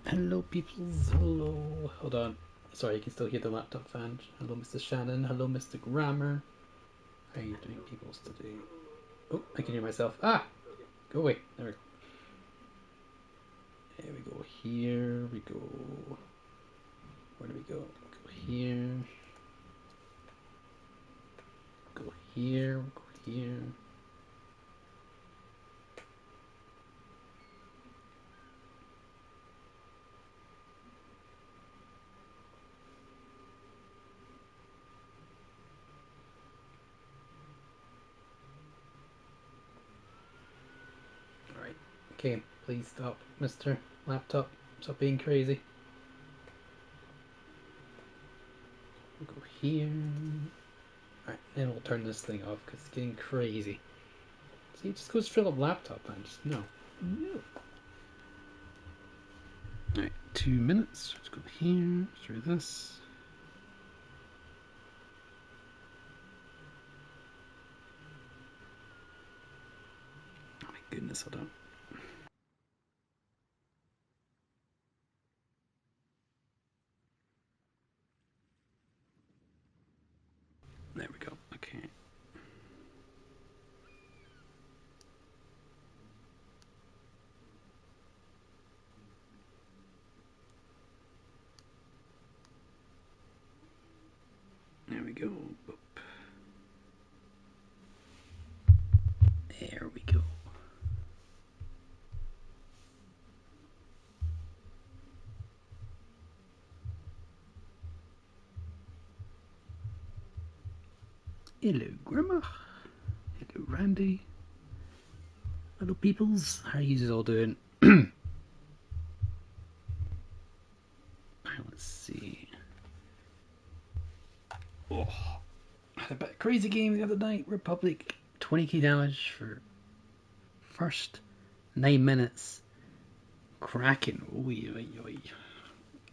Hello, peoples. Hello. Hold on. Sorry, you can still hear the laptop fan. Hello, Mr. Shannon. Hello, Mr. Grammar. How are you doing, peoples, today? Oh, I can hear myself. Ah! Go away. There we go. There we go. Here we go. Where do we go? Go here. Go here. Go here. Alright. Okay, please stop, Mr. Laptop. Stop being crazy. We'll go here. Alright, then we'll turn this thing off because it's getting crazy. See, it just goes fill up laptop, man. Just no. No. Alright, 2 minutes. Let's go here, through this. Oh my goodness, hold on. There we go. Okay. There we go. Boop. There we go. Hello, Grandma. Hello, Randy. Hello, peoples. How are you all doing? Let's see. Oh, I had a bit of crazy game the other night. Republic, 20k damage for first 9 minutes. Cracking. Oi, oi, oi.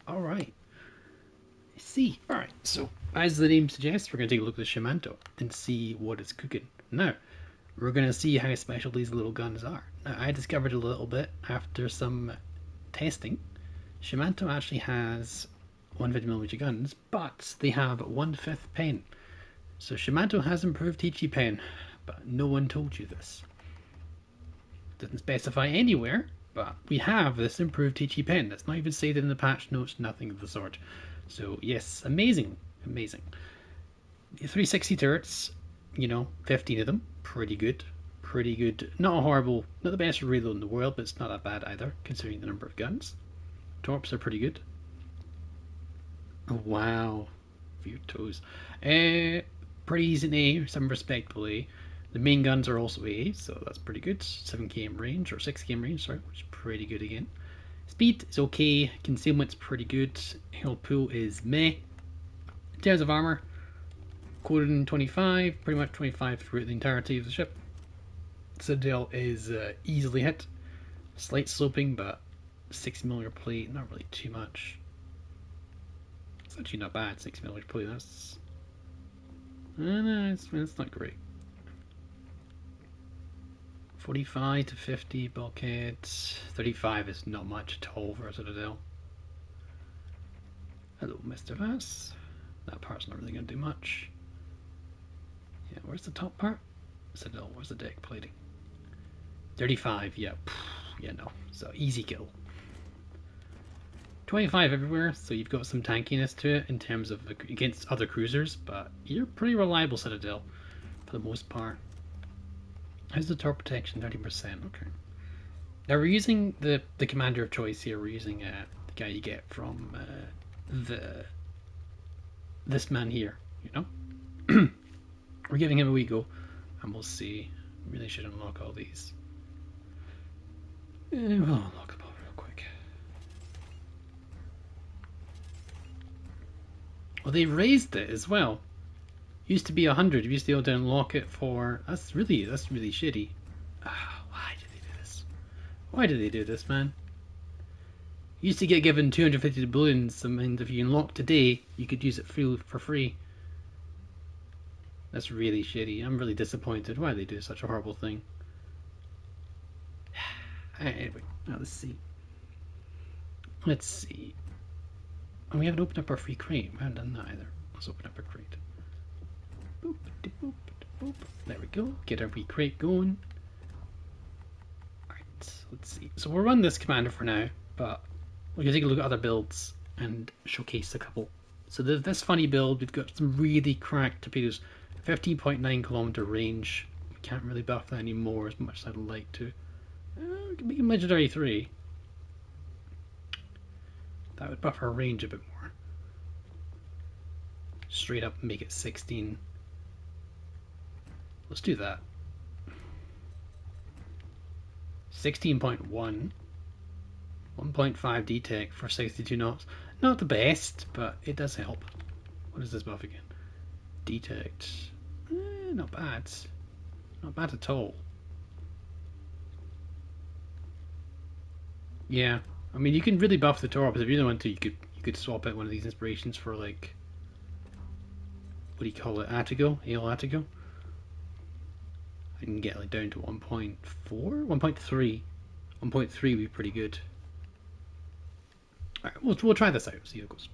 All right. See, alright, so as the name suggests, we're going to take a look at the Shimanto and see what it's cooking. Now, we're going to see how special these little guns are. Now, I discovered a little bit after some testing. Shimanto actually has 150mm guns, but they have 1/5 pen. So Shimanto has improved Teachy pen, but no one told you this. It doesn't specify anywhere, but we have this improved Teachy pen. That's not even stated in the patch notes, nothing of the sort. So yes, amazing, amazing. 360 turrets, 15 of them, pretty good, pretty good. Not a horrible, not the best reload in the world, but it's not that bad either, considering the number of guns. Torps are pretty good. Oh, wow, few toes. Pretty easy A, some respectable A. The main guns are also A, so that's pretty good. 7 km range, or 6 km range, sorry, which is pretty good again. Speed is okay, concealment's pretty good, health pool is meh. In terms of armor, quoted in 25, pretty much 25 throughout the entirety of the ship. Citadel is easily hit, slight sloping, but 6mm plate, not really too much. It's actually not bad, 6mm plate, that's... no, it's not great. 45 to 50 bulkhead, 35 is not much at all for a Citadel. Hello, Mr. Vass. That part's not really going to do much. Yeah, where's the top part? Citadel, where's the deck plating? 35, yeah. Yeah, no. So, easy kill. 25 everywhere, so you've got some tankiness to it in terms of against other cruisers, but you're pretty reliable Citadel for the most part. How's the torp protection? 30%, okay. Now we're using the commander of choice here. We're using the guy you get from this man here, We're giving him a wee go, and we'll see. Really should unlock all these. We'll unlock them all real quick. Well, they raised it as well. Used to be 100. You used to be able to unlock it for. That's really shitty. Why did they do this? Why did they do this, man? You used to get given 250 doubloons, and if you unlock today, you could use it for free. That's really shitty. I'm really disappointed. Why did they do such a horrible thing? Anyway, now let's see. Let's see. And we haven't opened up our free crate. We haven't done that either. Let's open up our crate. Boop, boop, boop. There we go. Get our free crate going. Alright, let's see. So we'll run this commander for now, but we can take a look at other builds and showcase a couple. So this funny build, we've got some really cracked torpedoes. 15.9 kilometer range. We can't really buff that anymore as much as I'd like to. We can make them legendary 3. That would buff our range a bit more. Straight up make it 16. Let's do that. 16.1. 1.5 D-Tech for 62 knots. Not the best, but it does help. What is this buff again? Detect. Not bad. Not bad at all. Yeah. I mean, you can really buff the torps if you really want to. You could swap out one of these inspirations for, like, what do you call it? Attigo? Ale Attigo? I can get like down to 1.4? 1.3. 1.3 would be pretty good. Alright, we'll try this out, see how it goes.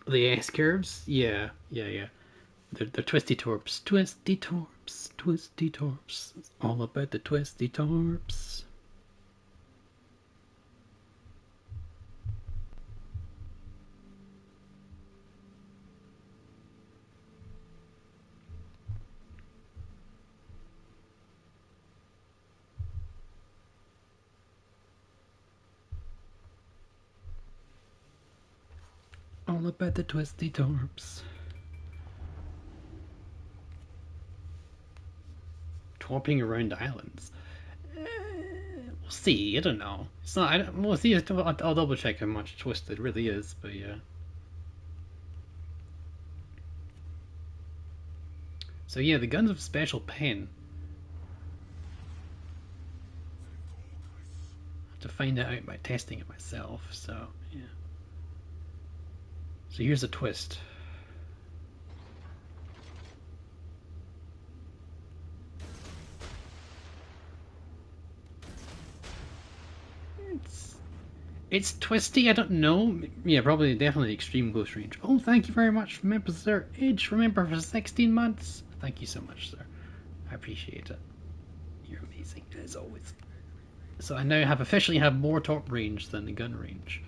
The S curves? Yeah. They're twisty torps. Twisty torps. Twisty torps. It's all about the twisty torps. All about the twisty torps. Torping around islands. We'll see. I don't know. It's not. We'll see. I'll double check how much twist it really is. But yeah. So yeah, the guns have special pen. I have to find that out by testing it myself. So yeah. So here's a twist. It's twisty, I don't know. Yeah, probably definitely extreme close range. Oh, thank you very much, remember, sir. Edge, remember, for 16 months. Thank you so much, sir. I appreciate it. You're amazing, as always. So I now officially have more torp range than the gun range.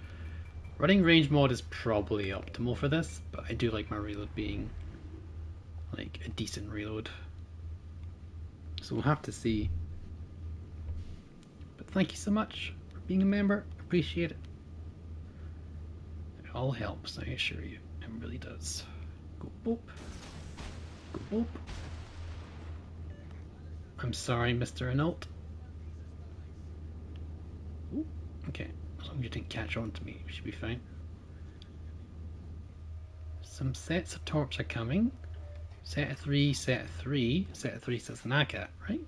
Running range mod is probably optimal for this, but I do like my reload being like a decent reload. So we'll have to see. But thank you so much for being a member. Appreciate it. It all helps, I assure you. It really does. Go boop. Go boop. I'm sorry, Mr. Anult. Ooh, okay. As long as you didn't catch on to me, we should be fine. Some sets of torps are coming. Set of 3, set of 3. Set of 3 sets an ACAT, right?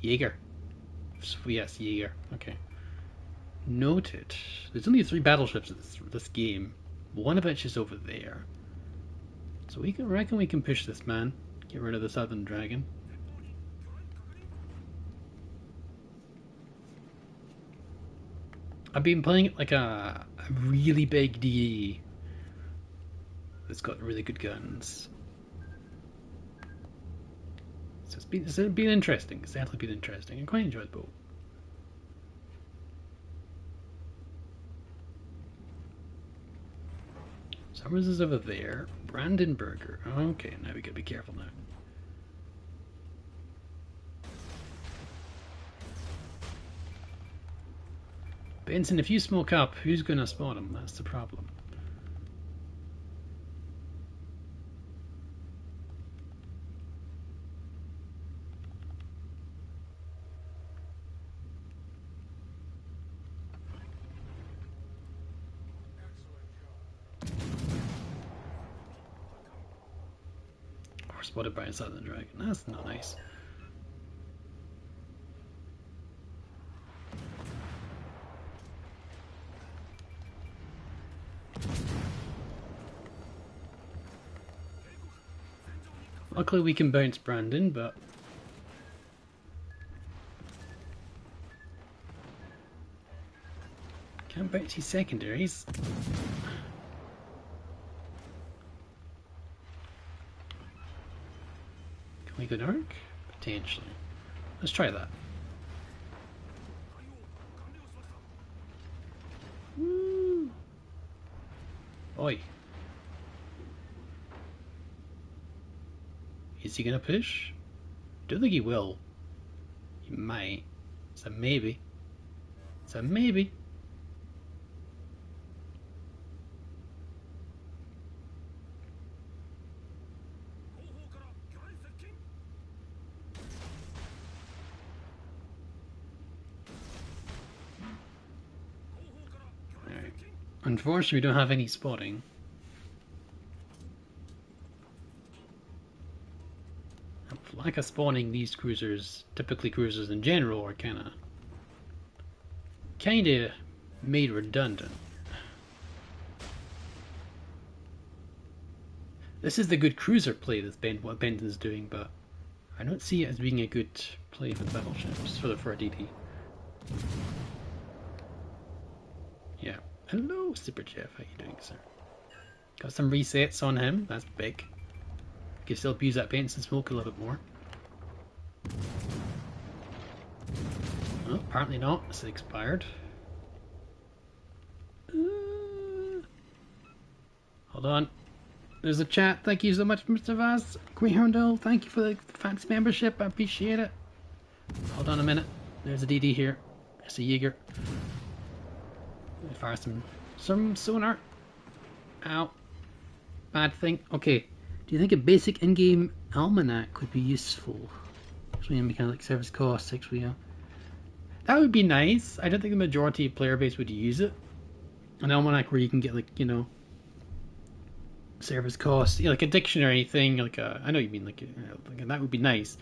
Jaeger. Yes, Jaeger. Okay. Noted. There's only 3 battleships in this game. One of which is over there. So we can reckon we can push this man. Get rid of the Southern Dragon. I've been playing it like a really big DE that's got really good guns. So it's been interesting. It's definitely been interesting. I quite enjoyed the boat. Summers is over there. Brandenburger. Okay, now we gotta be careful now. Benson, if you smoke up, who's gonna spot him? That's the problem. Or spotted by a Southern Dragon. That's not nice. Luckily we can bounce Brandon, but... Can't bounce his secondaries. Can we go dark? Potentially. Let's try that. Woo! Oi. Is he gonna push? Don't think he will. He might. It's a maybe. It's a maybe. Alright. Unfortunately, we don't have any spotting. Lack of spawning, these cruisers, typically cruisers in general, are kinda made redundant. This is the good cruiser play that's what Benton's doing, but I don't see it as being a good play for the battleships, for a DD. Yeah. Hello, Super Jeff. How you doing, sir? Got some resets on him. That's big. Can still abuse that Benson smoke a little bit more. Well, apparently not. It's expired. Hold on. There's a chat. Thank you so much, Mr. Vaz. Greyhoundel, thank you for the fancy membership. I appreciate it. Hold on a minute. There's a DD here. There's a Jaeger. Fire some sonar. Ow. Bad thing. Okay. Do you think a basic in-game almanac could be useful? So mechanic service cost 6 wheel. That would be nice. I don't think the majority of player base would use it. An almanac where you can get, like, you know, service costs, like a dictionary thing, like a, I know you mean, like that would be nice.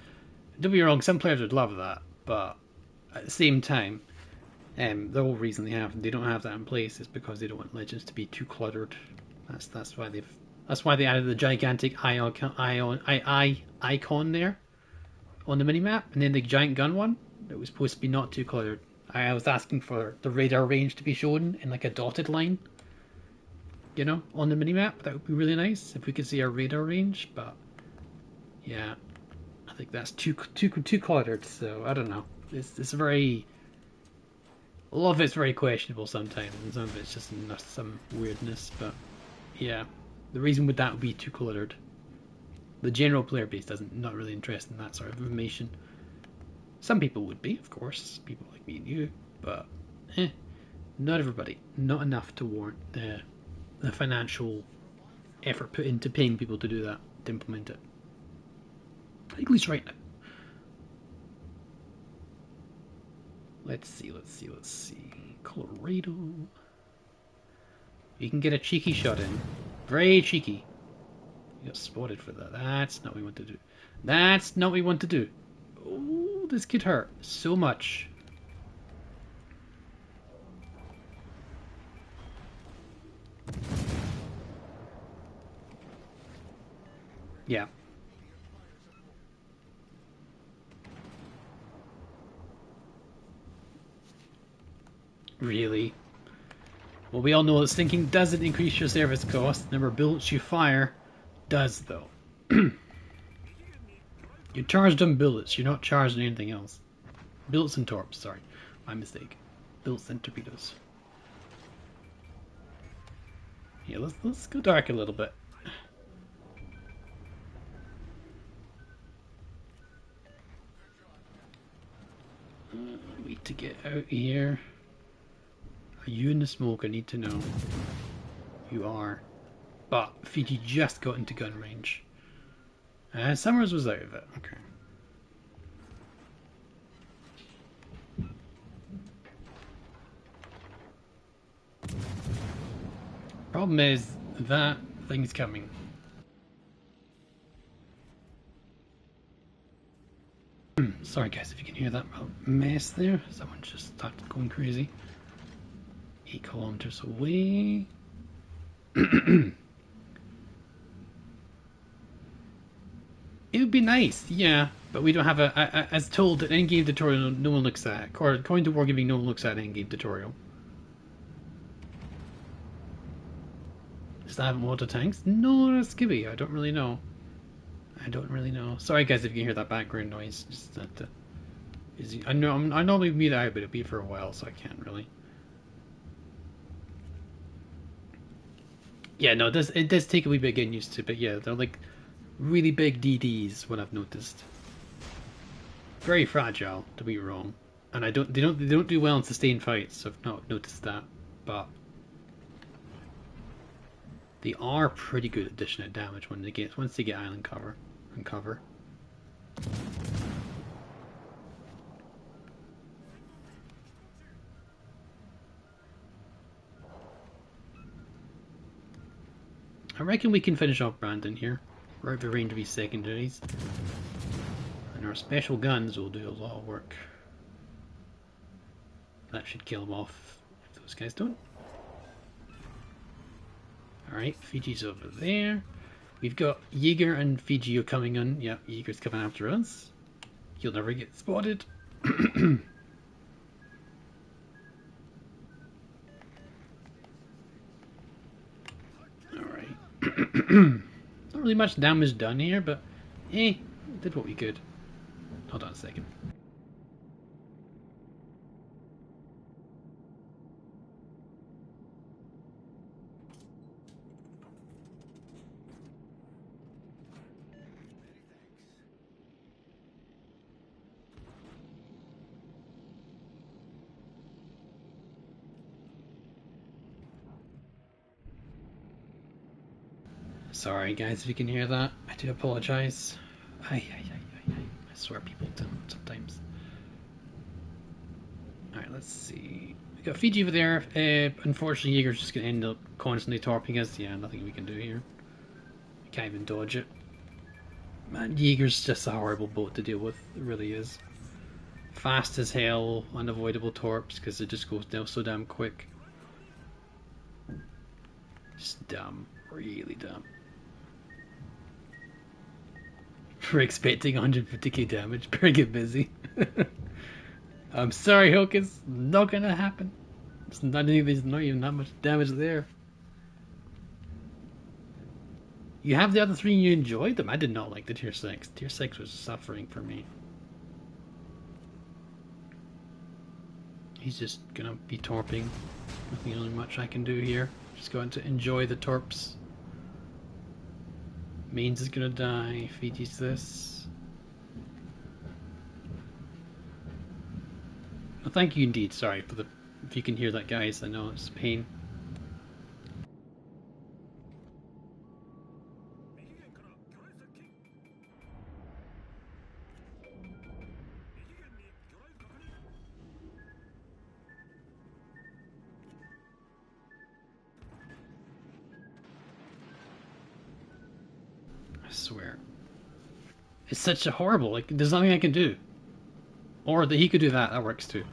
Don't be wrong, some players would love that, but at the same time, the whole reason they don't have that in place is because they don't want Legends to be too cluttered. That's why they added the gigantic icon there on the minimap, and then the giant gun one that was supposed to be not too cluttered. I was asking for the radar range to be shown in like a dotted line, you know, on the minimap. That would be really nice if we could see our radar range, but yeah, I think that's too cluttered. So I don't know. It's very, a lot of it's very questionable sometimes, and some of it's just some weirdness. But yeah, the reason would that would be too cluttered. The general player base not really interested in that sort of information. Some people would be, of course, people like me and you, but not everybody. Not enough to warrant the financial effort put into paying people to do that, to implement it. At least right now. Let's see. Colorado. You can get a cheeky shot in. Very cheeky. You got spotted for that. That's not what we want to do. That's not what we want to do. Oh, this could hurt so much. Yeah. Really? Well, we all know that sinking doesn't increase your service cost. The number of bullets you fire does, though. You're charged on bullets. You're not charged on anything else. Bullets and torps. Sorry, my mistake. Bullets and torpedoes. Yeah, let's go dark a little bit. Wait to get out here. Are you in the smoke? I need to know. You are. But Fiji just got into gun range. Summers was out of it. Okay. Problem is that thing's coming. Sorry guys if you can hear that mess there. Someone just started going crazy. 8 kilometers away. It would be nice, yeah, but we don't have as told, an in-game tutorial no one looks at, or according to Wargaming, no one looks at an in-game tutorial. Does that have water tanks? No, that's Skibby. I don't really know. I don't really know. Sorry, guys, if you can hear that background noise. Just that. I know I normally mute out, but it'll be for a while, so I can't really. Yeah, no, it does take a wee bit getting used to, but yeah, they're like really big DDs. What I've noticed. Very fragile, to be wrong, and they don't do well in sustained fights. I've not noticed that, but they are pretty good at dishing out damage once they get island cover and cover. I reckon we can finish off Brandon here. We're out of range of his secondaries. And our special guns will do a lot of work. That should kill him off if those guys don't. Alright, Fiji's over there. We've got Jaeger and Fiji are coming in. Yeah, Jaeger's coming after us. He'll never get spotted. Not really much damage done here, but did what we could. Hold on a second. Sorry guys if you can hear that. I do apologise. I swear people do sometimes. Alright, let's see. We got Fiji over there. Unfortunately, Jaeger's just going to end up constantly torping us. Yeah, nothing we can do here. We can't even dodge it. Man, Jaeger's just a horrible boat to deal with. It really is. Fast as hell, unavoidable torps because it just goes down so damn quick. Just dumb. Really dumb. We're expecting 150k damage. Better get busy. I'm sorry, Hulk. It's not gonna happen. There's not even that much damage there. You have the other three and you enjoyed them. I did not like the tier 6. Tier 6 was suffering for me. He's just gonna be torping. Nothing really much I can do here. Just going to enjoy the torps. Mains is gonna die. Fiji's this. Well, thank you indeed. Sorry for the. If you can hear that, guys, I know it's a pain. I swear. It's such a horrible, like, there's nothing I can do. Or that he could do that works too.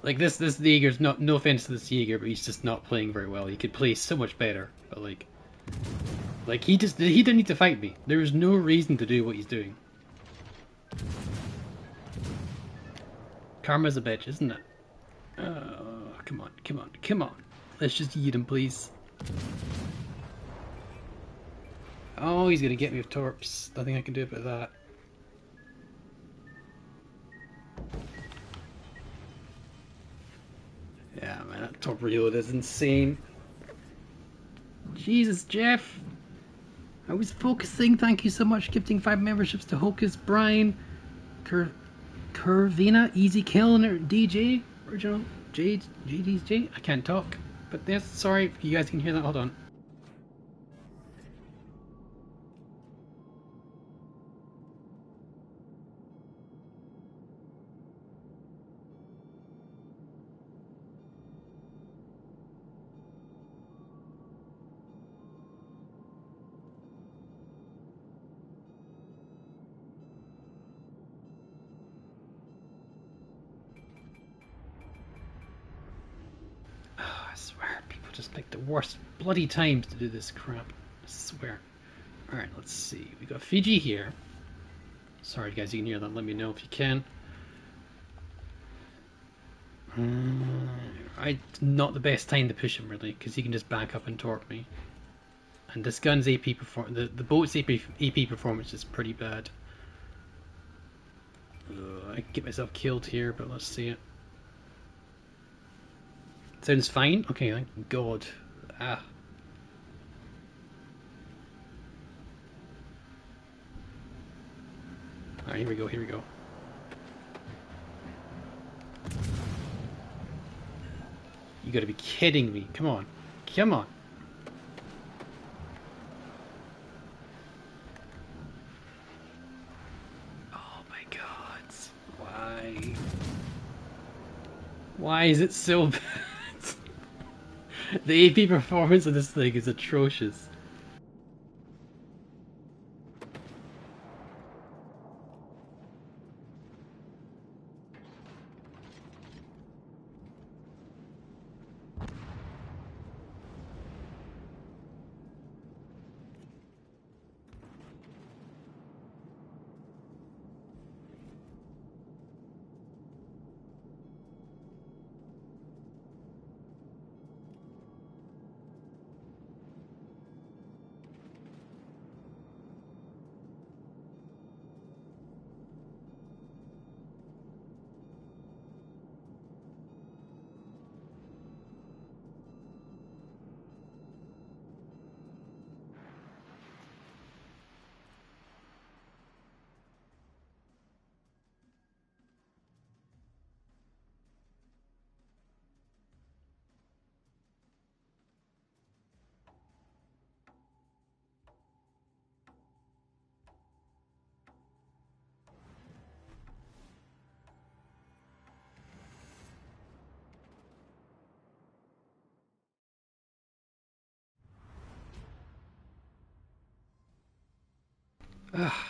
Like this Jaeger's no offense to this Jaeger, but he's just not playing very well. He could play so much better, but like he didn't need to fight me. There was no reason to do what he's doing. Karma's a bitch, isn't it? Come on, come on, come on. Let's just eat him, please. Oh, he's gonna get me with torps. Nothing I can do about that. Yeah, man, that top reload is insane. Jesus, Jeff. I was focusing. Thank you so much. Gifting 5 memberships to Hocus, Brian, Curvina, Easy Killing, DJ, Original, JDJ. I can't talk. But yes, sorry if you guys can hear that. Hold on. just picked the worst bloody times to do this crap. I swear. Alright, let's see. We got Fiji here. Sorry guys, you can hear that. Let me know if you can. Not the best time to push him really, because he can just back up and torp me. And this gun's AP performance, the boat's AP performance is pretty bad. I can get myself killed here, but let's see it. Sounds fine. Okay, thank God. Ah. Alright, here we go, here we go. You gotta be kidding me. Come on. Come on. Oh my God. Why? Why is it so bad? The AP performance of this thing is atrocious.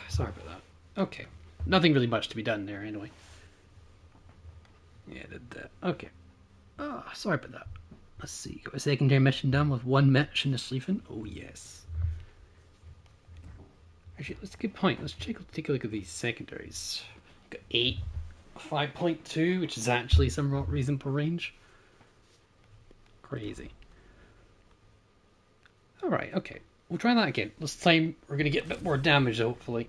Sorry about that. Okay. Nothing really much to be done there anyway. Yeah, did that. Okay. Oh, sorry about that. Let's see. Got a secondary mission done with 1 mission to sleeping. Oh, yes. Actually, that's a good point. Let's take a look at these secondaries. Got 8, 5.2, which is actually somewhat reasonable range. Crazy. Alright, okay. We'll try that again. This time we're going to get a bit more damage, hopefully.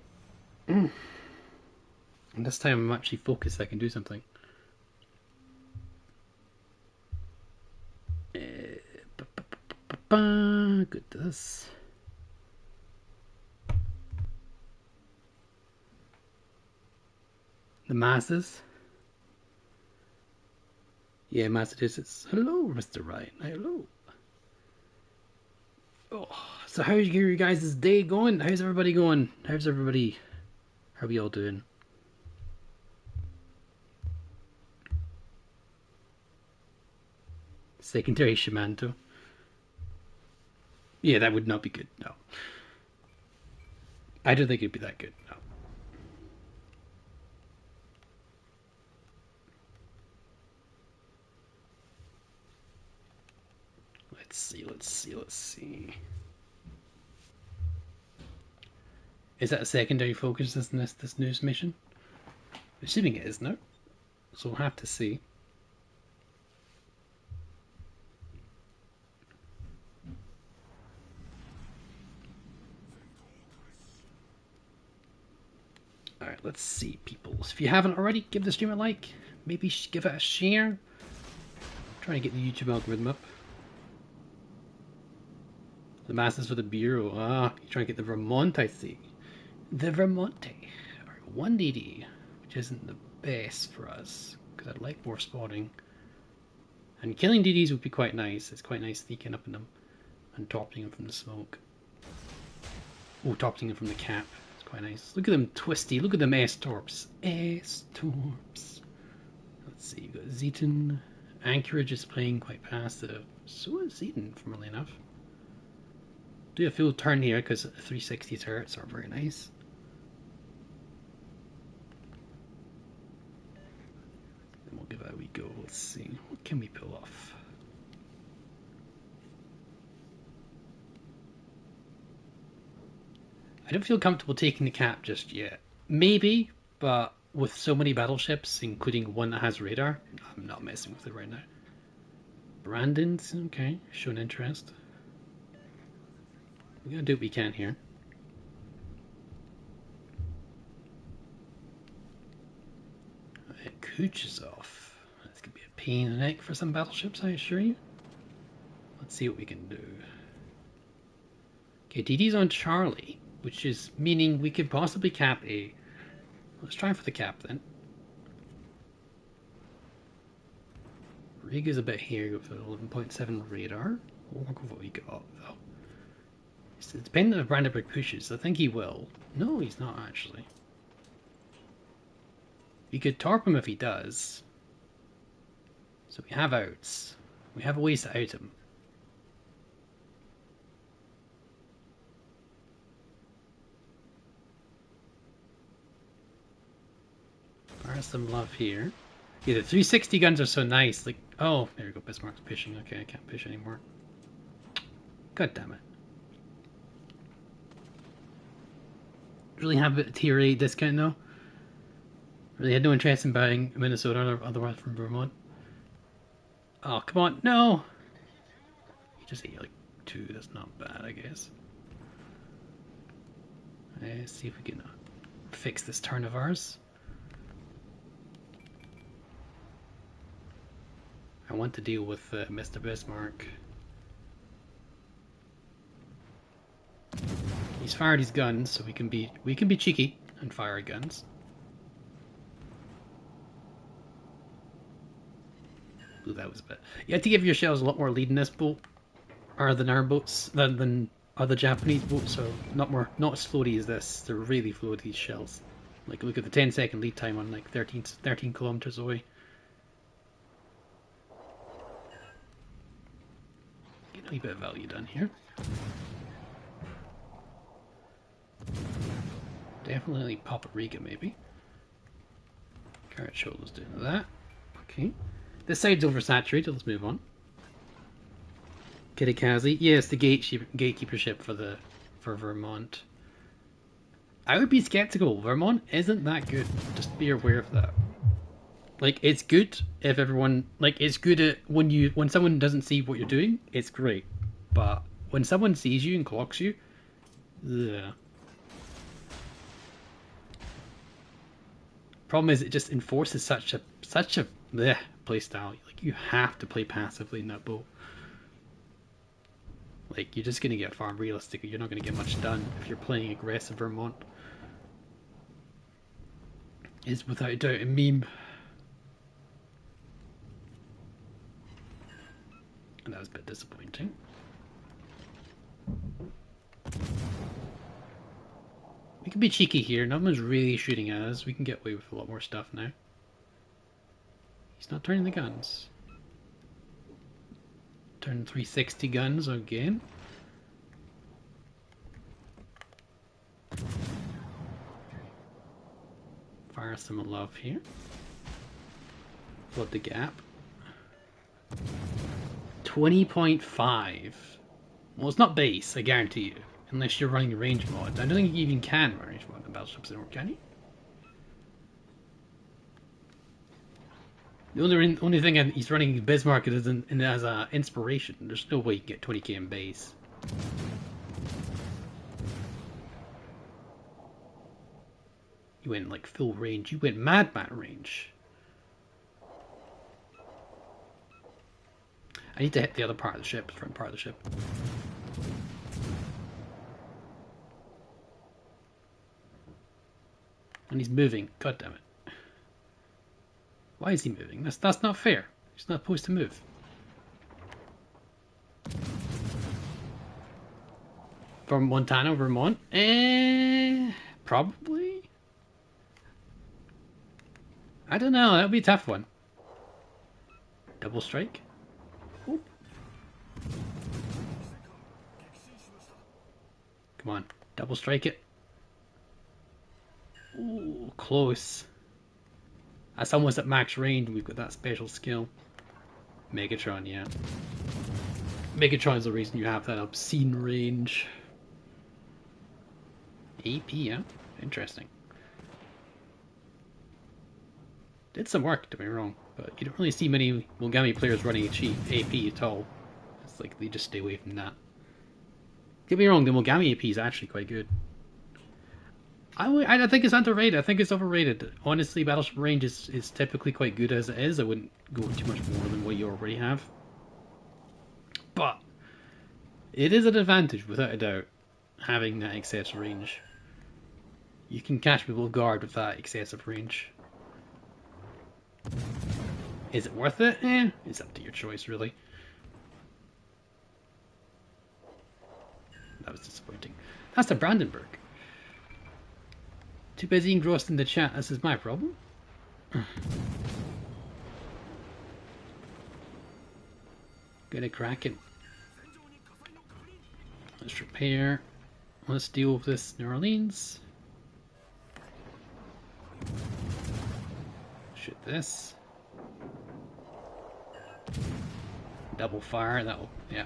And this time I'm actually focused, I can do something. Good to this. The masses. Yeah, Massachusetts. Hello, Mr. Ryan. Hello. Oh, so how's your guys' day going? How's everybody going? How's everybody? How are we all doing? Secondary Shimanto. Yeah, that would not be good. No. I don't think it'd be that good. No. Let's see, let's see, let's see. Is that a secondary focus, isn't this news mission? Assuming it is, no? So we'll have to see. Alright, let's see, people. If you haven't already, give the stream a like. Maybe give it a share. I'm trying to get the YouTube algorithm up. The masses for the Bureau. Ah, you're trying to get the Vermont, I see. The Vermonte. Or 1DD, which isn't the best for us, because I'd like more spotting. And killing DDs would be quite nice. It's quite nice sneaking up in them and topping them from the smoke. Oh, topping them from the cap. It's quite nice. Look at them twisty. Look at them S-torps. S-torps. Let's see. You've got Zeton. Anchorage is playing quite passive. So is Zeton, funnily enough. Do a full turn here because 360 turrets are very nice. Then we'll give it a wee go. Let's see. What can we pull off? I don't feel comfortable taking the cap just yet. Maybe, but with so many battleships, including one that has radar, I'm not messing with it right now. Brandon's, okay, showing interest. We gotta do what we can here. Kuchezov. That's gonna be a pain in the neck for some battleships, I assure you. Let's see what we can do. Okay, DD's on Charlie, which is meaning we could possibly cap A. Let's try for the cap then. Rig is a bit here with 11.7 radar. We'll work with what we got though. It's depending if Brandenburg pushes. I think he will. No, he's not actually. We could torp him if he does. So we have outs. We have ways to out him. Fire some love here. Yeah, the 360 guns are so nice. Like, oh, there we go. Bismarck's pushing. Okay, I can't push anymore. God damn it. Really have a tier 8 discount though. Really had no interest in buying Minnesota or otherwise from Vermont. Oh, come on. No! You just ate like 2. That's not bad, I guess. Let's see if we can fix this turn of ours. I want to deal with Mr. Bismarck. He's fired his guns, so we can be cheeky and fire our guns. Ooh, that was a bit. You have to give your shells a lot more lead in this boat, or than our boats, than other Japanese boats. So not as floaty as this. They're really floaty, these shells. Like look at the 10-second lead time on like 13 kilometers away. Get a wee bit of value done here. Definitely pop a Riga maybe. Carrot shoulders doing that. Okay. This side's oversaturated, let's move on. Kitakazi. Yes, the gatekeeper ship for Vermont. I would be skeptical. Vermont isn't that good. Just be aware of that. Like it's good if everyone it's good at when someone doesn't see what you're doing, it's great. But when someone sees you and clocks you, ugh. Problem is it just enforces such a bleh play style. Like you have to play passively in that boat. Like you're just gonna get far realistic. You're not gonna get much done if you're playing aggressive Vermont. Is without a doubt a meme. And that was a bit disappointing. We can be cheeky here. No one's really shooting at us. We can get away with a lot more stuff now. He's not turning the guns. Turn 360 guns again. Fire some love here. Flood the gap. 20.5. Well, it's not base, I guarantee you. Unless you're running range mod. I don't think you even can run range mod in battleships anymore, can you? The only thing he's running Bismarck is as an inspiration. There's no way you can get 20k in base. You went like full range. You went madman range. I need to hit the other part of the ship, front part of the ship. And he's moving. God damn it. Why is he moving? That's not fair. He's not supposed to move. From Montana, Vermont? Probably? I don't know. That would be a tough one. Double strike? Oop. Come on. Double strike it. Ooh, close. That's almost at max range. We've got that special skill. Megatron, yeah. Megatron's the reason you have that obscene range. AP, yeah? Interesting. Did some work, don't be wrong, but you don't really see many Mogami players running cheap AP at all. It's like they just stay away from that. Get me wrong, the Mogami AP is actually quite good. I think it's underrated. I think it's overrated. Honestly, Battleship Range is typically quite good as it is. I wouldn't go too much more than what you already have. But it is an advantage, without a doubt, having that excessive range. You can catch people off guard with that excessive range. Is it worth it? It's up to your choice, really. That was disappointing. That's the Brandenburg. Too busy engrossed in the chat. This is my problem. Get a cracking. Let's repair. Let's deal with this New Orleans. Shoot this. Double fire. That'll, yeah.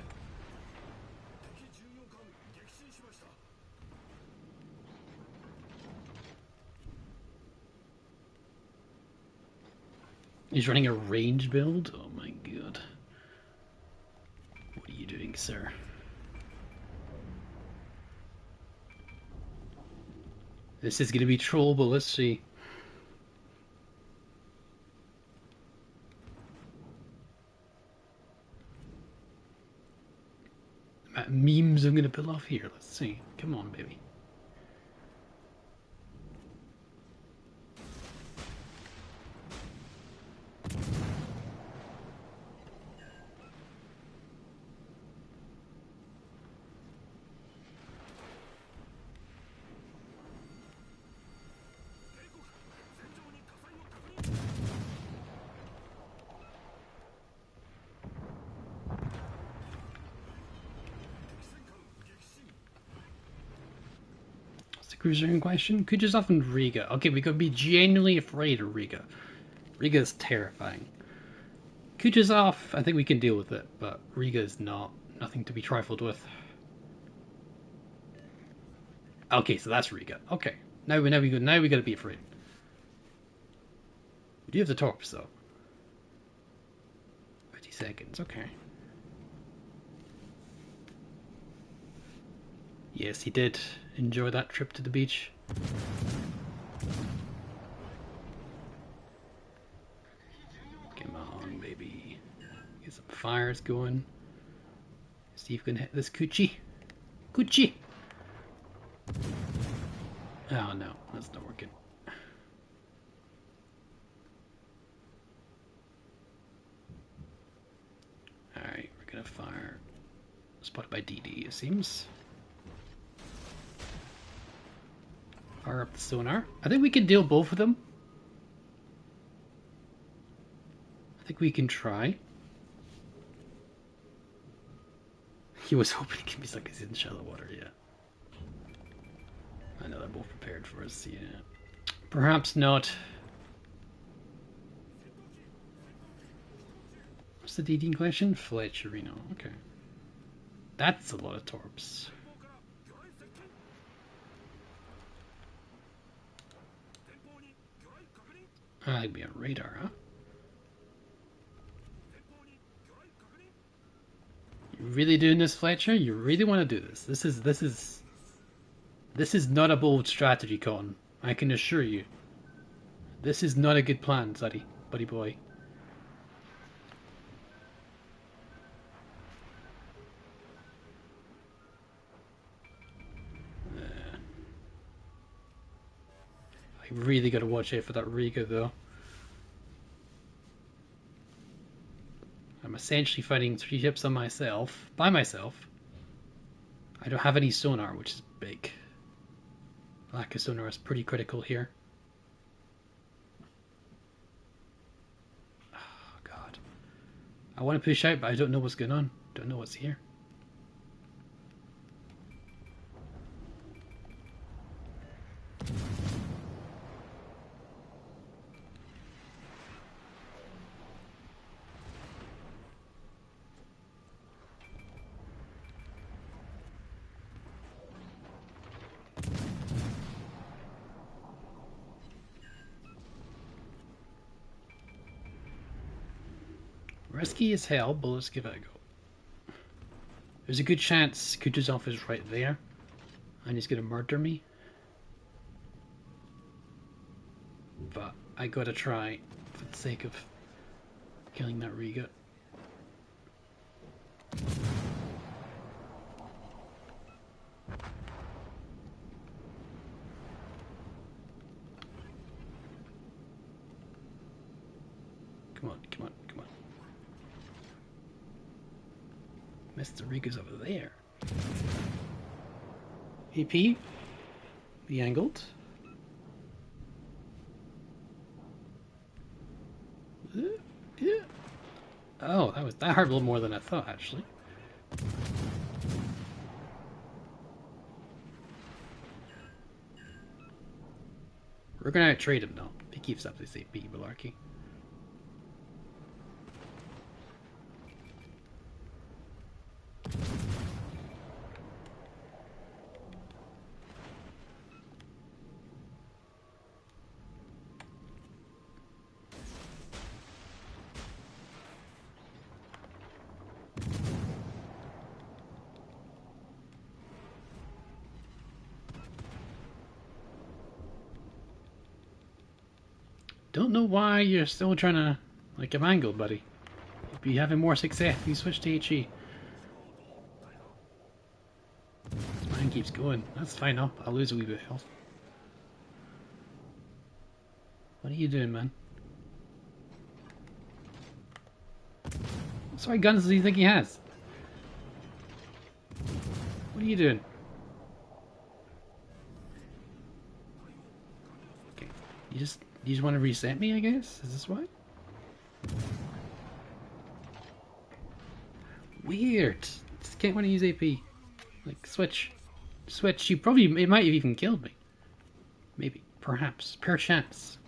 He's running a range build? Oh my god. What are you doing, sir? This is going to be trollable, let's see. Memes I'm going to pull off here, let's see. Come on, baby. Cruiser in question? Kujizov and Riga. Okay, we could be genuinely afraid of Riga. Riga is terrifying. Kujizov, I think we can deal with it, but Riga is not. Nothing to be trifled with. Okay, so that's Riga. Okay, now we gotta be afraid. We do have the torps though. 50 seconds. Okay. Yes, he did enjoy that trip to the beach. Come on, baby. Get some fires going. See if we can hit this coochie. Coochie! Oh no, that's not working. Alright, we're gonna fire. Spotted by DD, it seems. Fire up the sonar. I think we can deal both of them. I think we can try. He was hoping to give me like he's in shallow water, yeah. I know they're both prepared for us, yeah. Perhaps not. What's the DD question? Fletcherino, okay. That's a lot of torps. I'd be on radar, huh? You really doing this, Fletcher? You really want to do this? This is not a bold strategy, Con. I can assure you. This is not a good plan, buddy boy. I really got to watch out for that Riga, though. I'm essentially fighting 3 ships on myself, by myself. I don't have any sonar, which is big. Lack of sonar is pretty critical here. Oh god. I want to push out, but I don't know what's going on. Don't know what's here. Risky as hell, but let's give it a go. There's a good chance Kutuzov is right there, and he's gonna murder me. But I gotta try for the sake of killing that Riga. Come on, come on, come on. Mr. Riga's over there. AP, be angled. Yeah. Oh, that hurt a little more than I thought, actually. We're gonna trade him though. If he keeps up this AP malarkey. Don't know why you're still trying to like a angle, buddy. You'd be having more success if you switch to HE. Mine keeps going. That's fine. I'll lose a wee bit of health. What are you doing, man? What sort of guns does he think he has? What are you doing? Okay, you just want to reset me, I guess? Is this why? Weird. Just can't want to use AP. Like, switch. Switch. It might have even killed me. Maybe. Perhaps. Perchance.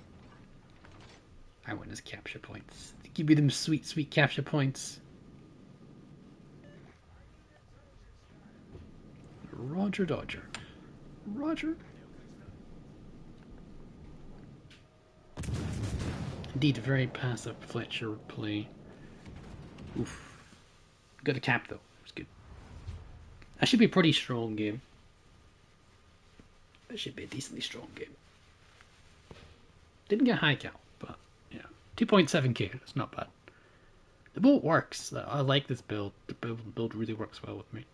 I want his capture points. Give me them sweet, sweet capture points. Roger Dodger. Roger. Indeed, a very passive Fletcher play. Oof. Got a cap though. It's good. That should be a pretty strong game. That should be a decently strong game. Didn't get high cal, but yeah. 2.7k, that's not bad. The bolt works. I like this build. The build really works well with me.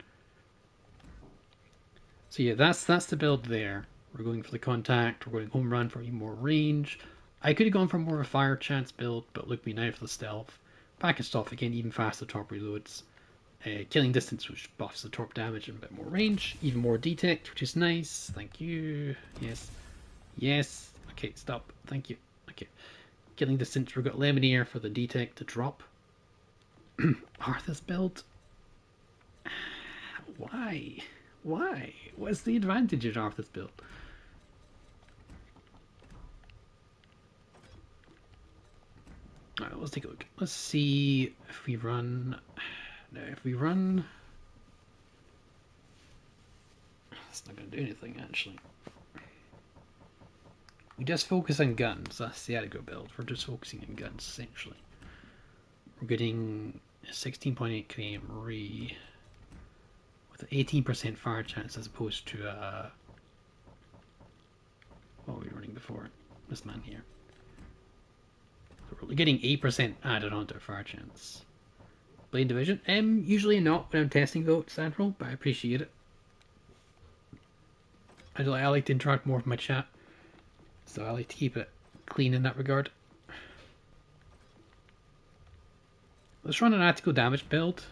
So yeah, that's the build there. We're going for the contact, we're going home run for even more range. I could have gone for more of a fire chance build, but look me now for the stealth. Packaged off again, even faster torp reloads. Killing distance, which buffs the torp damage and a bit more range. Even more detect, which is nice. Thank you. Yes. Yes. Okay, stop. Thank you. Okay. Killing distance, we've got Lemonier for the detect to drop. Arthur's build? Why? Why? What's the advantage of Arthur's build? Alright, let's take a look. Let's see if we run... No, if we run... It's not going to do anything, actually. We just focus on guns. That's the Attico build. We're just focusing on guns, essentially. We're getting 16.8k re with an 18% fire chance as opposed to what were we running before? This man here. So we're getting 8% added onto our fire chance. Blade division? Usually not when I'm testing though, Central, but I appreciate it. I like to interact more with my chat, so I like to keep it clean in that regard. Let's run an Attico damage build.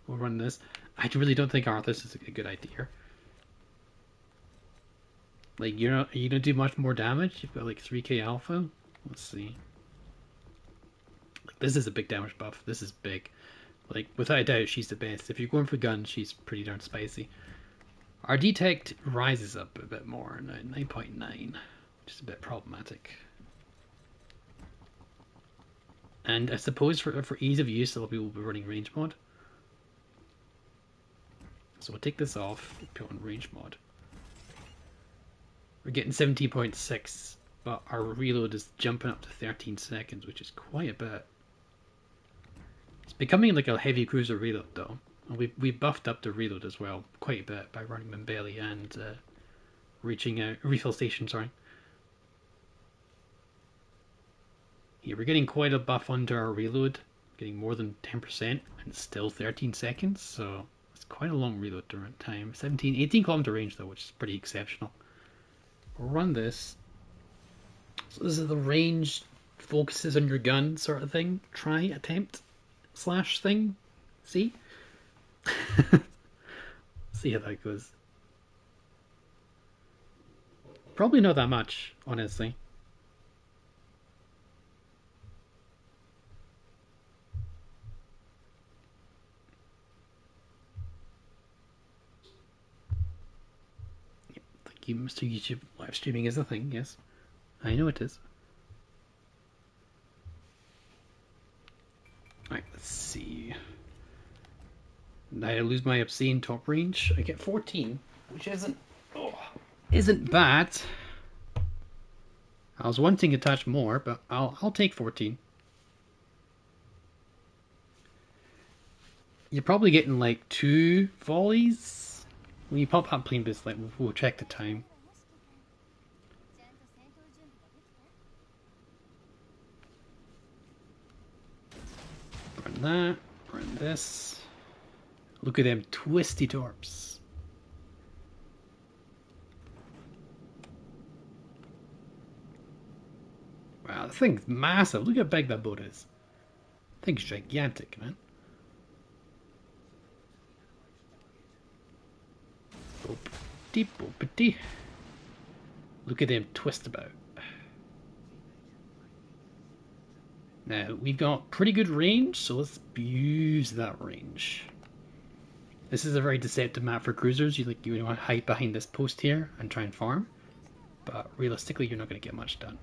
We'll run this. I really don't think Arthas is a good idea. Like, are you gonna do much more damage? You've got like 3k alpha. Let's see. Like, this is a big damage buff. This is big. Like, without a doubt, she's the best. If you're going for guns, she's pretty darn spicy. Our detect rises up a bit more now, 9.9, which is a bit problematic. And I suppose for ease of use, a lot of people will be running range mod. So we'll take this off, put on range mod. We're getting 17.6, but our reload is jumping up to 13 seconds, which is quite a bit. It's becoming like a heavy cruiser reload though. And we buffed up the reload as well quite a bit by running them belly and reaching out refill station. Sorry. Yeah, we're getting quite a buff under our reload, getting more than 10%, and it's still 13 seconds, so it's quite a long reload time. 18 kilometer range though, which is pretty exceptional. We'll run this. So this is the range focuses on your gun sort of thing. Try, attempt, slash thing. See? See how that goes. Probably not that much, honestly. Thank you, Mr. YouTube. Live streaming is a thing, yes. I know it is. Alright, let's see. Now I lose my obscene top range. I get 14, which isn't bad. I was wanting to touch more, but I'll take 14. You're probably getting like 2 volleys when you pop up plane boost. Like we'll check the time. Run that. Run this. Look at them twisty torps. Wow, the thing's massive. Look how big that boat is. The thing's gigantic, man. Boopity boopity. Look at them twist about. Now, we've got pretty good range, so let's use that range. This is a very deceptive map for cruisers. You want to hide behind this post here and try and farm, but realistically, you're not going to get much done.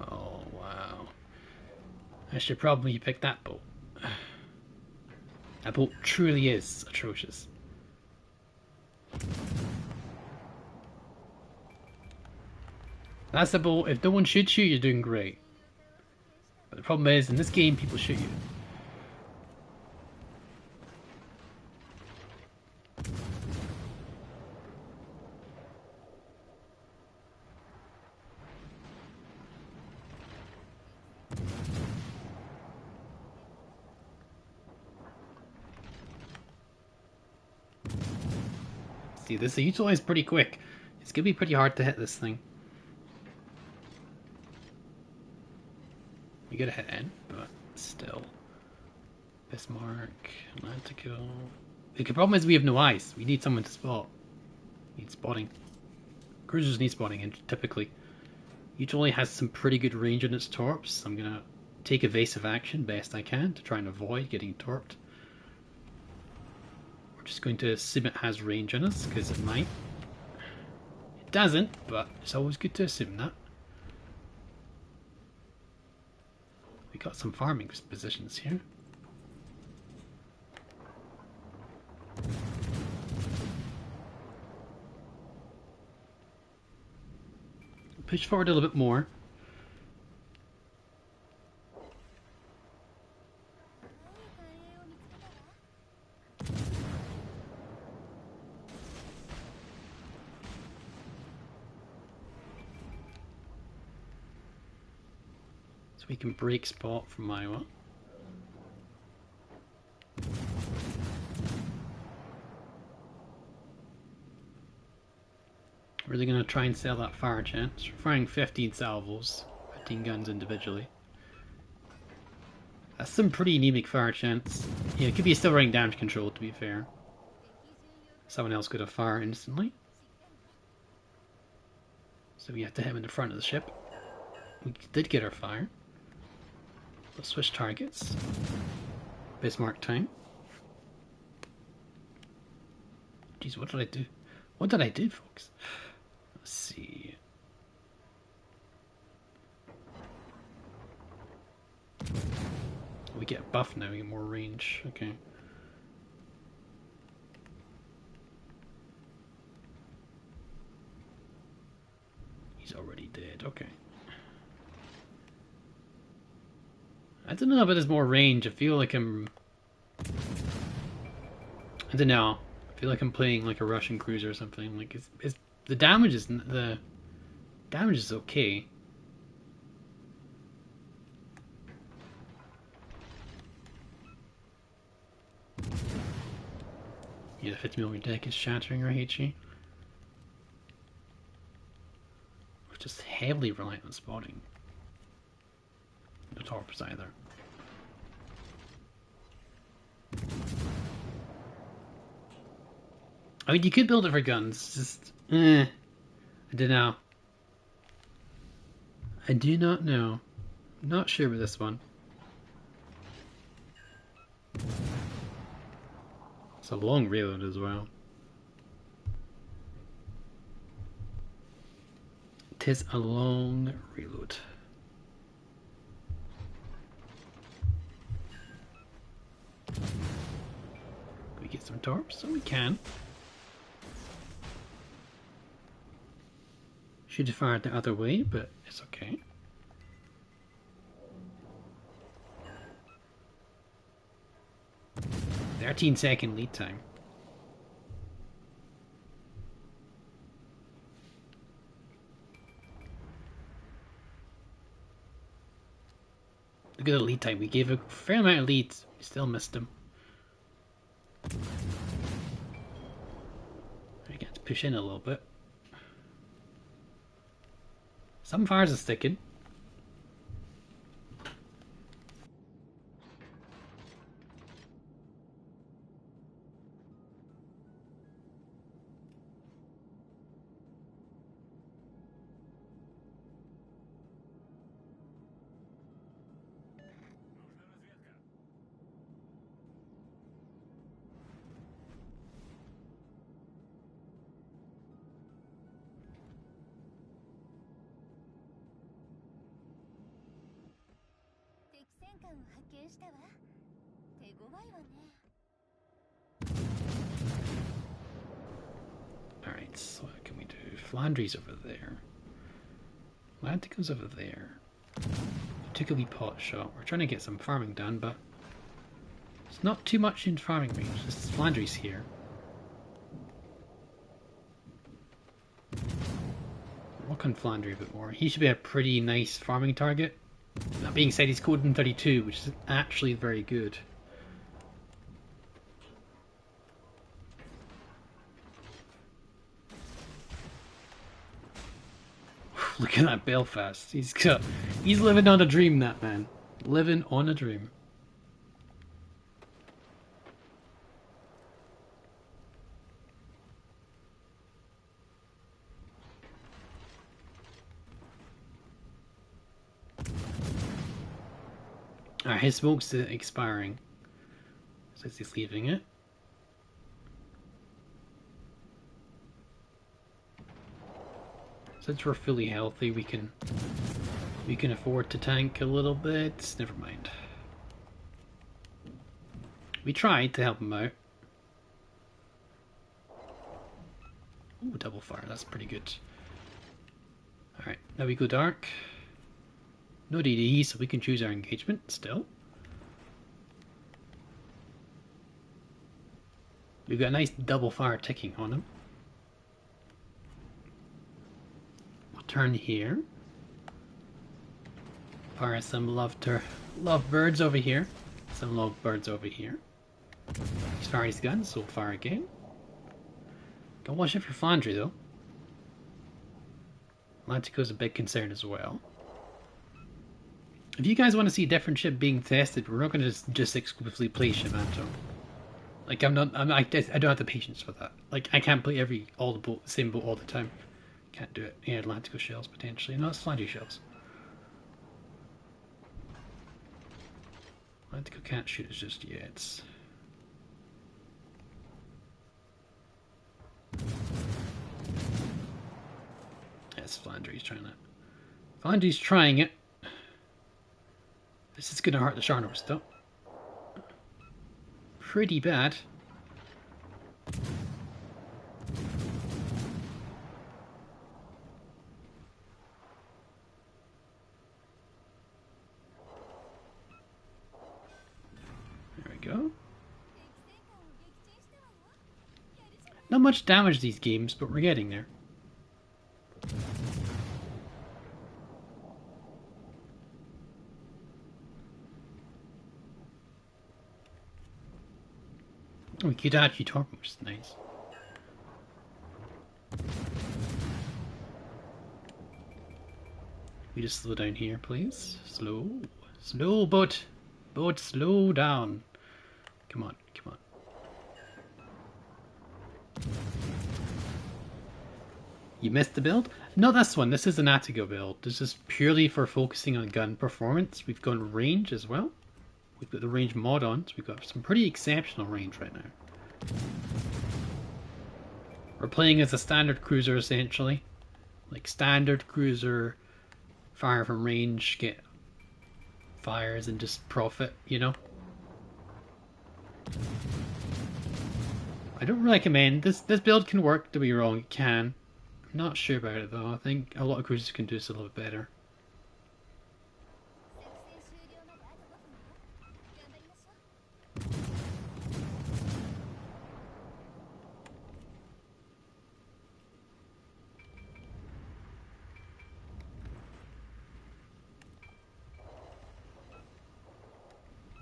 Oh wow! I should probably pick that boat. That boat truly is atrocious. That's the boat. If no one shoots you, you're doing great. But the problem is, in this game, people shoot you. See, this utilize pretty quick. It's gonna be pretty hard to hit this thing. You gotta hit N, but still. Bismarck, Atlantico. The problem is we have no eyes. We need someone to spot. We need spotting. Cruisers need spotting, typically. Usually has some pretty good range in its torps. I'm gonna take evasive action best I can to try and avoid getting torped. We're just going to assume it has range in us, because it might. It doesn't, but it's always good to assume that. We got some farming positions here. Push forward a little bit more. So we can break spot from Iowa. Really going to try and sell that fire chance. We're firing 15 salvos, 15 guns individually. That's some pretty anemic fire chance. Yeah, it could be still running damage control, to be fair. Someone else could have fire instantly. So we have to hit him in the front of the ship. We did get our fire. Let's switch targets. Bismarck time. Jeez, what did I do? What did I do, folks? Let's see. We get a buff now, we get more range. Okay. He's already dead. I don't know if it has more range. I feel like I'm... I don't know. I feel like I'm playing like a Russian cruiser or something. Like it's the damage is okay. Yeah, the 50mm deck is shattering our HE. We're just heavily reliant on spotting. No torps either. I mean, you could build it for guns. Just, I don't know. I do not know. Not sure with this one. It's a long reload as well. Tis a long reload. Can we get some torps? So we can. Should have fired the other way, but it's okay. "13-second lead time." Look at the lead time. We gave a fair amount of leads. We still missed them. We get to push in a little bit. Some fires are sticking. Alright, so what can we do? Flandry's over there. Atlantico's over there. Took a wee pot shot. We're trying to get some farming done, but it's not too much in farming range. Just Flandry's here. Work on Flandry a bit more. He should be a pretty nice farming target. That being said, he's coded in 32, which is actually very good. Look at that Belfast. He's living on a dream, that man. Living on a dream. Alright, his smoke's expiring. Says he's leaving it. Since we're fully healthy, we can afford to tank a little bit. Never mind. We tried to help him out. Ooh, double fire, that's pretty good. Alright, now we go dark. No DD, so we can choose our engagement still. We've got a nice double fire ticking on him. We'll turn here. Fire some love birds over here. Some love birds over here. He's fired his gun, so we'll fire again. Don't watch it for Flandry though. Atlantico's a big concern as well. If you guys want to see a different ship being tested, we're not going to just exclusively play Shimanto. Like I don't have the patience for that. Like I can't play same boat all the time. Can't do it. Yeah, Atlantico shells potentially. No, it's Flandry shells. Atlantico can't shoot us just yet. Yes, Flandry's trying it. Flandry's trying it. This is going to hurt the Sharnors though. Pretty bad. we go. Not much damage these games, but we're getting there. We could actually torp, which is nice. We just slow down here, please. Slow. Slow, boat. Boat, slow down. Come on, come on. You missed the build? Not this one. This is an Attigo build. This is purely for focusing on gun performance. We've got range as well. We've got the range mod on, so we've got some pretty exceptional range right now. We're playing as a standard cruiser, essentially. Like standard cruiser, fire from range, get fires and just profit, you know? I don't recommend this. This build can work, don't be wrong, it can. I'm not sure about it though. I think a lot of cruisers can do this a little bit better.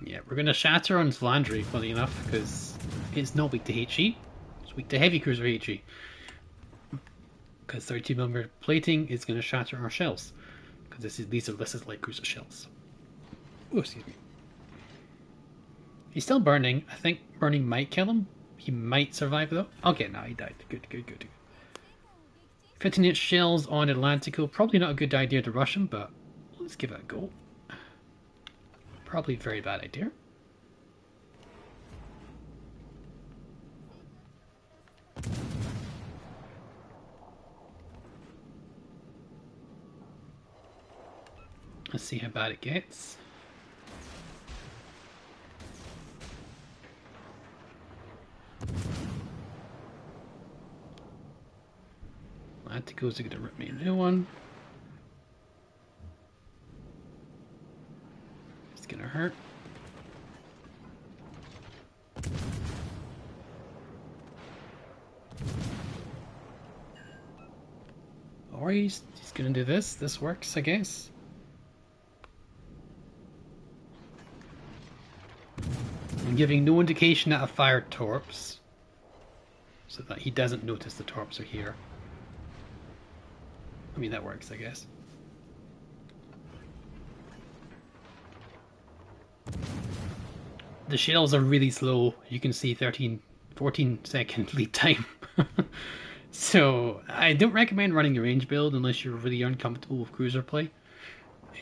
Yeah, we're going to shatter on Landry, funny enough, because it's not weak to HE. It's weak to heavy cruiser HE. Because 32mm plating is going to shatter our shells. Because this is light cruiser shells. Oh, excuse me. He's still burning. I think burning might kill him. He might survive though. Okay, no, he died. Good, good, good. 15-inch shells on Atlantico. Probably not a good idea to rush him, but let's give it a go. Probably a very bad idea. Let's see how bad it gets. Attico's going to rip me a new one. It's going to hurt. Or he's going to do this. This works, I guess. I'm giving no indication that I fired torps, so that he doesn't notice the torps are here. I mean, that works, I guess. The shells are really slow. You can see 14 second lead time. So I don't recommend running a range build unless you're really uncomfortable with cruiser play.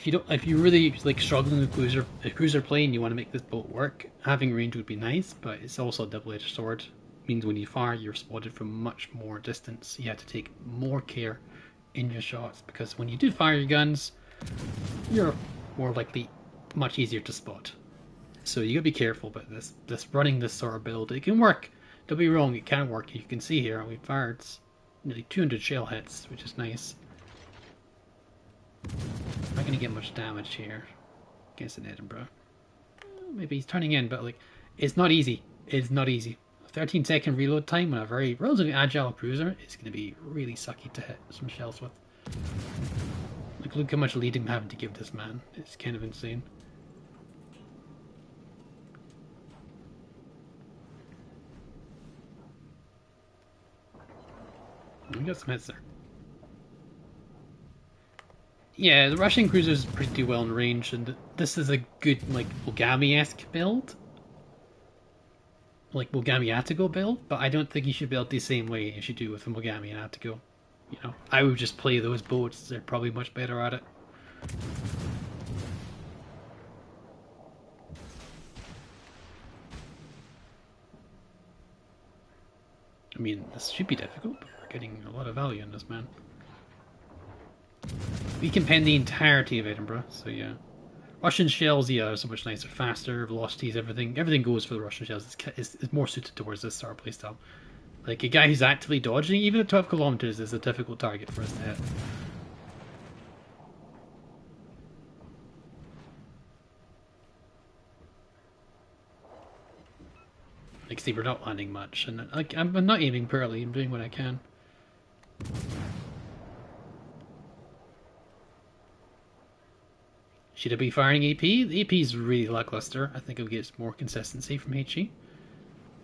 If you really like struggling with cruiser play and you want to make this boat work, having range would be nice, but it's also a double-edged sword. It means when you fire, you're spotted from much more distance. You have to take more care in your shots, because when you do fire your guns, you're more likely much easier to spot. So you gotta be careful about this running this sort of build. It can work. Don't be wrong, it can work. You can see here we fired nearly 200 shell hits, which is nice. I'm not gonna get much damage here against an Edinburgh. Maybe he's turning in, but like, it's not easy. It's not easy. 13-second reload time on a very relatively agile cruiser is going to be really sucky to hit some shells with. Like, look how much leading I'm having to give this man. It's kind of insane. We got some hits there. Yeah, the Russian cruiser is pretty well in range, and this is a good, like, Ogami-esque build. Like Mogami Attigo build, but I don't think you should build the same way as you do with the Mogami and Attigo. You know, I would just play those boats, they're probably much better at it. I mean, this should be difficult, but we're getting a lot of value in this, man. We can pen the entirety of Edinburgh, so yeah. Russian shells, yeah, are so much nicer, faster, velocities, everything goes for the Russian shells. It's more suited towards this sort of playstyle. Like, a guy who's actively dodging, even at 12 kilometers, is a difficult target for us to hit. Like, see, we're not landing much, and like I'm not aiming poorly. I'm doing what I can. Should I be firing AP? The AP is really lackluster. I think it gives more consistency from HE.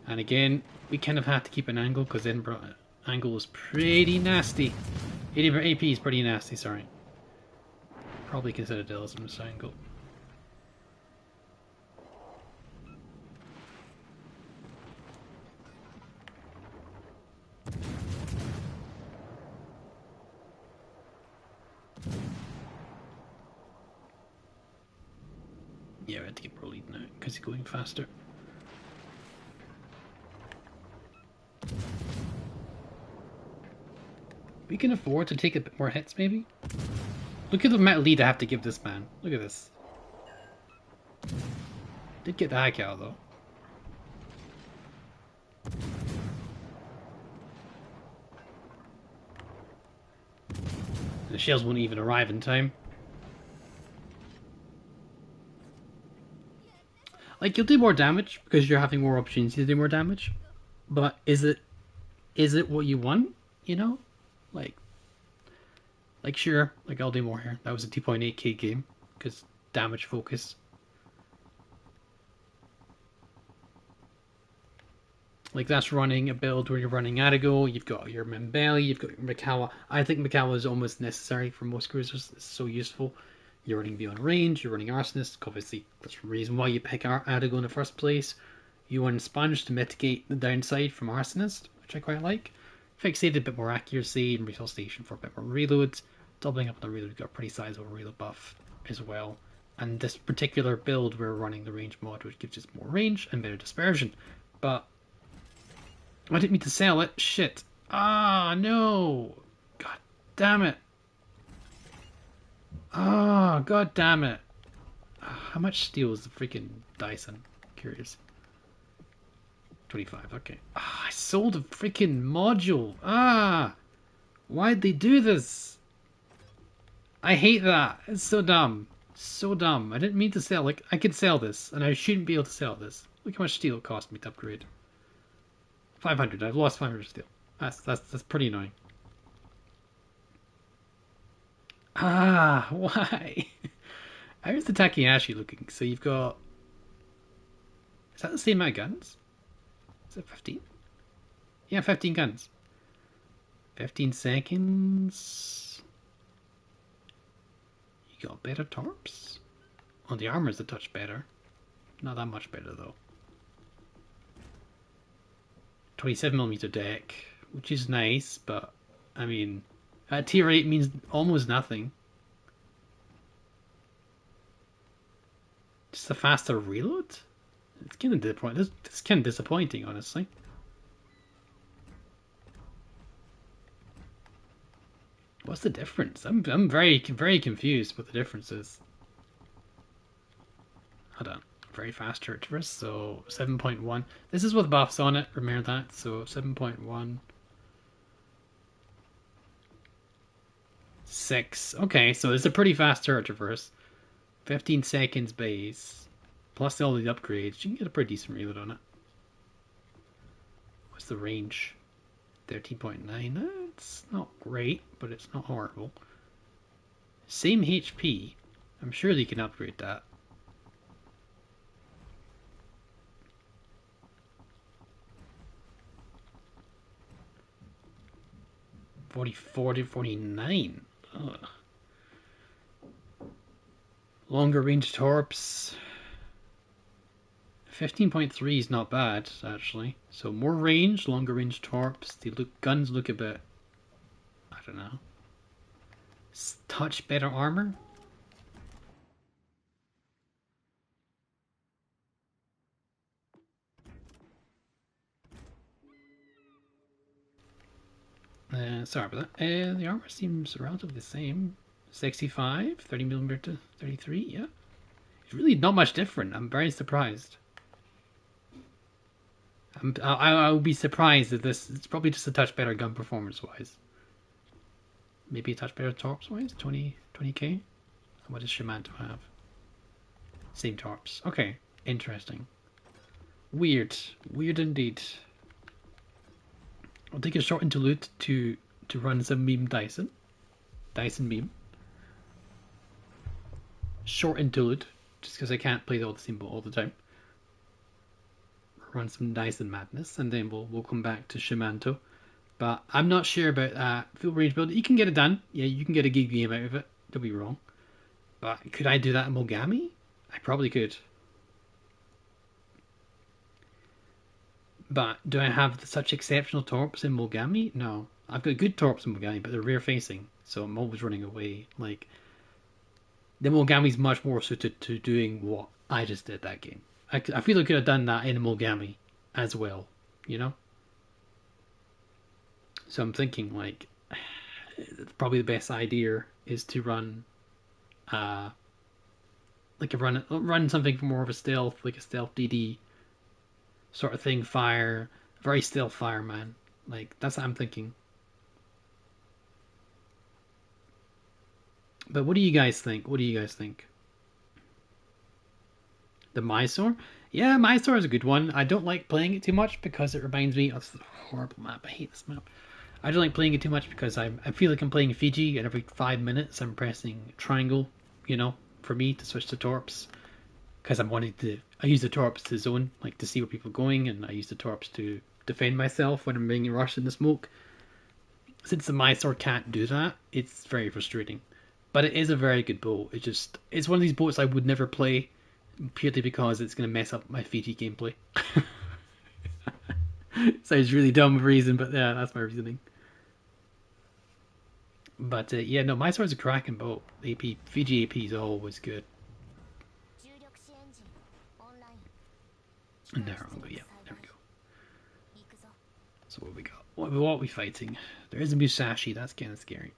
And again, we kind of have to keep an angle because Edinburgh angle is pretty nasty. Edinburgh AP is pretty nasty, sorry. Probably consider Dillison's angle. Yeah, we had to get pro lead now because he's going faster. We can afford to take a bit more hits, maybe? Look at the amount of lead I have to give this man. Look at this. Did get the hack out, though. The shells won't even arrive in time. Like, you'll do more damage because you're having more opportunities to do more damage. But is it what you want? You know? Like sure, like I'll do more here. That was a 2.8k game because damage focus. Like that's running a build where you're running Atago, you've got your Membelli, you've got your Mikawa. I think Mikawa is almost necessary for most cruisers. It's so useful. You're running Beyond Range, you're running Arsonist. Obviously, that's the reason why you pick Atago in the first place. You want Sponge to mitigate the downside from Arsonist, which I quite like. Fixated a bit more accuracy and Retail Station for a bit more reloads. Doubling up on the reload, we've got a pretty sizable reload buff as well. And this particular build, we're running the range mod, which gives us more range and better dispersion. But I didn't mean to sell it. Shit. Ah, no. God damn it. Ah, god damn it. How much steel is the freaking Dyson? Curious. 25, okay. Ah, I sold a freaking module. Ah. Why'd they do this? I hate that. It's so dumb. So dumb. I didn't mean to sell. Like, I could sell this, and I shouldn't be able to sell this. Look how much steel it cost me to upgrade. 500. I've lost 500 steel. That's pretty annoying. Ah, why? How's the Takahashi looking? So you've got... Is that the same amount of guns? Is it 15? Yeah, 15 guns. 15 seconds. You got better torps? Oh, the armor's a touch better. Not that much better, though. 27mm deck, which is nice, but, I mean, at tier 8 means almost nothing. Just a faster reload? It's kind of disappointing. It's kind of disappointing, honestly. What's the difference? I'm very confused what the difference is. Hold on. Very fast Arcturus, so 7.1. This is with buffs on it, remember that. So 7.1. 6. Okay, so it's a pretty fast turret traverse. 15 seconds base. Plus all the upgrades. You can get a pretty decent reload on it. What's the range? 13.9. It's not great, but it's not horrible. Same HP. I'm sure they can upgrade that. 44 to 49. Ugh. Longer range torps. 15.3 is not bad, actually. So more range, longer range torps. The guns look a bit... I don't know. Touch better armor? Sorry about that. The armor seems relatively the same. 65, 30mm to 33, yeah. It's really not much different. I'm very surprised. I would be surprised if this... It's probably just a touch better gun performance-wise. Maybe a touch better torps-wise? 20k? What does Shimanto have? Same torps. Okay, interesting. Weird. Weird indeed. I'll take a short interlude to run some meme Dyson. Dyson meme. Short interlude, just because I can't play all the same boat all the time. Run some Dyson madness, and then we'll come back to Shimanto. But I'm not sure about that full range build. You can get it done. Yeah, you can get a good game out of it. Don't be wrong. But could I do that in Mogami? I probably could. But do I have such exceptional torps in Mogami? No. I've got good torps in Mogami, but they're rear facing, so I'm always running away. Like, the Mogami's much more suited to doing what I just did that game. I feel I could have done that in Mogami as well, you know? So I'm thinking, like, probably the best idea is to run, like, run something for more of a stealth, like a stealth DD sort of thing, fire, very stealth fireman. Like, that's what I'm thinking. But what do you guys think? What do you guys think? The Mysore? Yeah, Mysore is a good one. I don't like playing it too much because it reminds me of a horrible map. I hate this map. I don't like playing it too much because I feel like I'm playing Fiji, and every 5 minutes I'm pressing triangle, you know, for me to switch to torps. Because I use the torps to zone, like to see where people are going, and I use the torps to defend myself when I'm being rushed in the smoke. Since the Mysore can't do that, it's very frustrating. But it is a very good boat. It's one of these boats I would never play purely because it's going to mess up my Fiji gameplay. Sounds really dumb of a reason, but yeah, that's my reasoning. But yeah, no, Mysore's a cracking boat. AP Fiji AP is always good. And there we go. Yeah, there we go. So what we got? What are we fighting? There is a Musashi. That's kind of scary.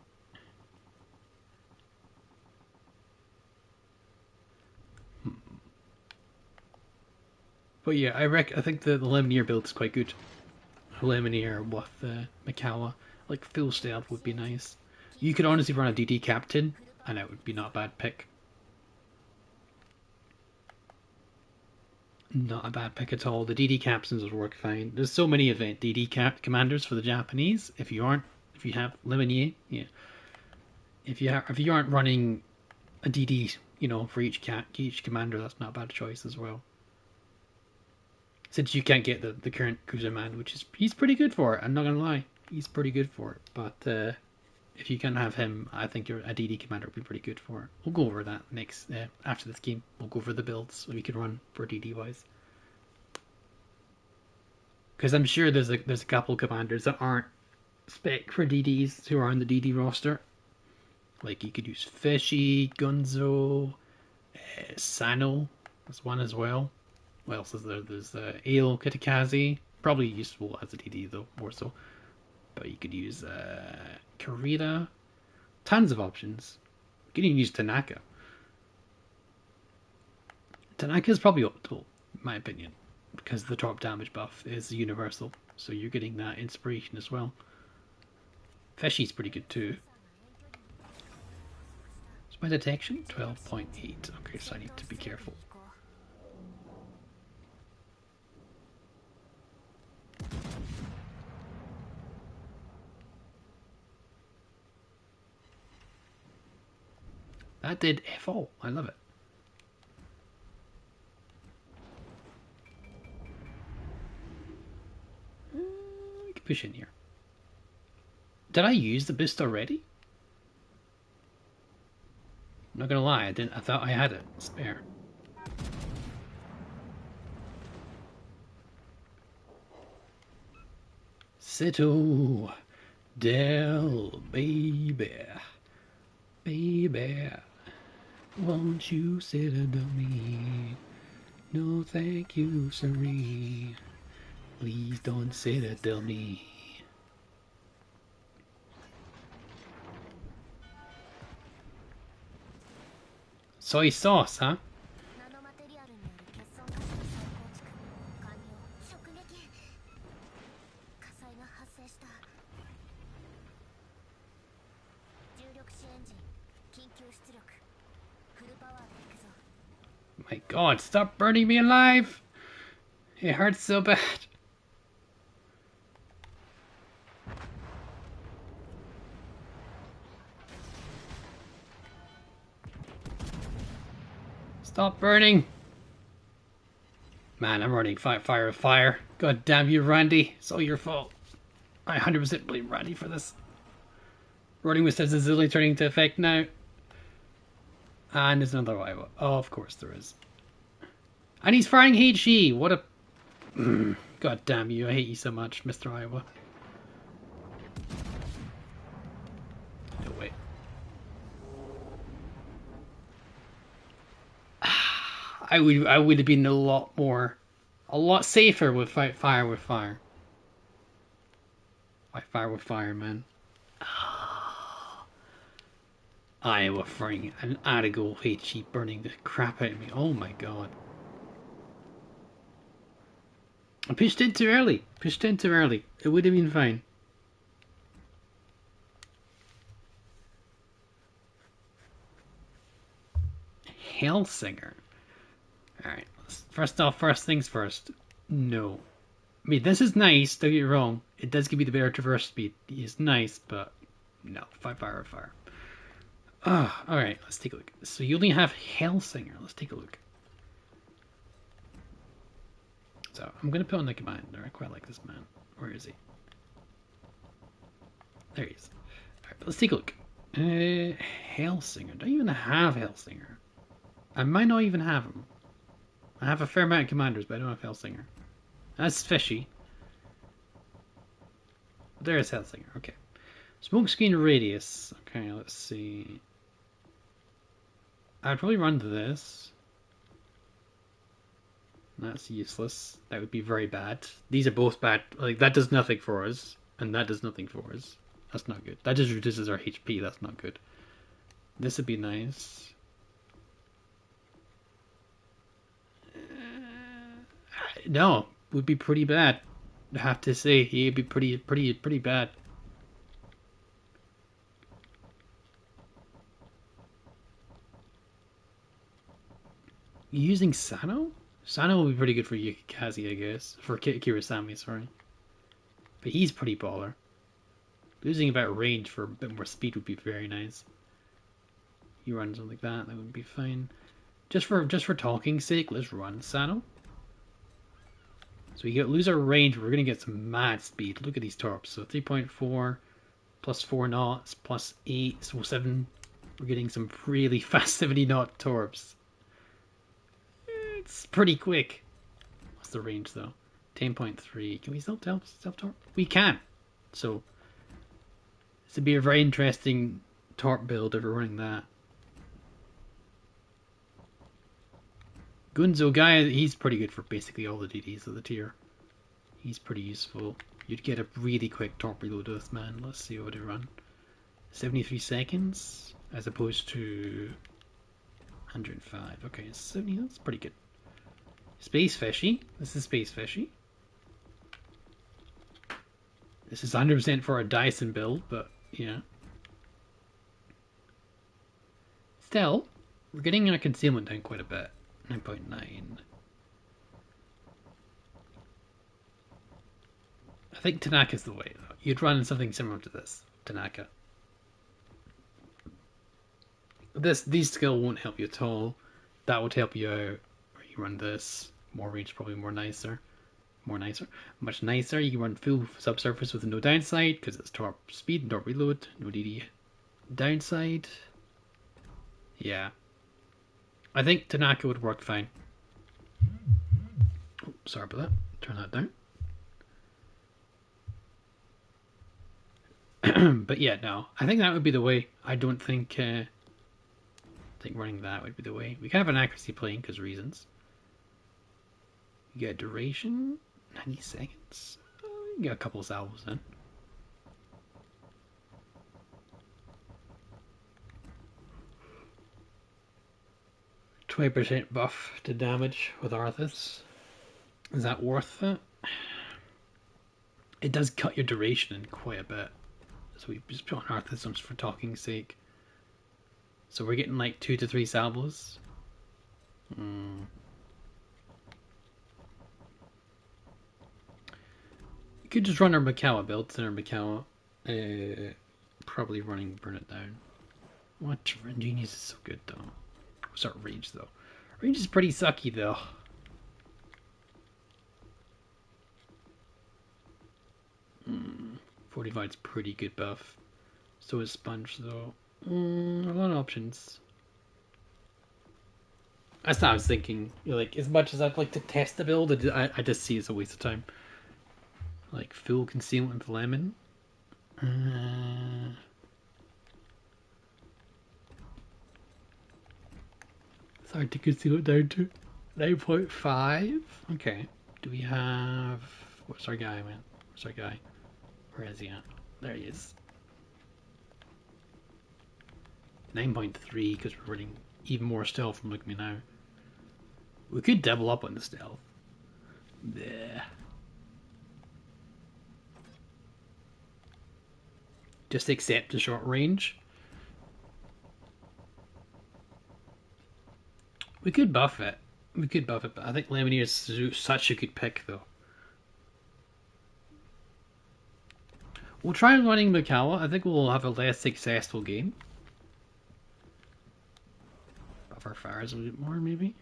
But yeah, I think the Lemnier build is quite good. Lemnier with Mikawa, like full stealth would be nice. You could honestly run a DD captain, and it would be not a bad pick. Not a bad pick at all. The DD captains would work fine. There's so many event DD commanders for the Japanese. If you have Lemnier, yeah. If you aren't running a DD, you know, for each commander, that's not a bad choice as well. Since you can't get the current cruiser man, he's pretty good for it. I'm not gonna lie, he's pretty good for it. But if you can have him, I think a DD commander would be pretty good for it. We'll go over that next after this game. We'll go over the builds we can run for DD wise. Because I'm sure there's a couple commanders that aren't spec for DDs who are on the DD roster. Like you could use Fishy, Gunzo, Sano. That's one as well. What else is there? There's Ale Kitakazi. Probably useful as a DD though, more so. But you could use Kurita. Tons of options. You can even use Tanaka. Tanaka is probably optimal, in my opinion, because the drop damage buff is universal, so you're getting that inspiration as well. Fishy's pretty good too. Is my detection 12.8? Okay, so I need to be careful. That did F all. I love it. We can push in here. Did I use the boost already? I'm not gonna lie, I didn't. I thought I had it spare. Cito Del baby, baby, won't you citadel me? No, thank you, siree. Please don't citadel me. Soy sauce, huh? My god, stop burning me alive! It hurts so bad. Stop burning. Man, I'm running fire with fire. God damn you, Randy. It's all your fault. I 100% blame Randy for this. Running with is literally turning into effect now. And there's another Iowa. Oh, of course there is. And he's firing HE. What a... God damn you. I hate you so much, Mr. Iowa. No way. I would have been a lot safer with fire with fire. Fire with fire, man. Iowa firing an Article HE burning the crap out of me. Oh my god. I pushed in too early. It would have been fine. Hellsinger. Alright, first things first. No. I mean, this is nice, don't get me wrong. It does give you the better traverse speed. It's nice, but no. Fire. Ah, alright, let's take a look. So you only have Hellsinger. Let's take a look. So I'm going to put on the commander. I quite like this man. Where is he? There he is. Alright, let's take a look. Hellsinger. Don't even have Hellsinger. I might not even have him. I have a fair amount of commanders, but I don't have Hellsinger. That's fishy. There's Hellsinger. Okay. Smokescreen radius. Okay, let's see. I'd probably run this. That's useless. That would be very bad. These are both bad. Like, that does nothing for us, and that does nothing for us. That's not good. That just reduces our HP. That's not good. This would be nice. No, would be pretty bad. I have to say, he'd be pretty bad. Using Sano? Sano will be pretty good for Yukikaze, I guess. For Kirasami, sorry. But he's pretty baller. Losing about range for a bit more speed would be very nice. You run something like that would be fine. Just for talking's sake, let's run Sano. So we lose our range, we're going to get some mad speed. Look at these torps. So 3.4 plus 4 knots plus 8, so 7. We're getting some really fast 70 knot torps. It's pretty quick. What's the range though? 10.3. Can we self-torp? We can. So this would be a very interesting torp build if we're running that. Gunzo guy, he's pretty good for basically all the DDs of the tier. He's pretty useful. You'd get a really quick torp reload with this man. Let's see what it run. 73 seconds as opposed to 105. Okay, 70. That's pretty good. Space Fishy. This is Space Fishy. This is 100% for a Dyson build, but yeah. Still, we're getting our concealment down quite a bit. 9.9. I think Tanaka's the way though. You'd run something similar to this, Tanaka. These skill won't help you at all. That would help you out. Or you run this. More range, probably more nicer. Much nicer. You can run full subsurface with no downside because it's torp speed and torp reload. No DD downside. Yeah. I think Tanaka would work fine. Oh, sorry about that. Turn that down. But yeah, no. I think that would be the way. I don't think running that would be the way. We can have an accuracy plane because reasons. You get duration, 90 seconds. You get a couple of salvos then. %20 buff to damage with Arthas. Is that worth it? It does cut your duration in quite a bit. So we just put on Arthas just for talking's sake. So we're getting like 2 to 3 salvos. could just run our Mikawa build, center Mikawa. Probably running Burn It Down. What? Ingenious is so good though. What's our Rage though? Rage is pretty sucky though. Mm, Fortified's pretty good buff. So is Sponge though. A lot of options. That's what I was thinking. Like, as much as I'd like to test the build, I just see it's a waste of time. Like, full concealment with lemon. It's hard to conceal it down to 9.5. Okay. Do we have... What's our guy, man? What's our guy? Where is he at? There he is. 9.3 because we're running even more stealth from Look at Me Now. We could double up on the stealth. Bleh. Just accept the short range. We could buff it. We could buff it, but I think Lemonade is such a good pick, though. We'll try running Mikawa. I think we'll have a less successful game. Buff our fires a little bit more, maybe.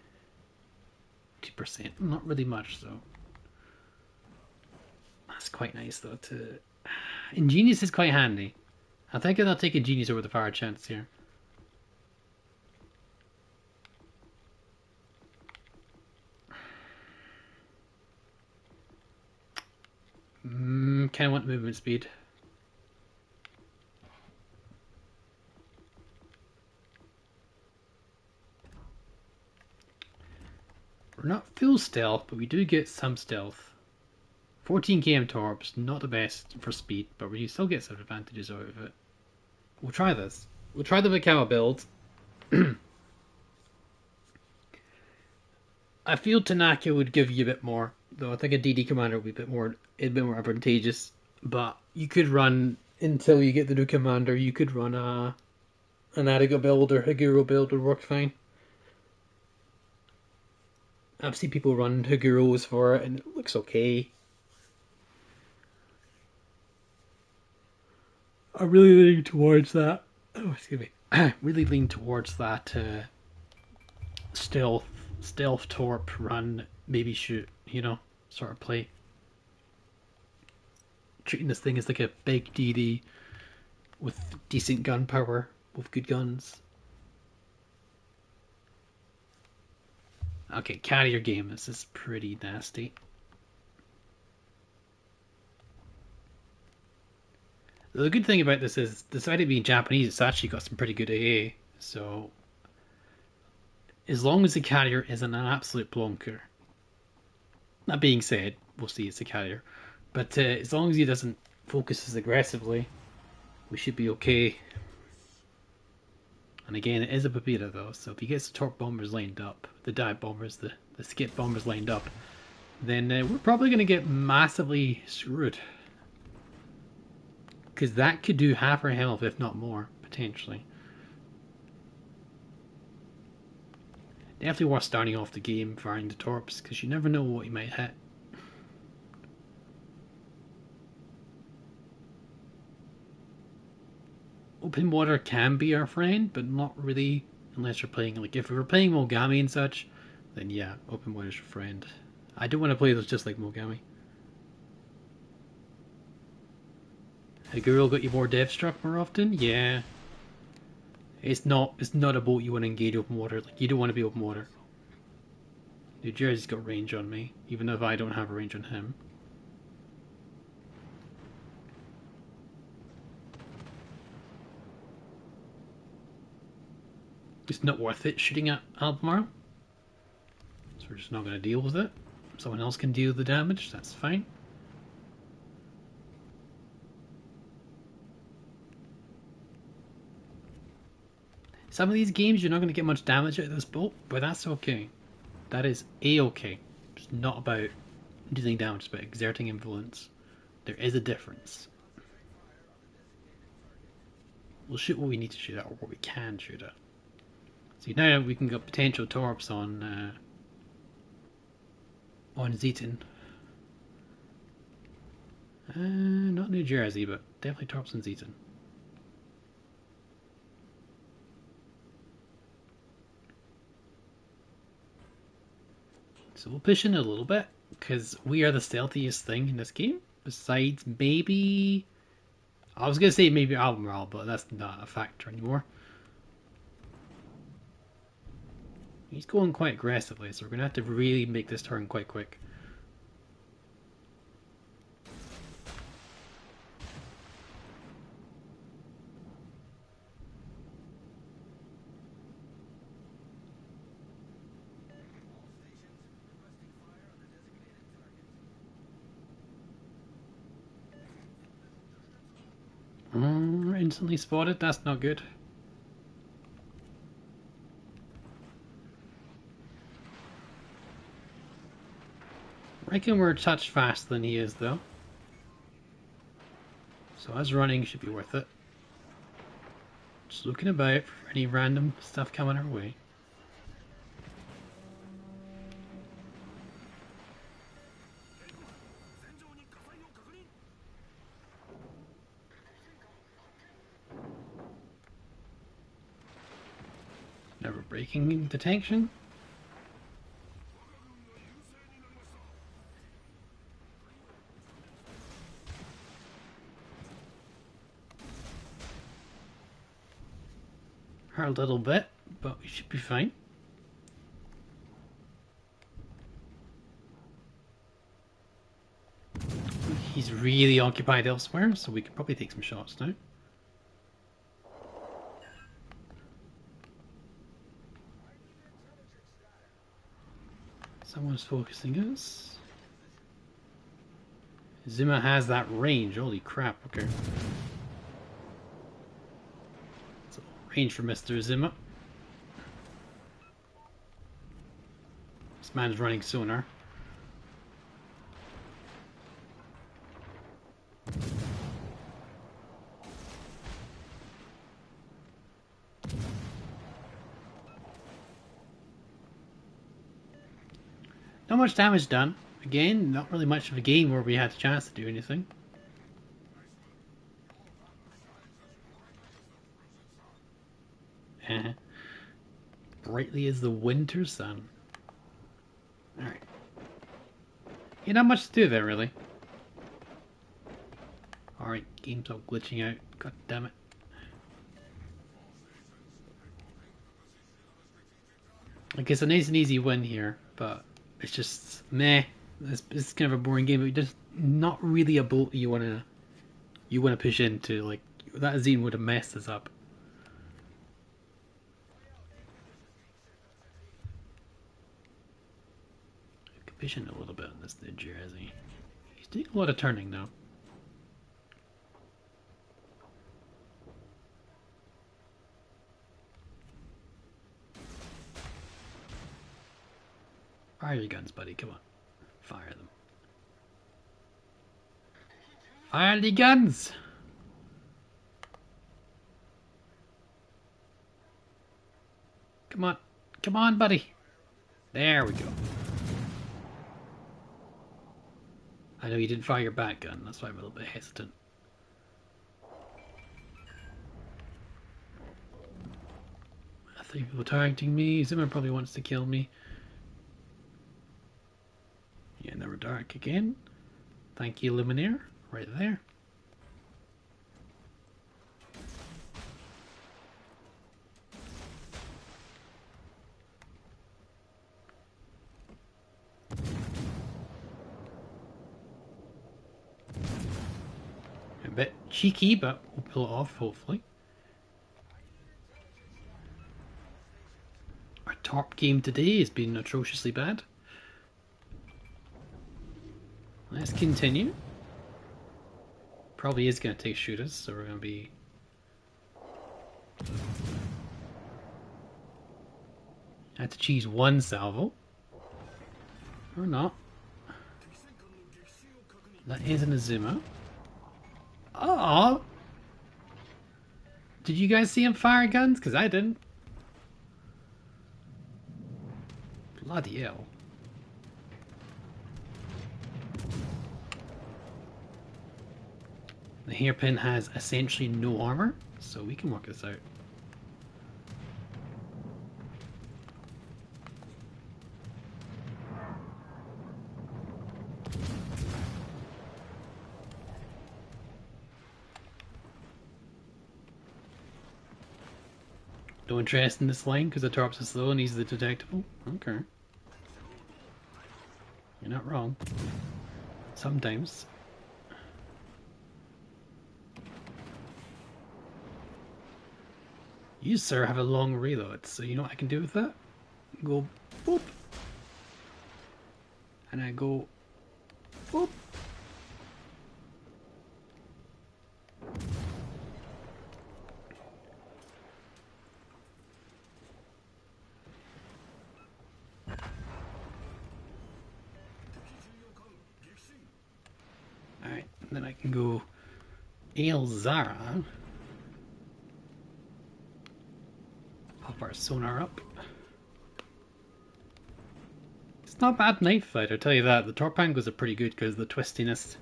2%. Not really much, though. That's quite nice, though. Ingenious is quite handy. I think I'll take Ingenious over the fire chance here. Kind of want movement speed. We're not full stealth, but we do get some stealth. 14 km torps, not the best for speed, but we still get some advantages out of it. We'll try this. We'll try the Mikawa build. I feel Tanaka would give you a bit more, though I think a DD commander would be a bit more advantageous. But you could run until you get the new commander. You could run an Adigo build or Haguro build would work fine. I've seen people run Haguros for it, and it looks okay. I really lean towards that. Oh, excuse me. I really lean towards that stealth torp run, maybe shoot, sort of play. Treating this thing as like a big DD with decent gun power, with good guns. Okay, carrier game. This is pretty nasty. The good thing about this is, despite it being Japanese, it's actually got some pretty good AA. So, as long as the carrier isn't an absolute blonker. That being said, we'll see it's a carrier. But as long as he doesn't focus as aggressively, we should be okay. And again, it is a Babita though, so if he gets the torp bombers lined up, the dive bombers, the skip bombers lined up, then we're probably going to get massively screwed. Because that could do half our health, if not more, potentially. Definitely worth starting off the game firing the torps, because you never know what you might hit. Open water can be our friend, but not really unless you're playing, like if we were playing Mogami and such, then yeah, open water's your friend. I don't want to play those just like Mogami. Haguro got you more dev struck more often? Yeah. It's not a boat you want to engage open water. Like, you don't want to be open water. New Jersey's got range on me, even though I don't have a range on him. It's not worth it shooting at Albemarle. So we're just not going to deal with it. Someone else can deal with the damage, that's fine. Some of these games you're not going to get much damage out of this boat, but that's okay. That is a-okay. It's not about dealing damage, it's about exerting influence. There is a difference. We'll shoot what we need to shoot at, or what we can shoot at. See, now we can get potential torps on Zeton. Not New Jersey, but definitely Thompson's Eaton. So we'll push in a little bit, because we are the stealthiest thing in this game. Besides maybe... I was going to say maybe Albemarle, but that's not a factor anymore. He's going quite aggressively, so we're going to have to really make this turn quite quick. Instantly spotted, that's not good. I reckon we're a touch faster than he is though. So us running should be worth it. Just looking about for any random stuff coming our way. Never breaking detection. Hurt a little bit, but we should be fine. He's really occupied elsewhere, so we could probably take some shots now. Someone's focusing us. Zima has that range, holy crap, okay. So, range for Mr. Zima. This man's running sonar. Not much damage done. Again, not really much of a game where we had a chance to do anything. Brightly as the winter sun. Alright. Yeah, not much to do there, really. Alright, game's all glitching out. God damn it. Like, it's a nice and easy win here, but it's just meh. It's kind of a boring game. But just not really a boat you wanna push into. Like that Zine would have messed us up. We could push in a little bit on this New Jersey. He's doing a lot of turning now. Fire your guns, buddy. Come on. Fire them. Fire the guns! Come on. Come on, buddy. There we go. I know you didn't fire your back gun. That's why I'm a little bit hesitant. I think people targeting me. Zimmer probably wants to kill me. Yeah, never dark again. Thank you, Luminaire. Right there. A bit cheeky, but we'll pull it off, hopefully. Our top game today has been atrociously bad. Let's continue. Probably is going to take shooters, so we're going to be... I had to choose one salvo. Or not. That is an Azuma. Oh! Did you guys see him fire guns? Because I didn't. Bloody hell. The hairpin has essentially no armor, so we can work this out. No interest in this line because the torps are slow and easily detectable? Okay. You're not wrong. Sometimes. You, sir, have a long reload, so you know what I can do with that? Go boop. And I go boop. Alright, then I can go Elzara. Pop our sonar up. It's not a bad knife fight, I'll tell you that. The torp angles are pretty good because of the twistiness.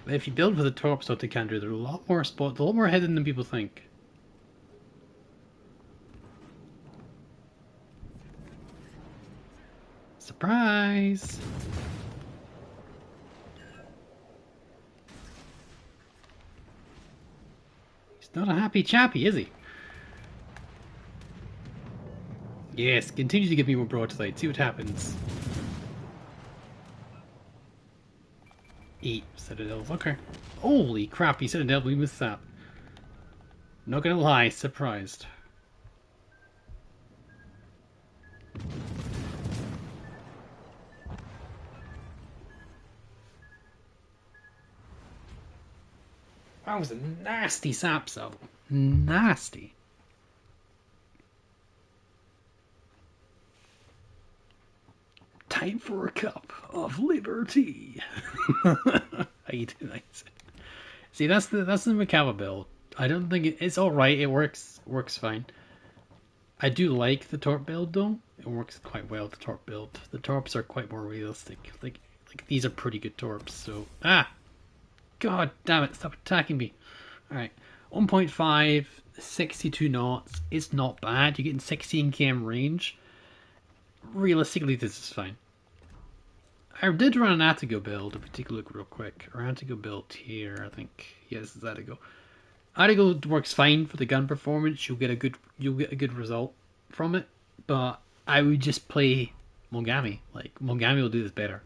But if you build with the torp sort of canter, there are a lot more spots, a lot more hidden than people think. Surprise! He's not a happy chappy, is he? Yes, continue to give me more broadside, see what happens. 8 citadels, okay. Holy crap, he citadel, we missed that. Not gonna lie, surprised. That was a nasty sap cell. Nasty. Time for a cup of liberty. How you doing? See, that's the Macabre build. I don't think it's all right. It works fine. I do like the torp build though. It works quite well. The torp build. The torps are quite more realistic. Like these are pretty good torps. So god damn it! Stop attacking me. All right, 1.5, 62 knots. It's not bad. You're getting 16 km range. Realistically, this is fine. I did run an Attigo build. If we take a look real quick, our Attigo build here, I think. Yeah, this is Attigo. Attigo works fine for the gun performance. You'll get a good result from it. But I would just play Mogami. Like Mogami will do this better.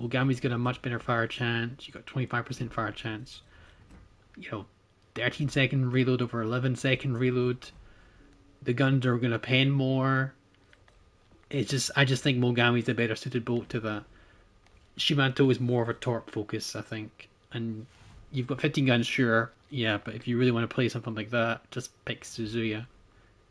Mogami's got a much better fire chance. You got 25% fire chance. You know, 13-second reload over 11-second reload. The guns are gonna pen more. I just think Mogami's a better suited boat to that. Shimanto is more of a torp focus, I think. And you've got 15 guns, sure, yeah, but if you really want to play something like that, just pick Suzuya.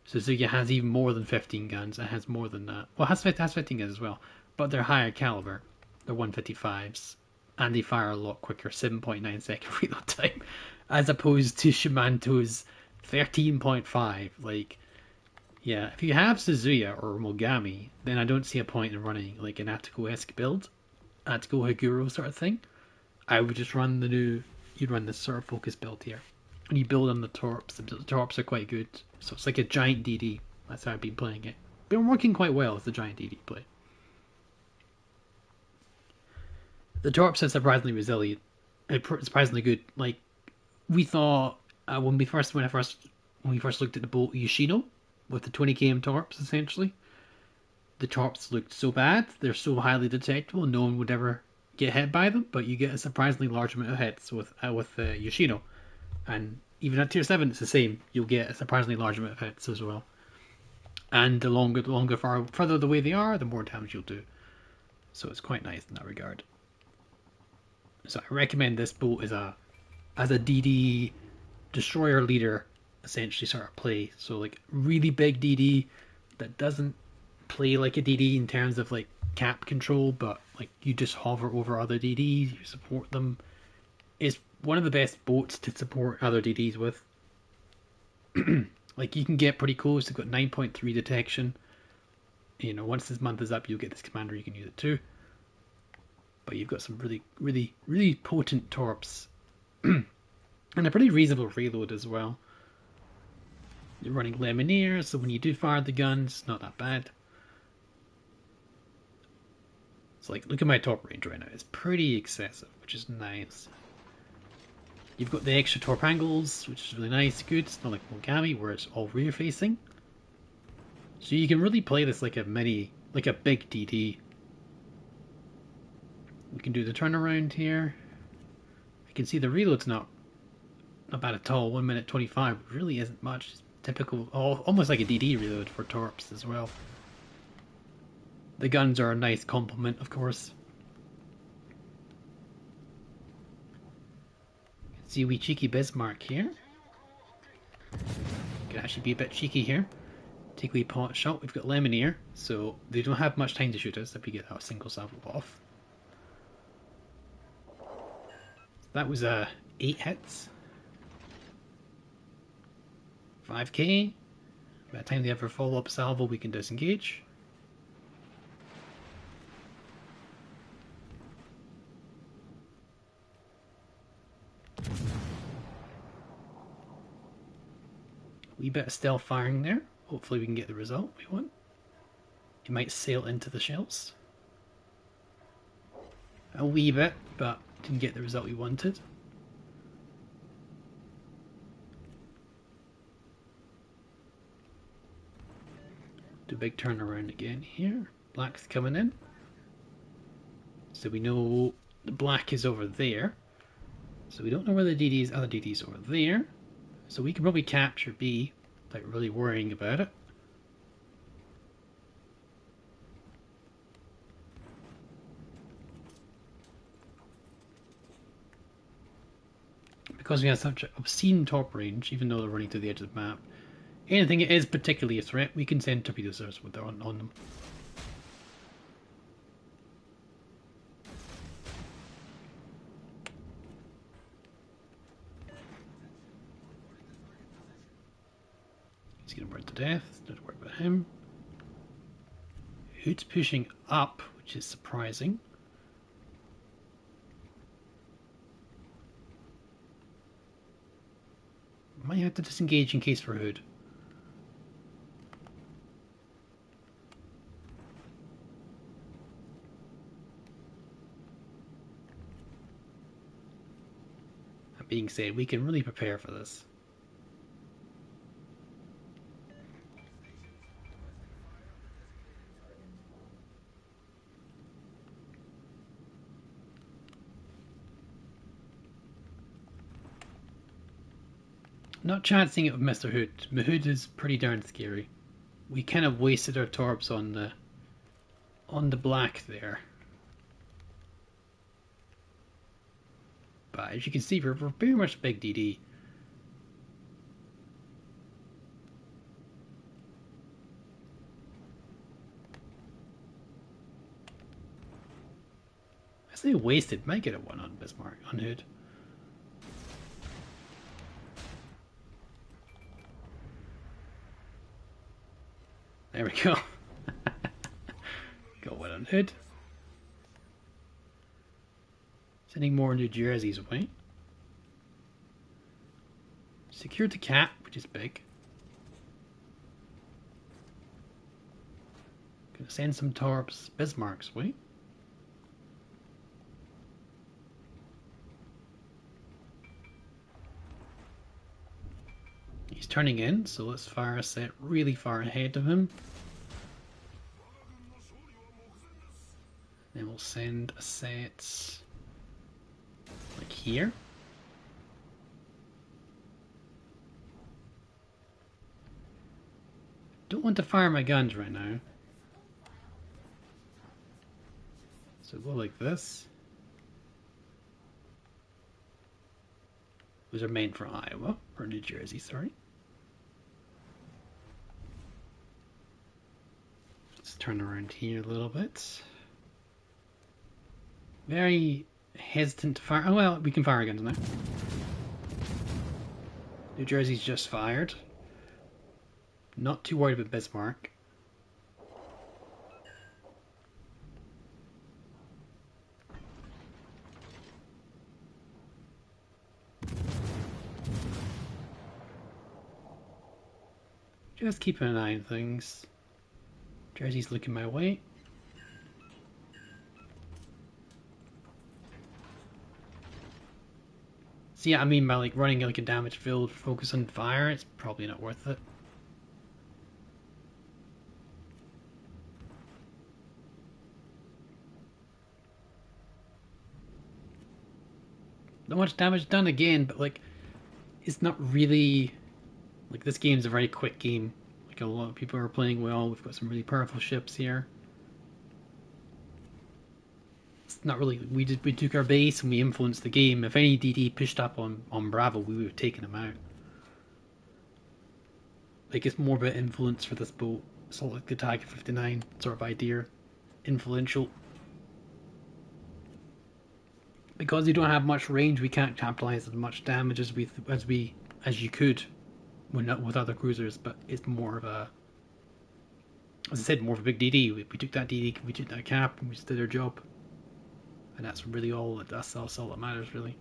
Suzuya has even more than 15 guns. It has more than that. Well, it has 15 guns as well, but they're higher caliber. They're 155s, and they fire a lot quicker, 7.9 second reload time, as opposed to Shimanto's 13.5. Like, yeah, if you have Suzuya or Mogami, then I don't see a point in running like an Attico-esque build. Attico Higuro sort of thing. I would just run you'd run this sort of focus build here. And you build on the torps. The torps are quite good. So it's like a giant DD. That's how I've been playing it. Been working quite well as the giant DD play. The torps are surprisingly resilient. Surprisingly good. Like, we thought, when we first looked at the boat Yoshino, with the 20 km torps, essentially, the torps looked so bad, they're so highly detectable, no one would ever get hit by them, but you get a surprisingly large amount of hits with Yoshino. And even at tier 7 it's the same, you'll get a surprisingly large amount of hits as well. And further the way they are, the more damage you'll do. So it's quite nice in that regard. So I recommend this boat as a DD destroyer leader, essentially, sort of play. So like really big DD that doesn't play like a DD in terms of like cap control, but like you just hover over other DDs, you support them. It's one of the best boats to support other DDs with. Like you can get pretty close. They've got 9.3 detection. You know, once this month is up, you'll get this commander. You can use it too. But you've got some really, really, really potent torps And a pretty reasonable reload as well. You're running Lemonnier, so when you do fire the guns, it's not that bad. It's like, look at my top range right now. It's pretty excessive, which is nice. You've got the extra torp angles, which is really nice, good. It's not like Mogami, where it's all rear facing. So you can really play this like a big DD. We can do the turnaround here. I can see the reload's not bad at all. 1 minute 25 really isn't much. It's typical, almost like a DD reload for torps as well. The guns are a nice complement, of course. See a wee cheeky Bismarck here. Could actually be a bit cheeky here. Take a wee pot shot. We've got Lemonnier, so they don't have much time to shoot us if we get that single salvo off. That was 8 hits. 5k. By the time they have a follow-up salvo, we can disengage. Wee bit of stealth firing there. Hopefully we can get the result we want. He might sail into the shells. A wee bit, but didn't get the result we wanted. Do a big turnaround again here. Black's coming in. So we know the black is over there. So we don't know where the DD's, other DD's over there. So we can probably capture B without really worrying about it. Because we have such an obscene top range, even though they're running to the edge of the map, anything that is particularly a threat, we can send torpedoes on them. He's going to burn to death, don't worry about him. Hood's pushing up, which is surprising. Might have to disengage in case for Hood. That being said, we can really prepare for this. Not chancing it with Mr. Hood. Hood is pretty darn scary. We kind of wasted our torps on the black there. But as you can see, we're pretty much big DD. I say wasted, might get a 1 on Bismarck, on Hood. There we go. Got 1 on Hood. Sending more New Jersey's way. Secured the cap, which is big. Gonna send some torps Bismarck's way. He's turning in, so let's fire a set really far ahead of him. Then we'll send a set like here. Don't want to fire my guns right now. So go like this. Those are meant for Iowa, or New Jersey, sorry. Let's turn around here a little bit. Very hesitant to fire. Oh well, we can fire guns now. New Jersey's just fired. Not too worried about Bismarck. Just keeping an eye on things. Jersey's looking my way. So yeah, I mean by like running like a damage field, focus on fire, it's probably not worth it. Not much damage done again, but like it's not really like this game's a very quick game. Like a lot of people are playing well. We've got some really powerful ships here. It's not really we took our base and we influenced the game. If any DD pushed up on Bravo, we would have taken him out. Like it's more about influence for this boat. It's not like the Tiger 59 sort of idea. Influential. Because you don't have much range, we can't capitalize as much damage as you could with other cruisers. But it's more of a, as I said, more of a big DD. We took that DD, we took that cap, and we just did our job. And that's really all. That's all that matters, really.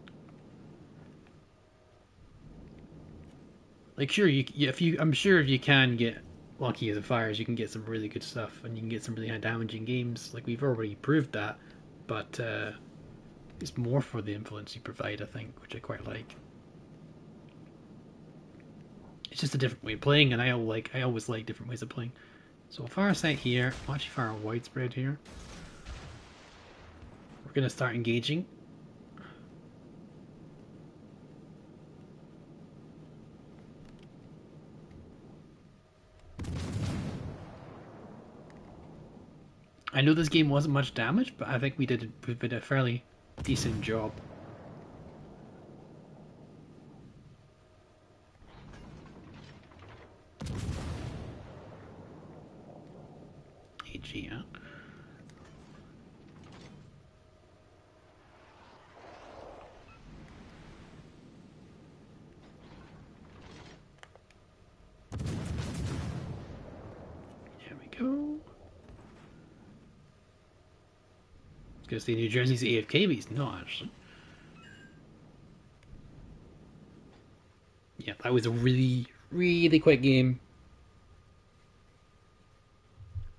Like, sure, I'm sure if you can get lucky as a fires, you can get some really good stuff, and you can get some really high damaging games. Like we've already proved that, but it's more for the influence you provide, I think, which I quite like. It's just a different way of playing, and I always like different ways of playing. So far sight here, much far widespread here. We're gonna start engaging. I know this game wasn't much damage, but I think we did a fairly decent job. AG, huh? Here we go. I was gonna say New Jersey's AFK, but he's not actually. Yeah, that was a really, really quick game.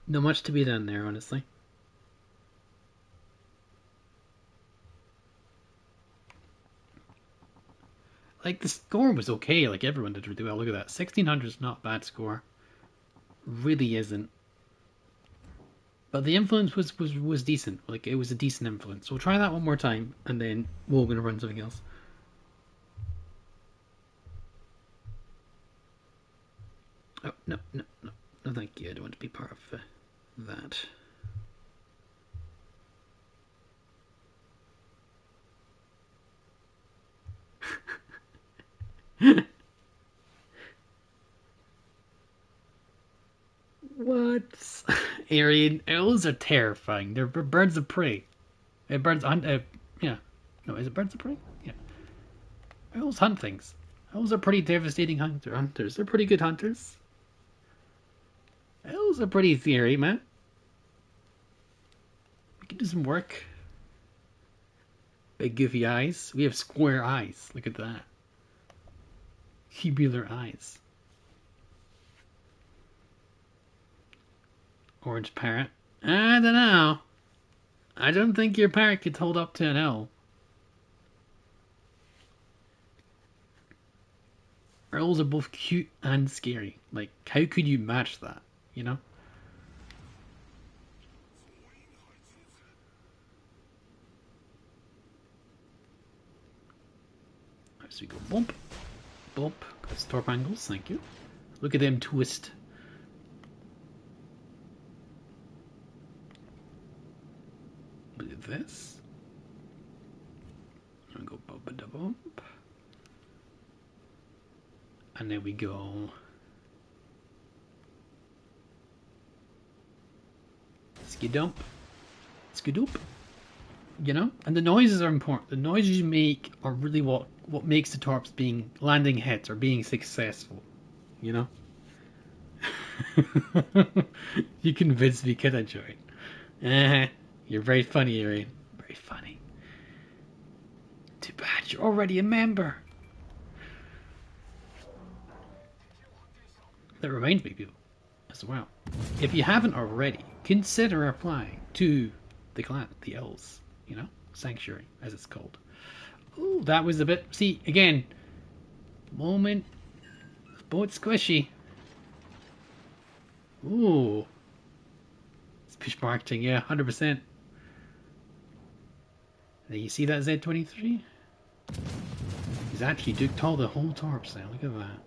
Not much to be done there, honestly. Like, the score was okay, like, everyone did really well. Look at that. 1600 is not a bad score. Really isn't. But the influence was decent. Like, it was a decent influence. So we'll try that one more time, and then we're going to run something else. Oh, no, no, no. No, thank you. I don't want to be part of that. What? Arian, owls are terrifying. They're birds of prey. Birds hunt. Yeah. No, is it birds of prey? Yeah. Owls hunt things. Owls are pretty devastating hunters. They're pretty good hunters. Owls are pretty scary, man. We can do some work. Big goofy eyes. We have square eyes. Look at that. Cubular eyes. Orange parrot. I don't know. I don't think your parrot could hold up to an owl. Owls are both cute and scary. Like, how could you match that? You know? So we go bump, bump. That's torp angles, thank you. Look at them twist. Look at this. And go bump and bump. And then we go skidump, skidoop. You know, and the noises are important. The noises you make are really what makes the torps being landing hits or being successful. You know. You convinced me, could I, Joey? You're very funny, Arian. Very funny. Too bad you're already a member. That reminds me, people, as well. If you haven't already, consider applying to the clan, the Elves, you know, Sanctuary, as it's called. Ooh, that was a bit. See, again, moment. Boat squishy. Ooh. It's push marketing, yeah, 100%. Now you see that Z23? He's actually duked all the whole torps now, look at that.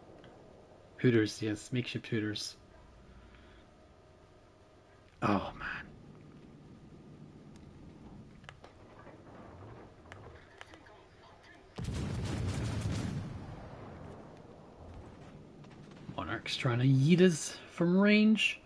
Hooters, yes, makeshift Hooters. Oh, man. Monarch's trying to yeet us from range.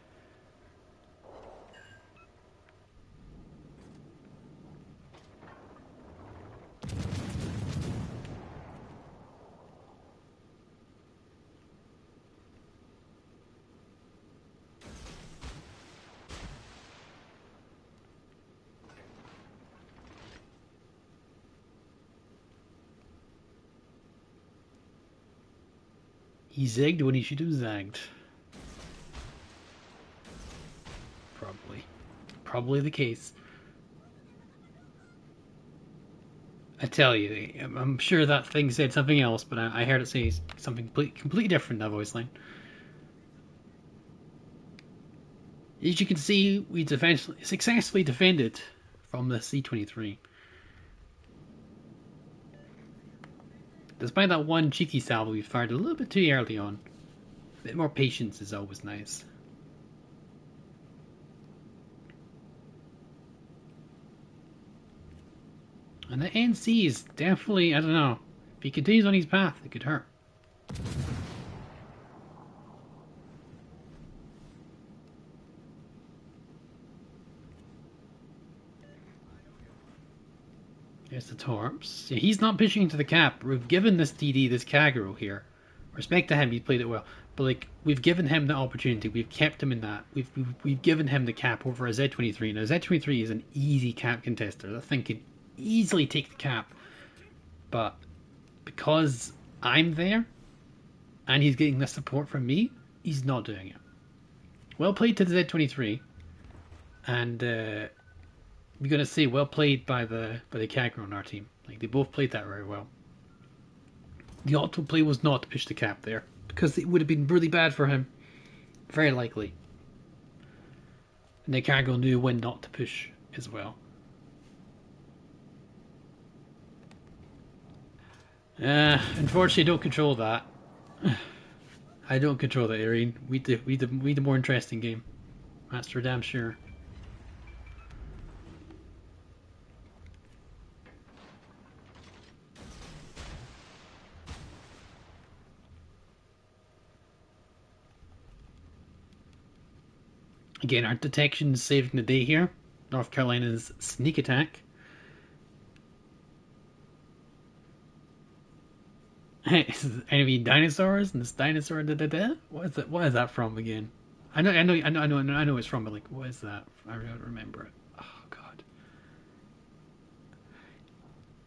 He zigged when he should have zagged. Probably. Probably the case. I tell you, I'm sure that thing said something else, but I heard it say something completely different, that voice line. As you can see, we successfully defended from the C-23. Despite that one cheeky salvo we fired a little bit too early on. A bit more patience is always nice. And the NC is definitely, I don't know, if he continues on his path, it could hurt. There's the Torps. Yeah, he's not pushing into the cap. We've given this DD, this Kagero here. Respect to him, he's played it well. But like, we've given him the opportunity. We've kept him in that. We've given him the cap over a Z23. Now Z23 is an easy cap contester. That thing could easily take the cap. But because I'm there, and he's getting the support from me, he's not doing it. Well played to the Z23. And I'm gonna say well played by the Kagero on our team. Like, they both played that very well. The auto play was not to push the cap there, because it would have been really bad for him. Very likely. And the Kagero knew when not to push as well. Unfortunately, I don't control that. I don't control that, Irene. We the more interesting game. That's for damn sure. Again, our detection is saving the day here. North Carolina's sneak attack. Enemy dinosaurs and this dinosaur What is that? What is that from again? I know it's from, but like, what is that? I don't remember it. Oh god.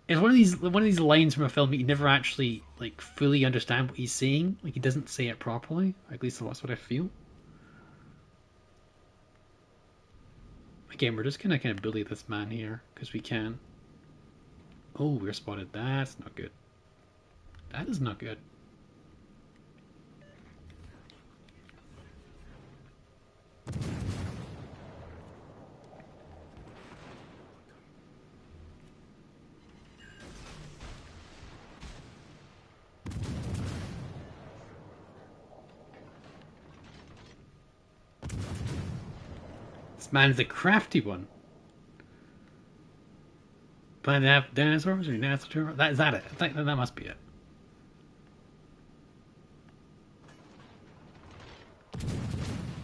It's one of these lines from a film that you never actually like fully understand what he's saying. Like, he doesn't say it properly. At least that's what I feel. Again, we're just gonna kind of bully this man here because we can. Oh, we're spotted. That's not good. That is not good. This man's a crafty one. Plan to have dinosaurs or dinosaur? Is that it? I think that must be it.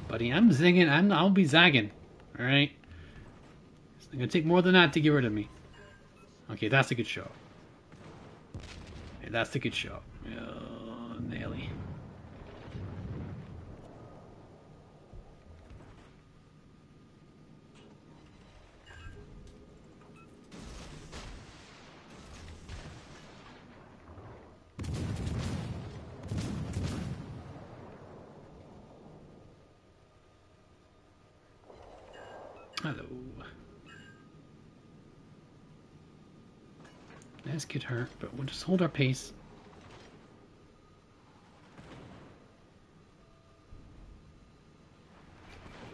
Buddy, I'm zigging. I'll be zagging. All right. It's gonna take more than that to get rid of me. Okay, that's a good shot. Okay, that's a good shot. Oh, Nelly. Hello. Let's get her, but we'll just hold our pace.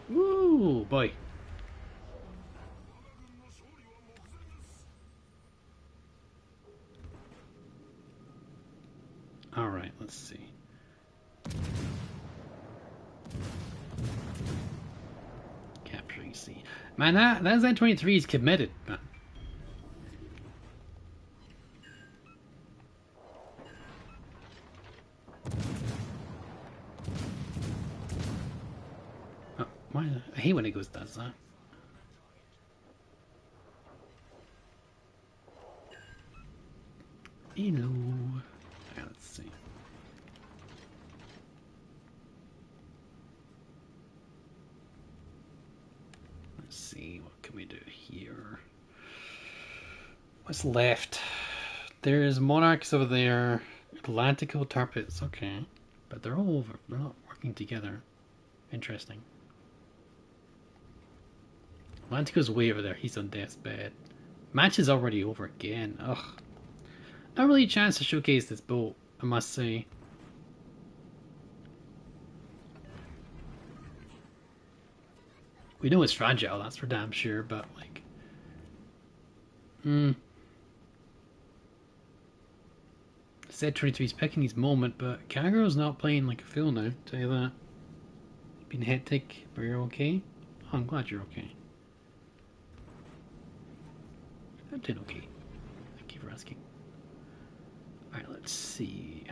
Woo, boy. Alright, let's see. Capturing C. Man, that Z23 is committed, man. Oh, why? I hate when it does that. Hello. Yeah, let's see. Let's see, what can we do here? What's left? There's Monarchs over there. Atlantico Tarpets, okay. But they're all over. They're not working together. Interesting. Atlantico's way over there. He's on death's bed. Match is already over again. Ugh. Not really a chance to showcase this boat, I must say. We know it's fragile, that's for damn sure, but like... Z23's picking his moment, but Kagero's not playing like a fool now, tell you that. Been hectic, but you're okay? Oh, I'm glad you're okay. I'm doing okay. Thank you for asking. Alright, let's see.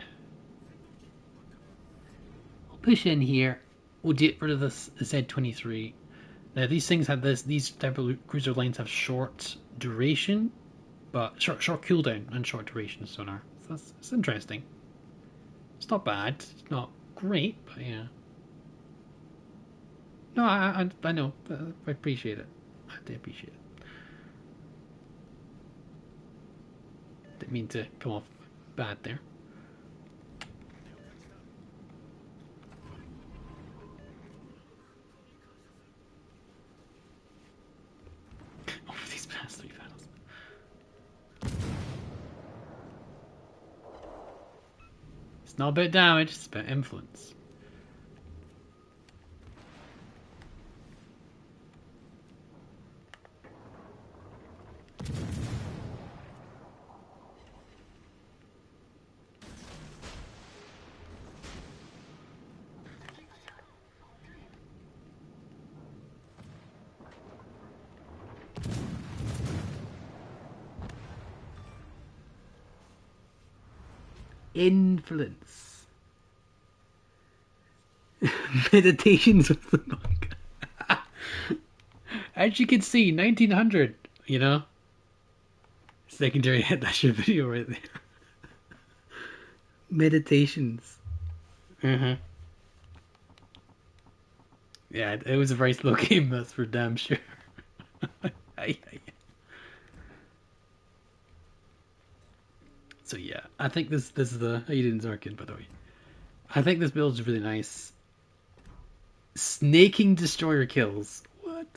I'll push in here. We'll get rid of this Z23. Now these things have these type of cruiser lines have short duration, but short cooldown and short duration sonar. So that's interesting. It's not bad. It's not great, but yeah. No, I know. I appreciate it. I do appreciate it. Didn't mean to come off bad there. Over these past 3 battles. It's not about damage, it's about influence. Influence. Meditations of the monk. As you can see, 1900, you know? Secondary hit, that's your video right there. Meditations. Yeah, it was a very slow game, that's for damn sure. So yeah, I think this is the... How you doing, Zarkin, by the way? I think this build is really nice. Snaking destroyer kills. What?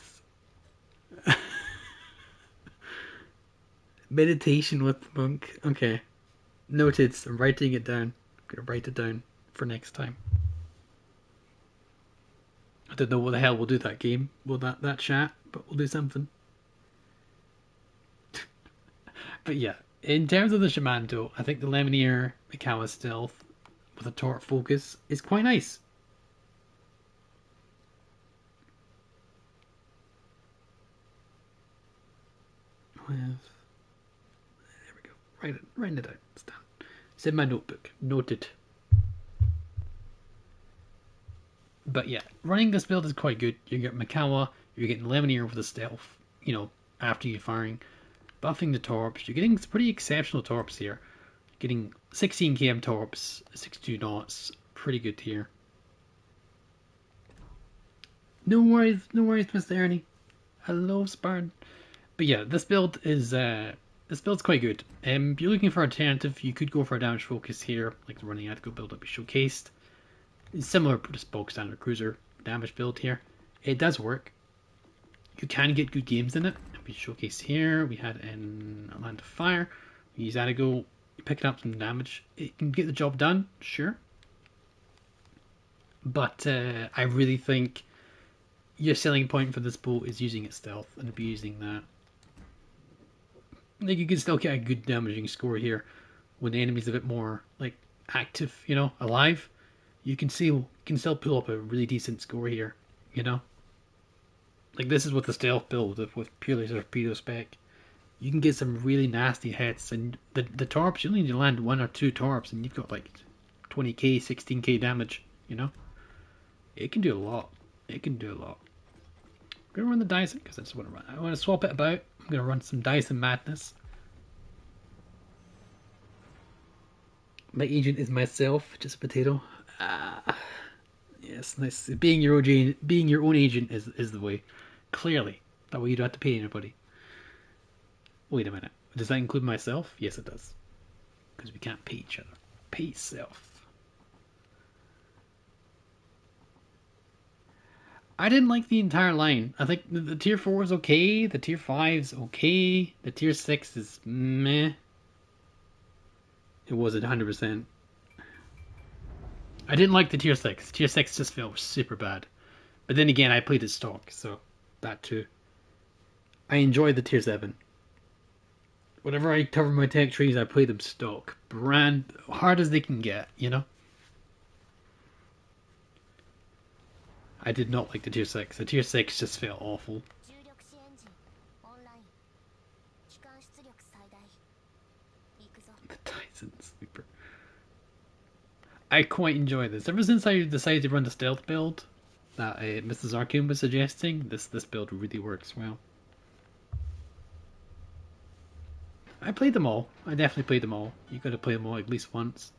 Meditation with the monk. Okay. Noted. I'm writing it down. I'm gonna write it down for next time. I don't know what the hell we'll do that game. Well, that chat, but we'll do something. But yeah, in terms of the Shimanto, I think the Lemonier Mikawa stealth with a torque focus is quite nice. There we go. Write it out. It's done. It's in my notebook. Noted. But yeah, running this build is quite good. You get Mikawa, you're getting Lemonier with the stealth, you know, after you firing. Buffing the torps. You're getting some pretty exceptional torps here. Getting 16 km torps, 62 knots. Pretty good here. No worries, Mr. Ernie. Hello, Spartan. But yeah, this build is quite good. If you're looking for an alternative, you could go for a damage focus here, like the running Atco build that we showcased. It's similar to bog standard cruiser damage build here. It does work. you can get good games in it. We showcase here. We had in Land of Fire. We use Adago, picking up some damage. It can get the job done, sure. But I really think your selling point for this boat is using its stealth and abusing that. Like, you can still get a good damaging score here when the enemy's a bit more like active, you know, alive. You can still pull up a really decent score here, you know. Like, this is with the stealth build with purely torpedo spec. You can get some really nasty hits, and the torps, you only need to land 1 or 2 torps and you've got like 20k, 16k damage, you know. It can do a lot. It can do a lot. I'm gonna run the Dyson because I just want to run. I want to swap it about. I'm gonna run some Dyson madness. My agent is myself, just a potato. Yes, nice. Being your own agent is the way. Clearly, that way you don't have to pay anybody. Wait a minute. Does that include myself? Yes, it does. Because we can't pay each other. Pay self. I didn't like the entire line. I think the tier 4 is okay. The tier 5 is okay. The tier 6 is meh. It wasn't 100%. I didn't like the tier 6. Tier 6 just felt super bad. But then again, I played it stock, so that too. I enjoy the tier 7. Whenever I cover my tech trees, I play them stock. Brand hard as they can get, you know? I did not like the tier 6. The tier 6 just felt awful. The Tyson Sleeper. I quite enjoy this. Ever since I decided to run the stealth build that Mrs. Arcane was suggesting, this build really works well. I played them all. I definitely played them all. You got to play them all at least once.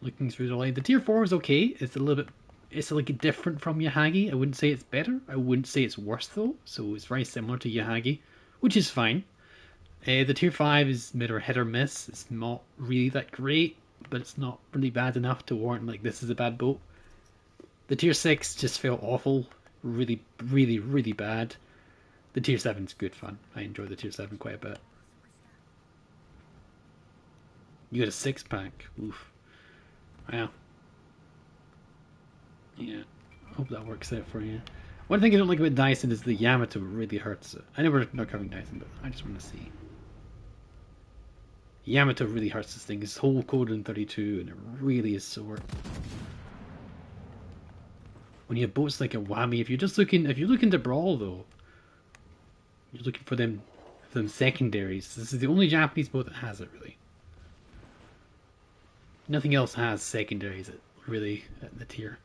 Looking through the line, the tier 4 is okay. It's a little bit, it's like different from Yahagi. I wouldn't say it's better. I wouldn't say it's worse though. So it's very similar to Yahagi, which is fine. The tier 5 is hit or miss. It's not really that great, but it's not really bad enough to warrant like this is a bad boat. The tier 6 just felt awful. Really, really, really bad. The tier 7 is good fun. I enjoy the tier 7 quite a bit. You got a 6-pack. Oof. Wow. Yeah. Hope that works out for you. One thing I don't like about Dyson is the Yamato really hurts it. I know we're not covering Dyson, but I just want to see. Yamato really hurts this thing. His whole code in 32, and it really is sore. When you have boats like a Whammy, if you're looking to brawl though, you're looking for them secondaries. This is the only Japanese boat that has it really. Nothing else has secondaries really at the tier.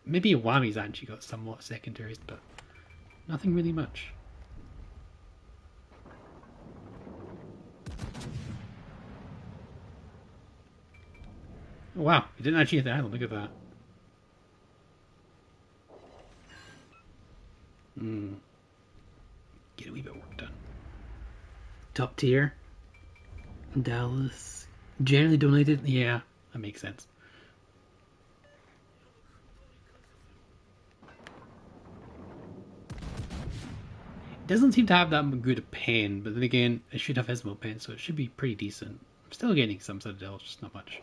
Maybe a Whammy's actually got somewhat secondaries, but nothing really much. Oh, wow, you didn't actually hit the island. Look at that. Get a wee bit of work done. Top tier. Dallas. Generally donated. Yeah, that makes sense. It doesn't seem to have that good a pen, but then again, it should have Ismo pen, so it should be pretty decent. I'm still getting some Citadels, just not much.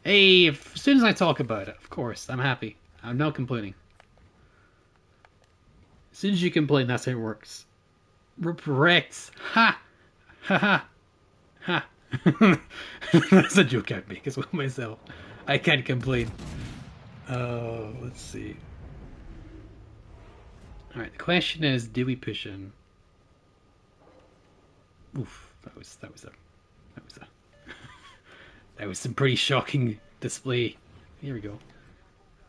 Hey, as soon as I talk about it, of course, I'm happy. I'm not complaining. As soon as you complain, that's how it works. Rex! Ha! Ha ha! Ha! That's a joke I make as well myself. I can't complain. Let's see. Alright, the question is, do we push in? Oof, that was that was some pretty shocking display. Here we go.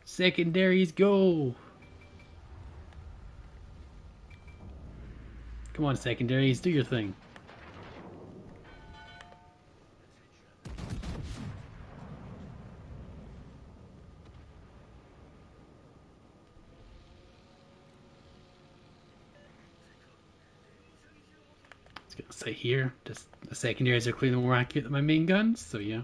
Secondaries go! Come on, secondaries, do your thing. It's gonna say here, just the secondaries are clearly more accurate than my main guns, so yeah.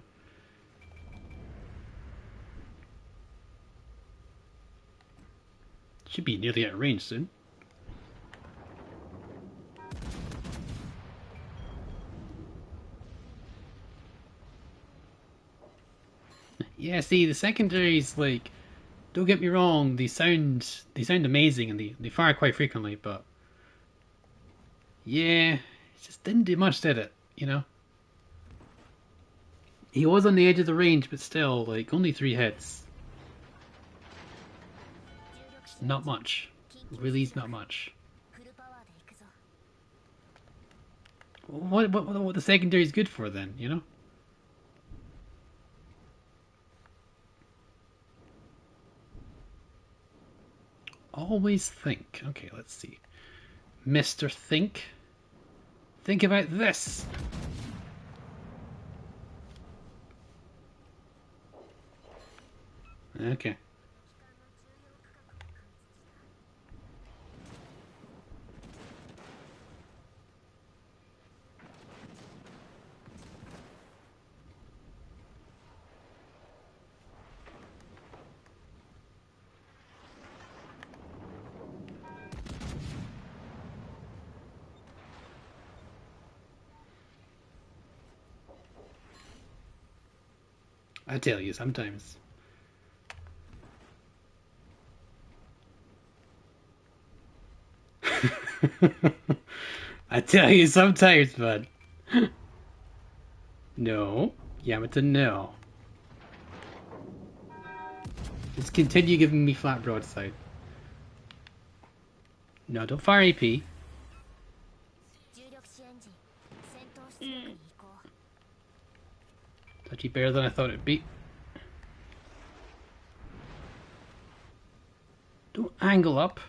Should be nearly at range soon. Yeah, see, the secondaries, like, don't get me wrong, they sound amazing and they fire quite frequently, but yeah, it just didn't do much, did it? You know, he was on the edge of the range, but still, like, only 3 hits. Not much. Really, is not much. What the secondary is good for then? You know. Always think. Okay, let's see. Mr. Think. Think about this. Okay. I tell you, sometimes. I tell you, sometimes, bud. No. Yamata, no. Just continue giving me flat broadside. No, don't fire AP. Touchy better than I thought it'd be. Don't angle up.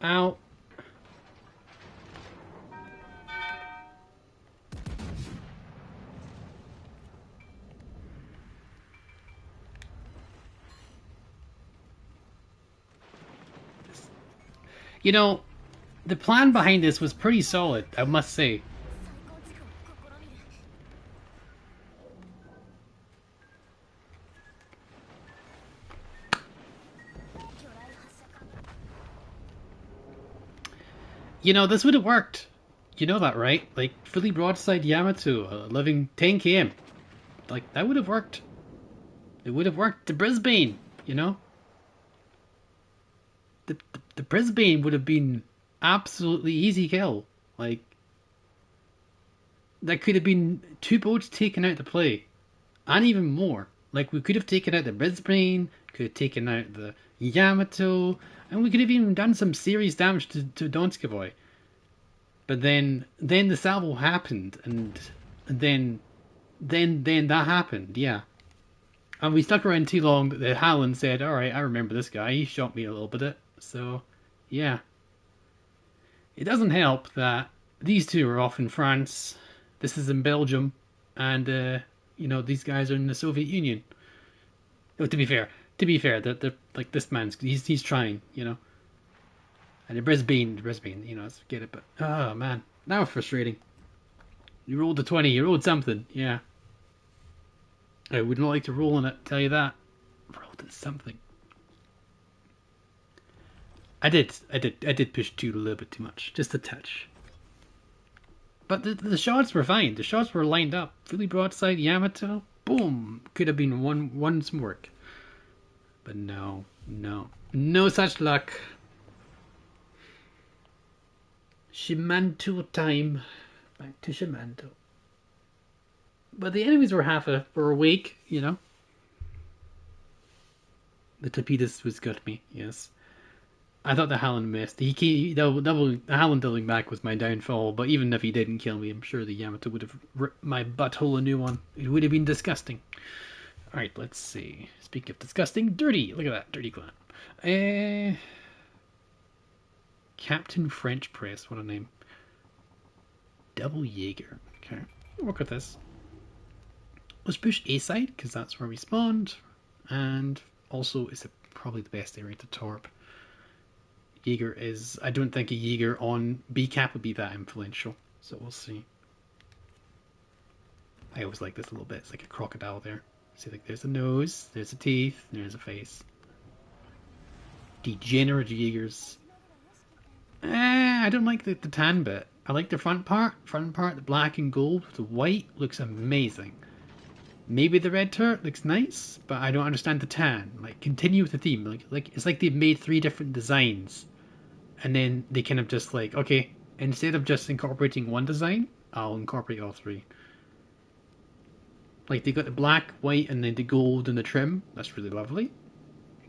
Ow. You know, the plan behind this was pretty solid, I must say. You know, this would have worked. You know that, right? Like, fully broadside Yamato, living 10 km. Like, that would have worked. It would have worked to Brisbane, you know? The Brisbane would have been absolutely easy kill. Like, that could have been 2 boats taken out to play. And even more. Like, we could have taken out the Brisbane, could have taken out the Yamato, and we could have even done some serious damage to Donska Boy. But then the salvo happened, and then that happened, yeah. And we stuck around too long that the Howland said, alright, I remember this guy, he shot me a little bit. So, yeah. It doesn't help that these two are off in France, this is in Belgium, and, these guys are in the Soviet Union. Oh, to be fair, they're like, this man's, he's trying, you know. And the Brisbane, let's forget it, but, oh man, now frustrating. You rolled a 20, you rolled something, yeah. I would not like to roll on it, tell you that. Rolled in something. I did push 2 a little bit too much, just a touch. But the shots were fine. The shots were lined up. Fully broadside Yamato, boom. Could have been one work. But no such luck. Shimanto time. Back to Shimanto. But the enemies were awake, you know. The Torpedoes was got me, yes. I thought the Howland missed. The Howland doubling back was my downfall, but even if he didn't kill me, I'm sure the Yamato would have ripped my butthole a new one. It would have been disgusting. Alright, let's see. Speaking of disgusting, dirty. Look at that, dirty clan. Captain French Press, what a name. Double Jaeger. Okay, we'll work with this. Let's push A side, because that's where we spawned. And also, it's probably the best area to torp. Jaeger is... I don't think a Jaeger on B cap would be that influential. So we'll see. I always like this a little bit. It's like a crocodile there. See, like, there's a nose, there's a teeth, there's a face. Degenerate Jaegers. I don't like the tan bit. I like the front part. The black and gold with the white looks amazing. Maybe the red turret looks nice, but I don't understand the tan. Like, continue with the theme. Like it's like they've made 3 different designs, and then they kind of just like, okay, instead of just incorporating one design, I'll incorporate all 3. Like they got the black, white, and then the gold and the trim. That's really lovely.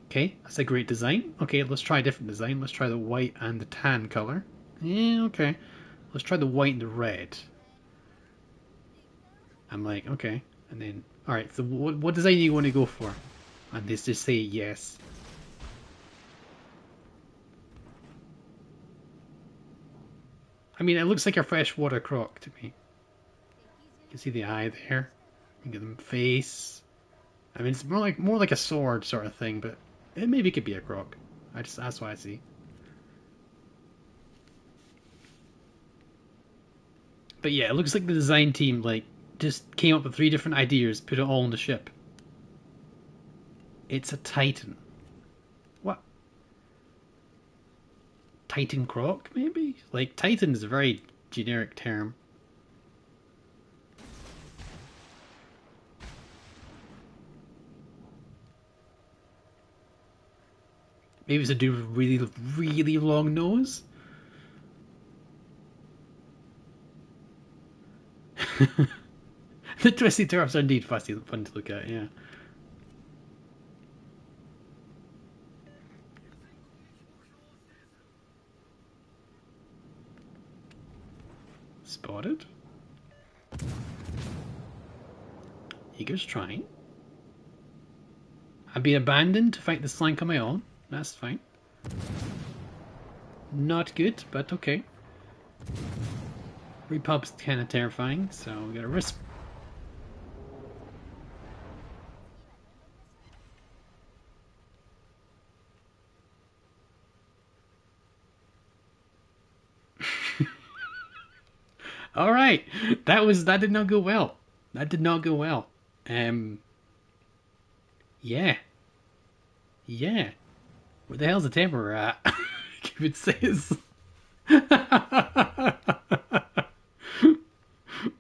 Okay, that's a great design. Okay, let's try a different design. Let's try the white and the tan color. Yeah, okay. Let's try the white and the red. I'm like, okay. And then, alright, so what design do you want to go for? And they just say yes. I mean, it looks like a freshwater croc to me. You can see the eye there. You can get them face. I mean, it's more like a sword sort of thing, but it maybe could be a croc. That's what I see. But yeah, it looks like the design team like just came up with 3 different ideas, put it all on the ship. It's a Titan. What? Titan croc, maybe? Like, Titan is a very generic term. Maybe it's a dude with a really, really long nose? The twisty turrets are indeed fun to look at, yeah. Spotted. Eager's trying. I've been abandoned to fight the slank on my own. That's fine. Not good, but okay. Repub's kind of terrifying, so we gotta risk. All right, that did not go well. That did not go well. Yeah, yeah. Where the hell's the Temperer at? It says.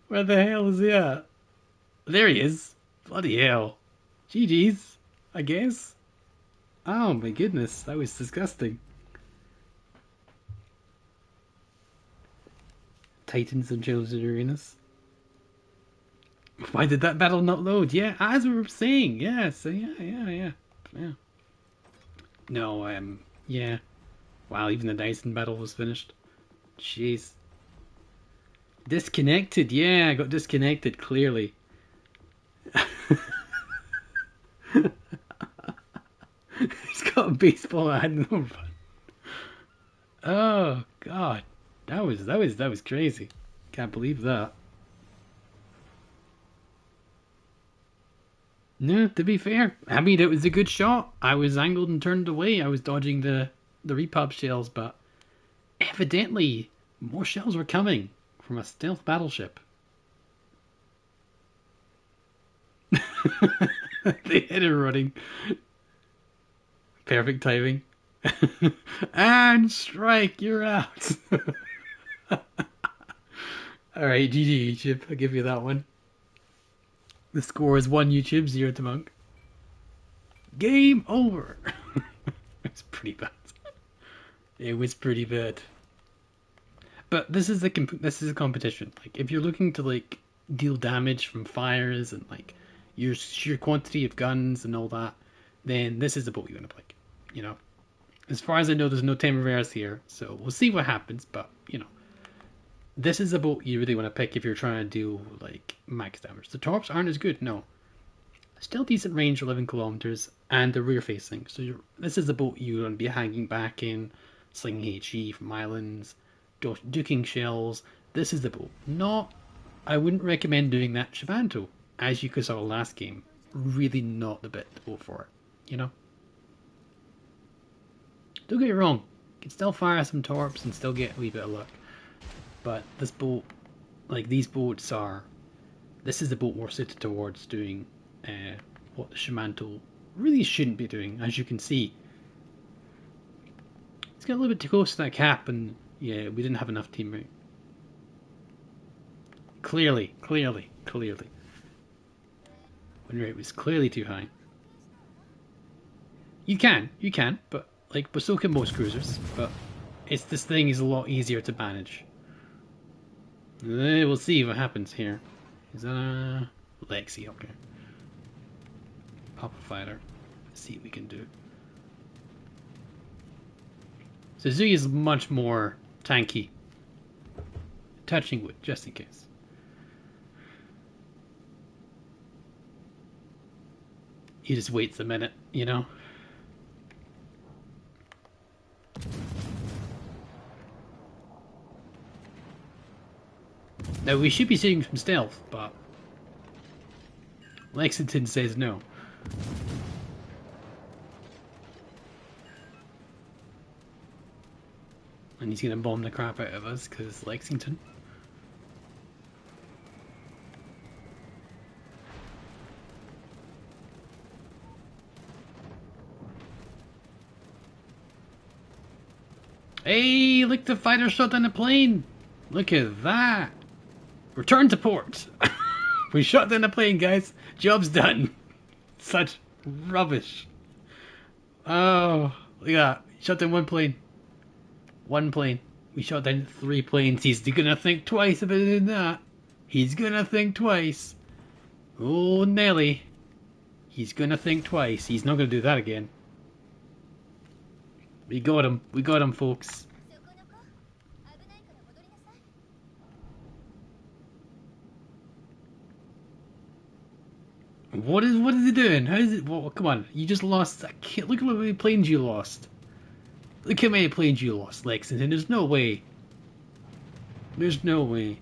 Where the hell is he at? There he is. Bloody hell. GG's, I guess. Oh my goodness, that was disgusting. Titans and Children of Uranus. Why did that battle not load? Yeah, as we were saying, yeah, so yeah. No, yeah. Wow, even the Dyson battle was finished. Jeez. Disconnected, yeah, I got disconnected, clearly. He's got a baseball hat, no fun. Oh god. That was crazy. Can't believe that. No, to be fair, I mean it was a good shot. I was angled and turned away. I was dodging the repub shells, but evidently more shells were coming from a stealth battleship. They hit her running. Perfect timing. And strike, you're out. Alright, GG YouTube, I'll give you that one. The score is 1 YouTube, 0 to Monk. Game over. It's pretty bad. It was pretty bad. But this is a competition. Like if you're looking to like deal damage from fires and like your sheer quantity of guns and all that, then this is the boat you want to play. You know, as far as I know, there's no Temeraires here, so we'll see what happens. But you know, this is a boat you really want to pick if you're trying to do like max damage. The torps aren't as good, no. Still decent range, 11 kilometers, and they're rear facing. So this is a boat you want to be hanging back in, slinging HE from islands, duking shells. This is the boat. Not, I wouldn't recommend doing that Shimanto, as you saw last game. Really not the boat for it, you know? Don't get me wrong, you can still fire some torps and still get a wee bit of luck. But this boat, like these boats are, this is the boat more suited towards doing what the Shimanto really shouldn't be doing, as you can see. It's got a little bit too close to that cap, and yeah, we didn't have enough team right. Clearly. Win rate was clearly too high. You can, but so can most cruisers. But this thing is a lot easier to manage. We'll see what happens here. Is that a Lexi? Okay. Pop a fighter. Let's see what we can do. Suzuki is much more tanky. Touching wood, just in case. He just waits a minute, you know? Now, we should be seeing some stealth, but Lexington says no. And he's gonna bomb the crap out of us, because Lexington. Hey, look, the fighter shot down the plane! Look at that! Return to port! We shot down the plane, guys! Job's done! Such rubbish. Oh, look at that. Shot down one plane. One plane. We shot down 3 planes. He's gonna think twice about doing that. He's gonna think twice. Oh, Nelly. He's gonna think twice. He's not gonna do that again. We got him. We got him, folks. What is he doing? How is it? Well, come on. You just lost a kid. Look at how many planes you lost. Look how many planes you lost, Lexington. There's no way. There's no way.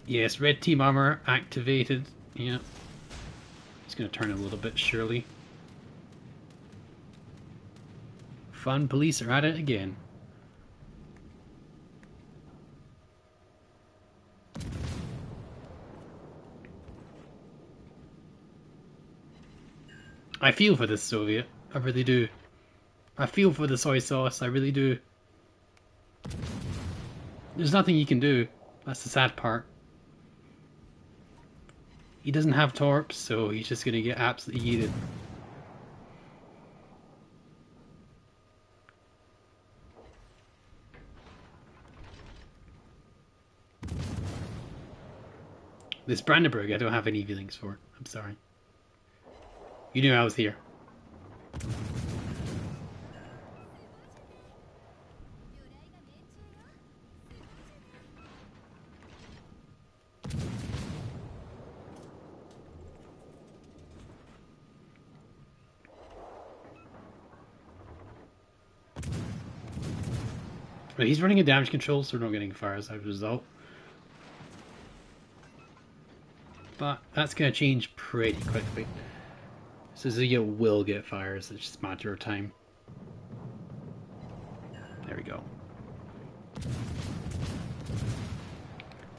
Yes, red team armor activated. Yeah. It's gonna turn a little bit, surely. Fun police are at it again. I feel for this Soviet. I really do. I feel for the soy sauce. I really do. There's nothing you can do. That's the sad part. He doesn't have torps, so he's just gonna get absolutely yeeted. This Brandenburg I don't have any feelings for. I'm sorry. You knew I was here. But he's running a damage control, so we're not getting fires as a result. But that's going to change pretty quickly. Suzuki will get fires, it's just a matter of time. There we go.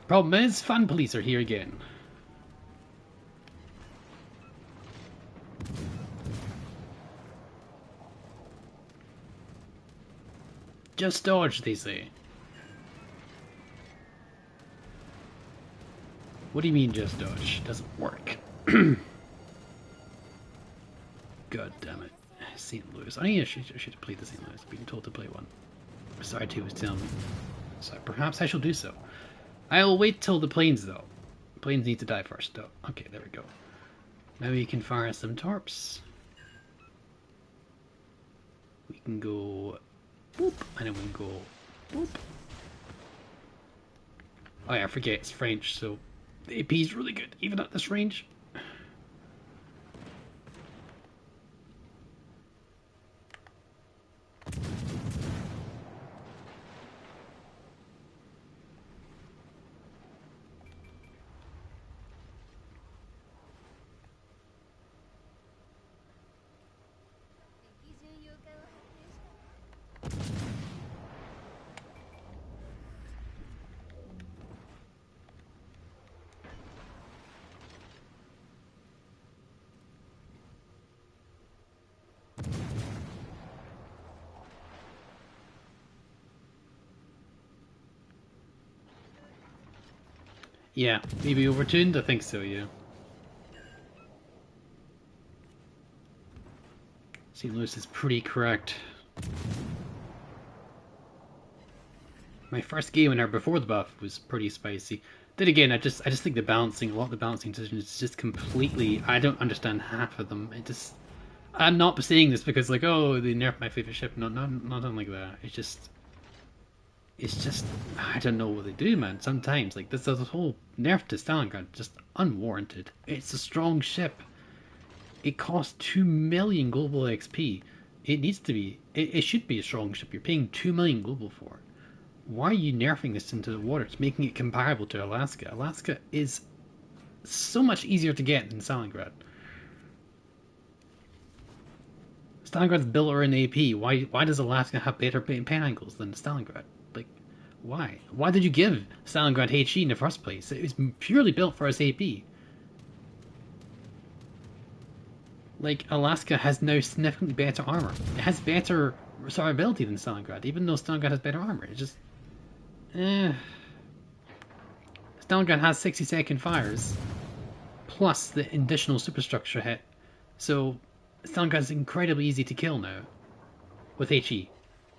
Problem is, fan police are here again. Just dodge, they say. What do you mean just dodge? Doesn't work. God damn it. St. Louis. I should have played the St. Louis. I've been told to play one. Sorry to was telling me. So perhaps I shall do so. I'll wait till the planes though. Planes need to die first though. Okay, there we go. Now we can fire some torps. We can go boop, and then we can go boop. Oh yeah, I forget it's French, so the AP is really good, even at this range. Yeah, maybe overtuned? I think so, yeah. St. Louis is pretty correct. My first game in there before the buff was pretty spicy. Then again, I just think a lot of the balancing decisions is just completely. I don't understand half of them. I'm not saying this because like, oh, they nerfed my favorite ship. No, nothing like that. It's just I don't know what they do, man. Sometimes like this whole nerf to Stalingrad just unwarranted. It's a strong ship. It costs 2 million global XP. It needs to be. It should be a strong ship. You're paying 2 million global for. Why are you nerfing this into the water? It's making it comparable to Alaska. Alaska is so much easier to get than Stalingrad. Stalingrad's built around AP. Why does Alaska have better pen angles than Stalingrad? Like, why? Why did you give Stalingrad HE in the first place? It was purely built for its AP. Like, Alaska has now significantly better armor. It has better survivability than Stalingrad, even though Stalingrad has better armor. It's just... Eh. Stalingrad has 60-second fires, plus the additional superstructure hit. So, Stalingrad is incredibly easy to kill now, with HE.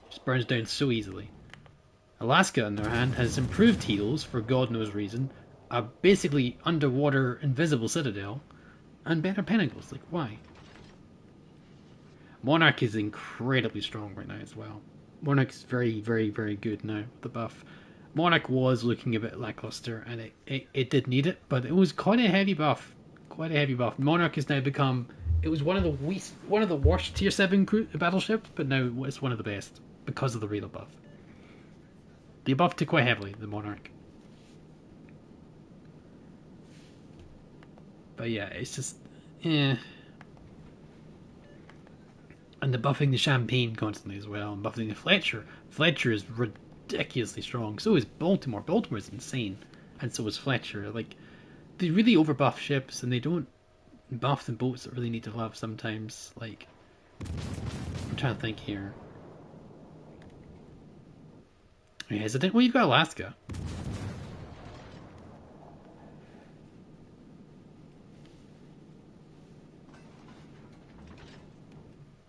Just burns down so easily. Alaska, on the other hand, has improved heals for God knows reason, a basically underwater invisible citadel, and better pinnacles. Like, why? Monarch is incredibly strong right now as well. Monarch is very, very, very good now with the buff. Monarch was looking a bit lackluster, and it did need it, but it was quite a heavy buff. Quite a heavy buff. Monarch has now become. It was one of the worst tier 7 battleships, but now it's one of the best because of the real buff. They buffed it quite heavily, the Monarch. But yeah, it's just, eh. And the buffing the Champagne constantly as well, and buffing the Fletcher. Fletcher is ridiculously strong. So is Baltimore. Baltimore is insane, and so is Fletcher. Like, they really overbuff ships, and they don't buff the boats that really need to love sometimes. Like, I'm trying to think here. Are you hesitant? Well, you've got Alaska.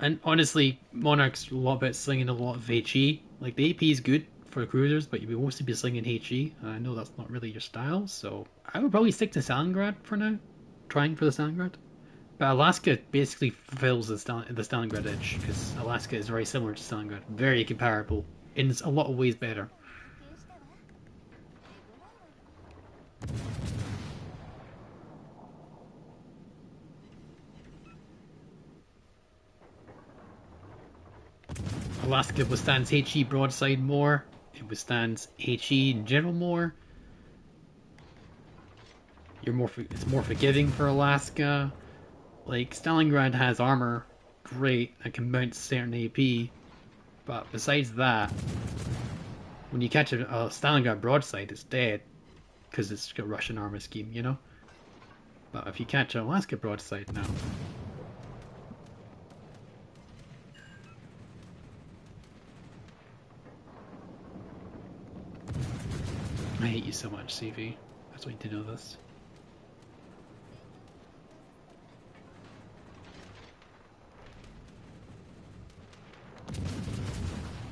And honestly, Monarch's a lot about slinging a lot of HE. Like, the AP is good for cruisers, but you'd mostly be slinging HE. And I know that's not really your style, so I would probably stick to Stalingrad for now. Trying for the Stalingrad. But Alaska basically fulfills the Stalingrad edge, because Alaska is very similar to Stalingrad. Very comparable. In a lot of ways better. Alaska withstands HE broadside more. It withstands HE in general more. It's more forgiving for Alaska. Like, Stalingrad has armor, great, that can mount certain AP. But besides that, when you catch a Stalingrad broadside, it's dead. Because it's got Russian armor scheme, you know? But if you catch an Alaska broadside now, I hate you so much, CV. I just want you to know this.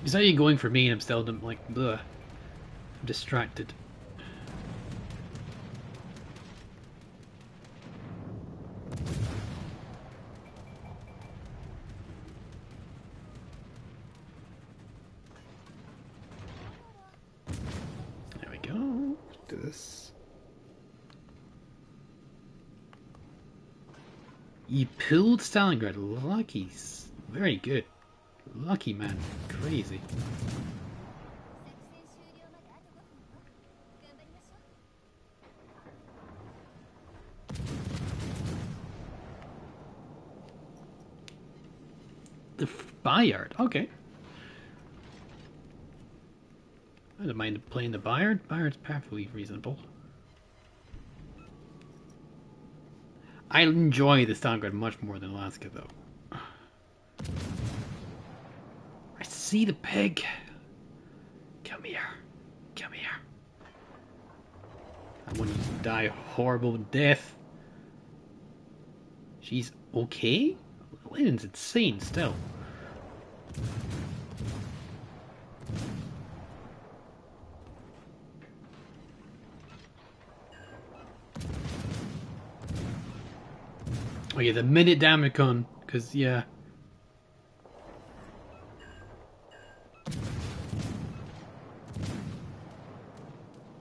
Is that you going for me and I'm still like, bleh. I'm distracted. There we go. Let's do this. You pulled Stalingrad. Lucky. Very good. Lucky man. Crazy. The Bayard. Okay. I don't mind playing the Bayard. Bayard's perfectly reasonable. I enjoy the Stalingrad much more than Alaska, though. I see the pig. Come here. Come here. I want you to die a horrible death. She's okay? Lennon's insane still. Oh yeah, the minute Damicon, because yeah.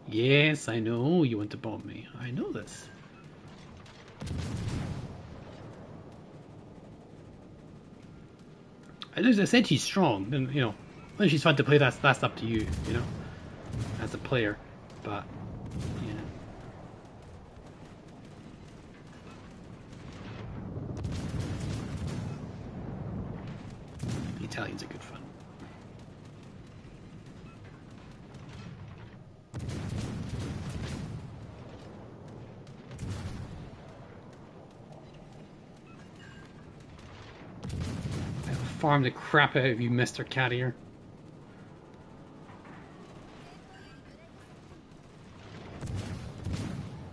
Yes, I know you want to bomb me. I know this. As I said, she's strong, and you know, when she's fun to play, that's up to you, you know, as a player. But yeah, the Italians are good fun. I'll farm the crap out of you, Mr. Carrier.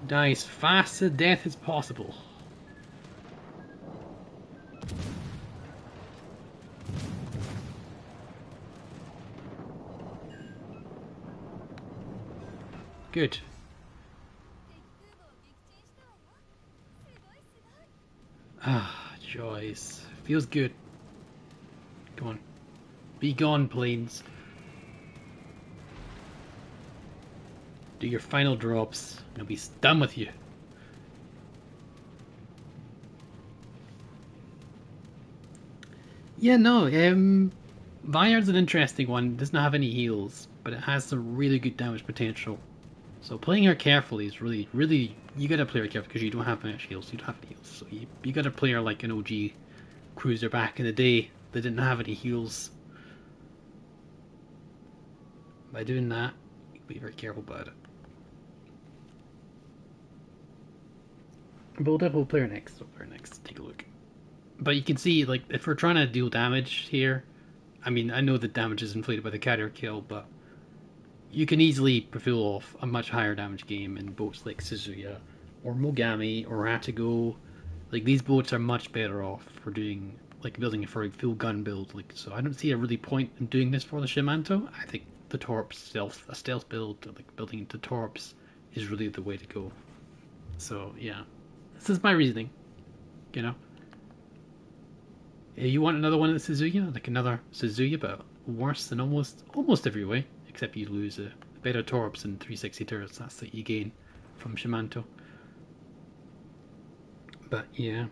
Die as fast to death as possible. Good. Ah, joys. Feels good. Go on. Be gone, planes. Do your final drops. And I'll be done with you. Yeah, no, Vineyard's an interesting one. It doesn't have any heals, but it has some really good damage potential. So playing her carefully is really, really, you gotta play her carefully because you don't have much heals. You don't have any heals, so you gotta play her like an OG cruiser back in the day that didn't have any heals. By doing that, you be very careful about it. But we'll definitely play her next. We'll play her next. Take a look. But you can see, like, if we're trying to deal damage here, I mean, I know the damage is inflated by the carrier kill, but you can easily pull off a much higher damage game in boats like Suzuya or Mogami or Atago. Like, these boats are much better off for doing, like, building for a full gun build. Like, so I don't see a really point in doing this for the Shimanto. I think the Torps a stealth build, like building into Torps, is really the way to go. So yeah, this is my reasoning. You know, you want another one of the Suzuya, like another Suzuya, but worse than almost every way, except you lose a better Torps and 360 turrets. That's that you gain from Shimanto. But yeah,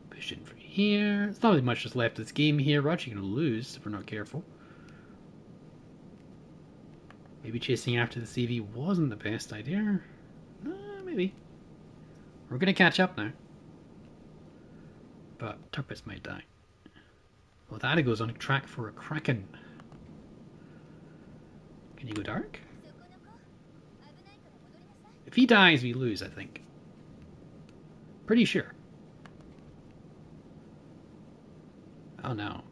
push in for here. There's not really much just left of this game here. We're actually going to lose if we're not careful. Maybe chasing after the CV wasn't the best idea. Maybe. We're going to catch up now. But Turpitz might die. Well, that goes on a track for a Kraken. Can you go dark? If he dies, we lose, I think. Pretty sure. Oh no.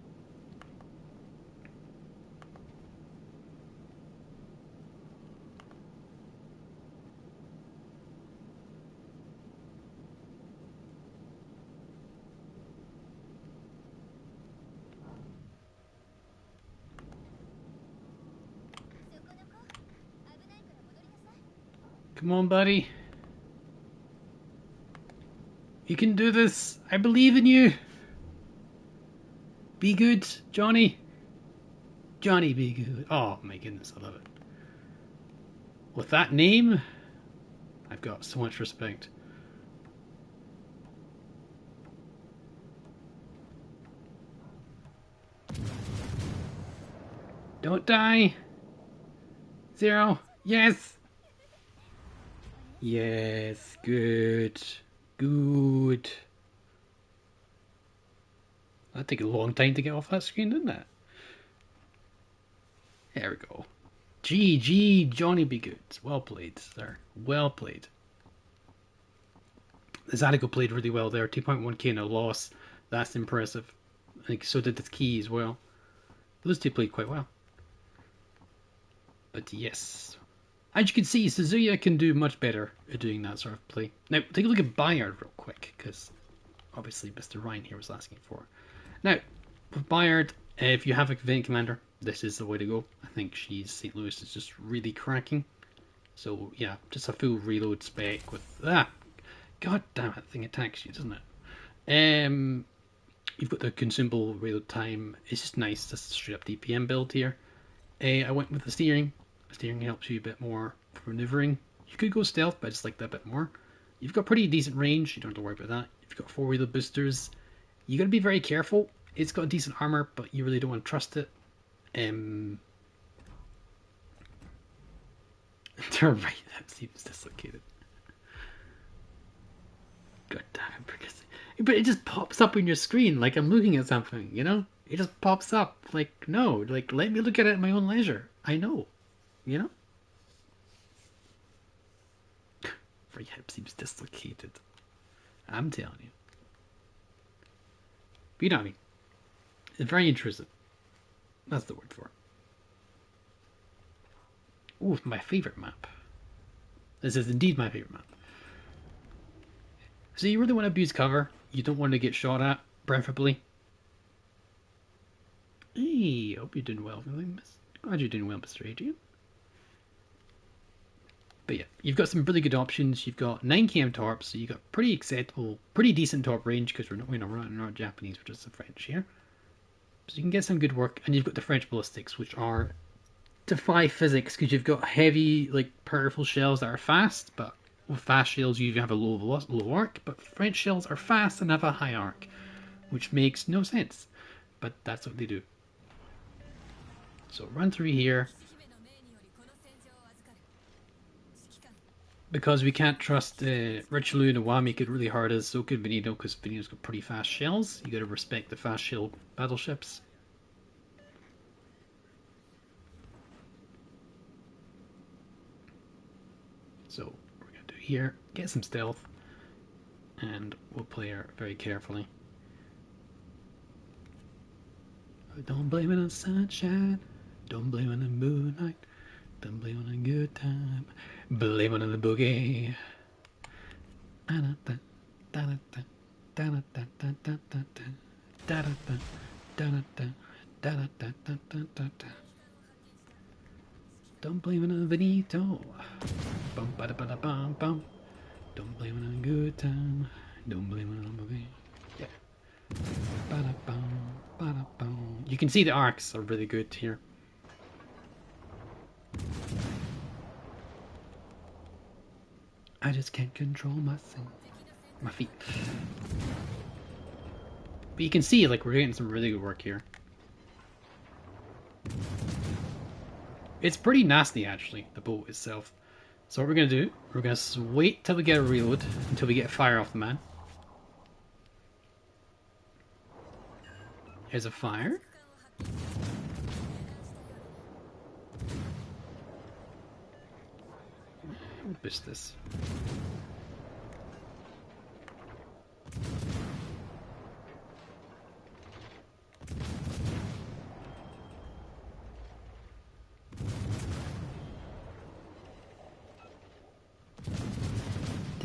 Come on, buddy. You can do this. I believe in you. Be good, Johnny. Johnny, be good. Oh my goodness, I love it. With that name, I've got so much respect. Don't die. Zero. Yes. Yes. Good. Good. That'd take a long time to get off that screen, didn't it? There we go. GG, Johnny be good. Well played, sir. Well played. Zydeco played really well there. 2.1k in a loss. That's impressive. I think so did the key as well. Those two played quite well. But yes, As you can see, Suzuya can do much better at doing that sort of play. Now, take a look at Bayard real quick, because obviously Mr. Ryan here was asking for. Now, with Bayard, if you have a Vent Commander, this is the way to go. I think St. Louis is just really cracking. So yeah, just a full reload spec with God damn it, that thing attacks you, doesn't it? You've got the consumable reload time. It's just nice, just a straight up DPM build here. I went with the steering. The steering helps you a bit more for maneuvering. You could go stealth, but I just like that a bit more. You've got pretty decent range. You don't have to worry about that. You've got 4 reload boosters. You got to be very careful. It's got decent armor, but you really don't want to trust it. Turn right, that seems dislocated. God damn it, but it just pops up on your screen like I'm looking at something, you know? It just pops up. Like, no, like, let me look at it at my own leisure. I know, you know? Right hip seems dislocated. I'm telling you. But you know what I mean. It's very intrusive. That's the word for it. Ooh, my favorite map. This is indeed my favorite map. So you really want to abuse cover. You don't want to get shot at, preferably. Hey, hope you're doing well. Glad you're doing well, Mr. Adrian. But yeah, you've got some really good options. You've got 9 km torps, so you've got pretty acceptable, pretty decent torp range, because we're not Japanese, we're just the French here. So you can get some good work, and you've got the French ballistics, which are defy physics, because you've got heavy, like, powerful shells that are fast, but with fast shells you have a low arc, but French shells are fast and have a high arc, which makes no sense, but that's what they do. So run through here. Because we can't trust Richelieu and Iwami make it really hard, as so could Benito, because Benito's got pretty fast shells. You gotta respect the fast shell battleships. So we're gonna do here, get some stealth, and we'll play her very carefully. Don't blame it on sunshine, don't blame it on the moonlight, don't blame it on a good time, blame it on the boogie. Don't blame it on Benito. Bum ba da ba da bum bum. Don't blame it on a good time. Don't blame it on a movie. Yeah. Ba da bum ba da bum. You can see the arcs are really good here. I just can't control my feet. But you can see, like, we're getting some really good work here. It's pretty nasty, actually, the boat itself. So what we're going to do, we're going to wait till we get a reload, until we get fire off the man. Here's a fire. We'll push this.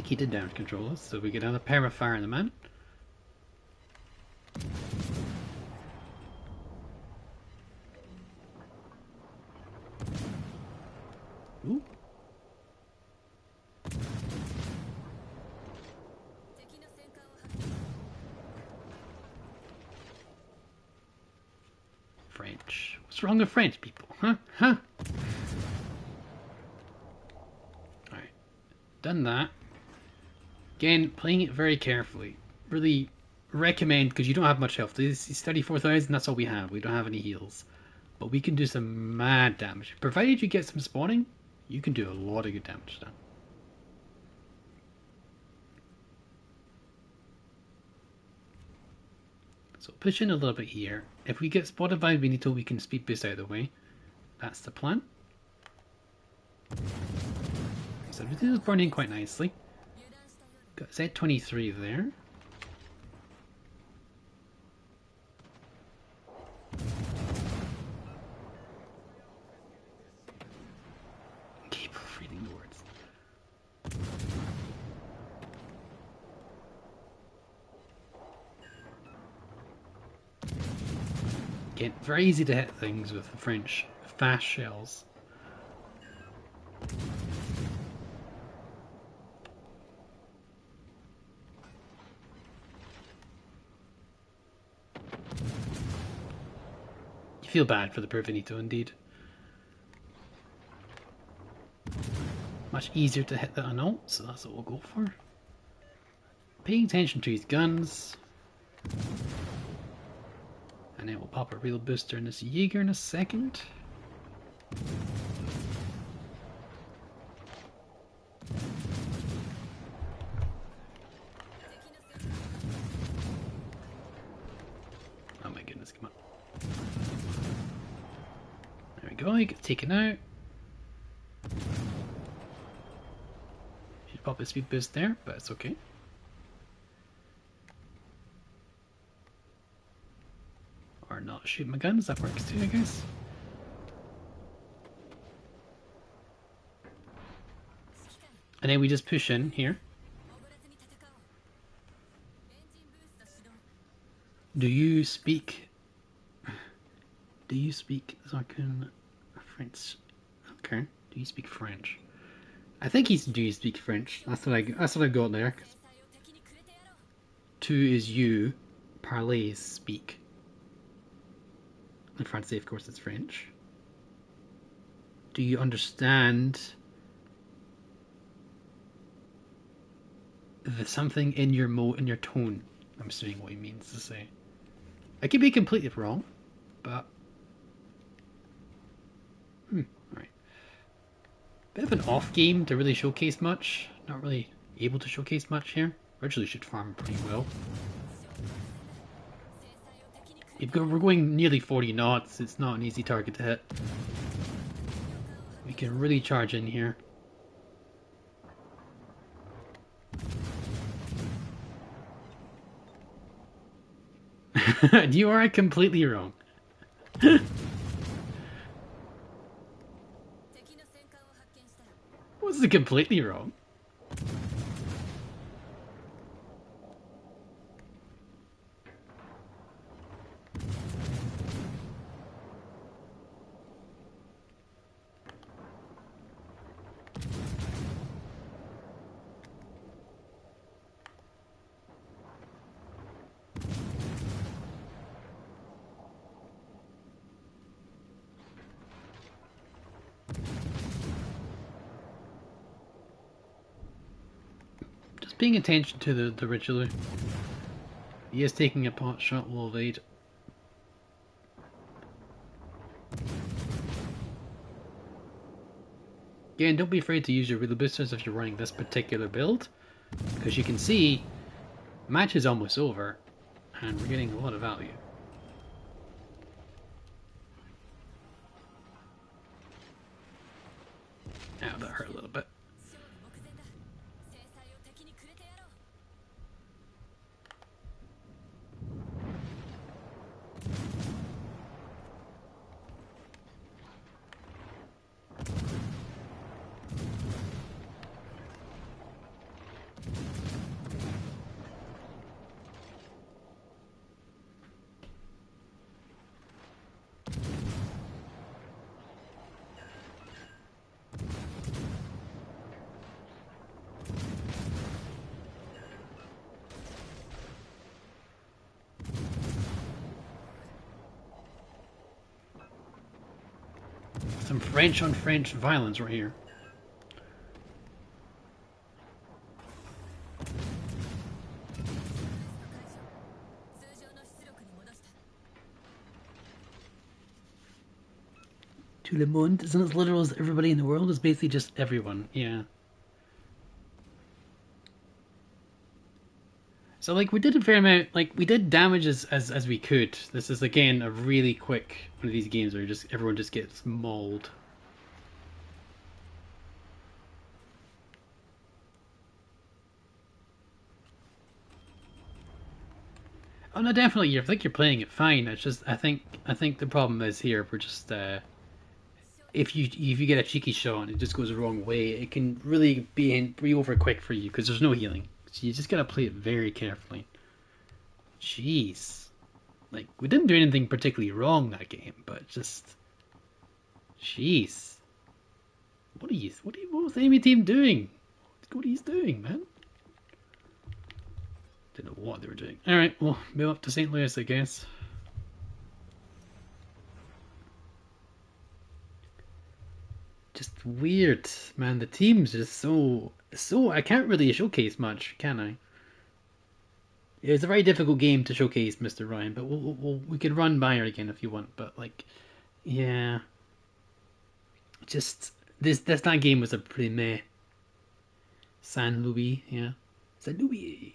He did damage control us, so we get another pair of fire in the man. Ooh. French. What's wrong with French people? Huh? Alright. Done that. Again, playing it very carefully. Really recommend, because you don't have much health. This is 34,000, that's all we have. We don't have any heals. But we can do some mad damage. Provided you get some spawning, you can do a lot of good damage then. So push in a little bit here. If we get spotted by Benito, we can speed boost out of the way. That's the plan. So everything is burning quite nicely. Got Z23 there. Cable free Again, very easy to hit things with the French fast shells. You feel bad for the Perfinito indeed. Much easier to hit that on ult, so that's what we'll go for. Paying attention to his guns. And then we'll pop a real booster in this Jaeger in a second. Oh my goodness, come on. There we go, he gets taken out. Should pop a speed boost there, but it's okay. Or not shoot my guns, that works too, I guess. And then we just push in here. Do you speak Zarkan French? Okay. Do you speak French? I think he's do you speak French? That's what I got there. Tu is you, parler is speak. In Francais, of course, it's French. Do you understand the something in your tone? I'm assuming what he means to say. I could be completely wrong, but alright. Bit of an off game to really showcase much. Not really able to showcase much here. Originally should farm pretty well. We're going nearly 40 knots. It's not an easy target to hit. We can really charge in here. You are completely wrong. Was it completely wrong? Paying attention to the ritual. He is taking a pot shot, will evade. Again, don't be afraid to use your real boosters if you're running this particular build, because you can see match is almost over and we're getting a lot of value. Ow, that hurt a little bit. Some French on French violence right here. Tout le monde isn't as literal as everybody in the world. It's basically just everyone. Yeah. So like we did a fair amount, like we did damage as we could. This is again a really quick one of these games where just everyone just gets mauled. Oh no, definitely. I think you're playing it fine. It's just I think the problem is here. We're just if you get a cheeky shot and it just goes the wrong way, it can really be over quick for you because there's no healing. So you just gotta play it very carefully. Jeez. Like, we didn't do anything particularly wrong that game, but just, jeez, what was the enemy team doing? What are you doing, man? Didn't know what they were doing. All right, well, move up to St. Louis, I guess. Just weird, man. The team's just so. I can't really showcase much, can I? It's a very difficult game to showcase, Mr. Ryan, but we could run by her again if you want. But like, yeah, just that game was a pretty meh. San Luis, yeah, San Luis.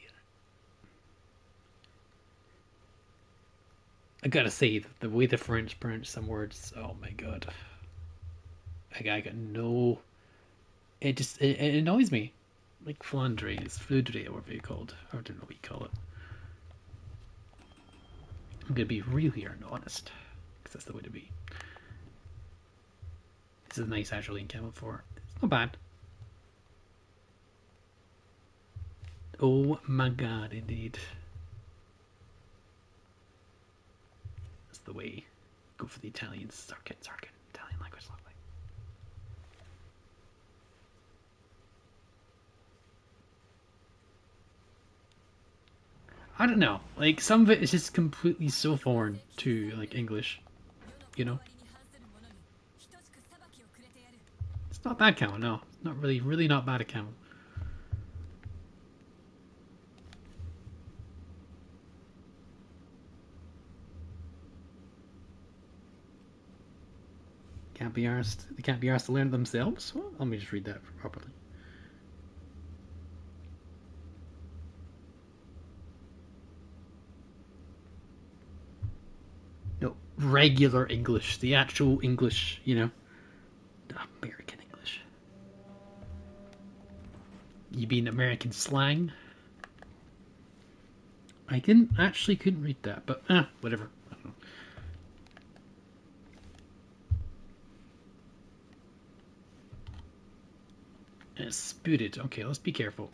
I gotta say, the way the French pronounce some words, oh my god, I got no. It annoys me. Like Flandre, it's Flandre, or whatever you called. I don't know what you call it. I'm gonna be real here and honest, because that's the way to be. This is a nice actually in Camel 4. It's not bad. Oh my god, indeed. That's the way. Go for the Italian circuit. Italian language, lovely. I don't know. Like, some of it is just completely so foreign to, like, English. You know? It's not bad camel, no. It's not really not bad at camel. Can't be arsed. They can't be arsed to learn it themselves? Well, let me just read that properly. No, regular English. The actual English, you know. American English. You mean American slang? I couldn't read that, but whatever. I don't know. Spooted. Okay, let's be careful.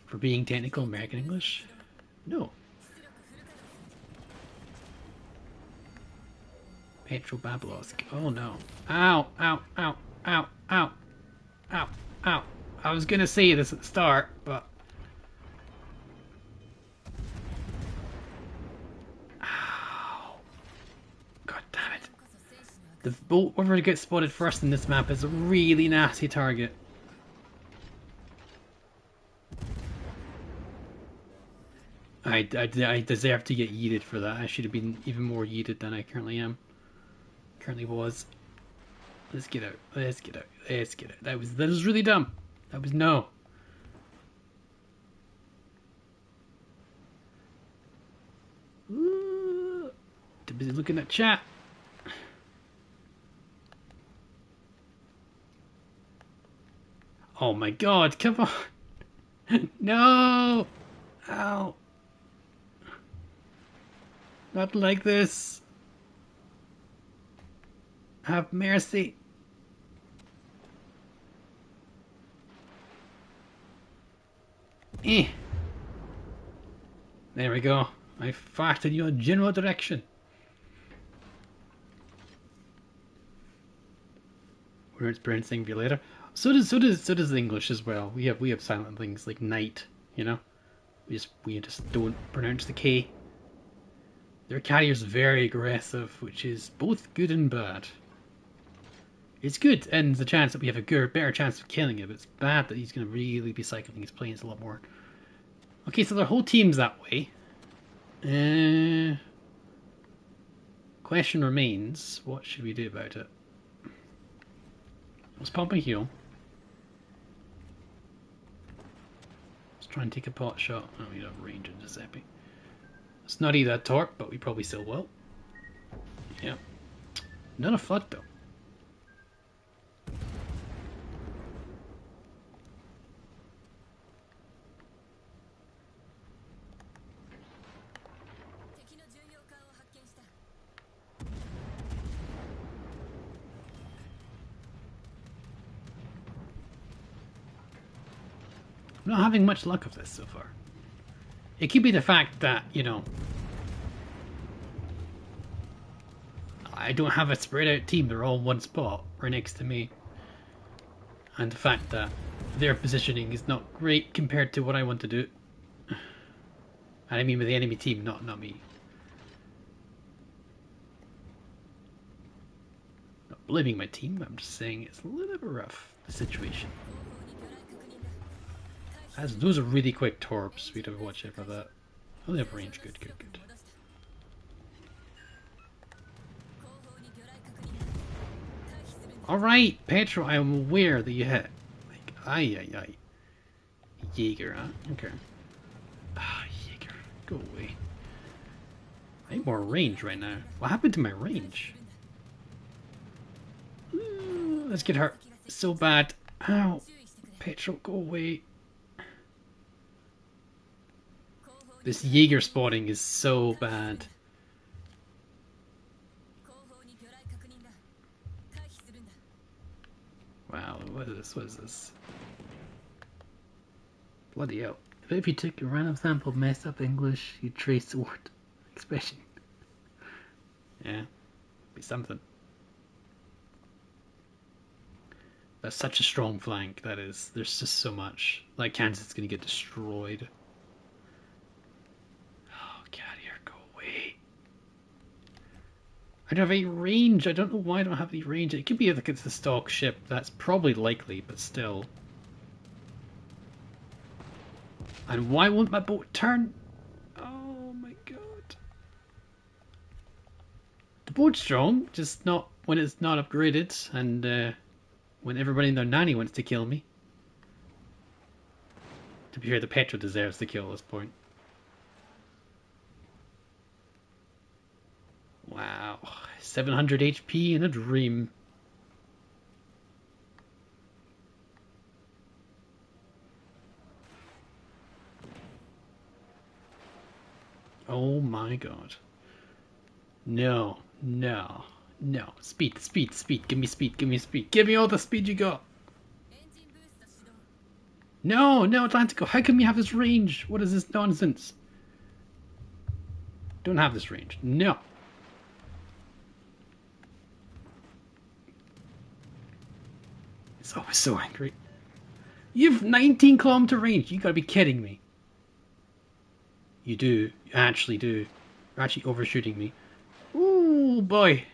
For being technical American English? No. Petro Bablosk. Oh no. Ow, ow, ow, ow, ow, ow, ow. I was gonna say this at the start, but... Ow. God damn it. The boat, whoever gets spotted first in this map is a really nasty target. I deserve to get yeeted for that. I should have been even more yeeted than I currently am. Currently was. Let's get out. Let's get out. Let's get out. That was really dumb. That was no. Ooh, too busy looking at chat. Oh my god, come on. No! Ow. Not like this. Have mercy. Eh. There we go. I farted you a general direction. We're experiencing you later. So does English as well. We have silent things like night, you know? We just don't pronounce the K. Their carrier's very aggressive, which is both good and bad. It's good, and the chance that we have a better chance of killing it, but it's bad that he's going to really be cycling his planes a lot more. Okay, so their whole team's that way. Question remains, what should we do about it? Let's pump a heal. Let's try and take a pot shot. Oh, we don't have range in Giuseppe. Let's not eat that torp, but we probably still will. Yeah. Not a flood though. I'm not having much luck with this so far. It could be the fact that, you know, I don't have a spread out team, they're all in one spot right next to me. And the fact that their positioning is not great compared to what I want to do. And I mean with the enemy team, not me. Not blaming my team, I'm just saying it's a little bit rough, the situation. As those are really quick torps, we'd have to watch out for that. Oh, they have range, good. Alright, Petro, I am aware that you hit. Like, aye. Jaeger, huh? Okay. Ah, Jaeger, go away. I need more range right now. What happened to my range? Let's get hurt. So bad. Ow. Petro, go away. This Jaeger spotting is so bad. Wow, what is this? Bloody hell. If you took a random sample, messed up English, you trace the word expression. Yeah, be something. That's such a strong flank, that is. There's just so much. Like, Kansas is gonna get destroyed. Oh, carrier, go away. I don't have any range. I don't know why I don't have any range. It could be like it's a stock ship. That's probably likely, but still. And why won't my boat turn? Oh my god. The boat's strong, just not when it's not upgraded and when everybody and their nanny wants to kill me. To be fair, the Petro deserves the kill at this point. Wow. 700 HP in a dream. Oh my god. No. Speed. Give me speed. Give me all the speed you got. No, Atlantico. How come you have this range? What is this nonsense? Don't have this range. No. It's always so angry. You've 19-kilometer range. You gotta be kidding me. You do. You actually do. You're actually overshooting me. Ooh, boy.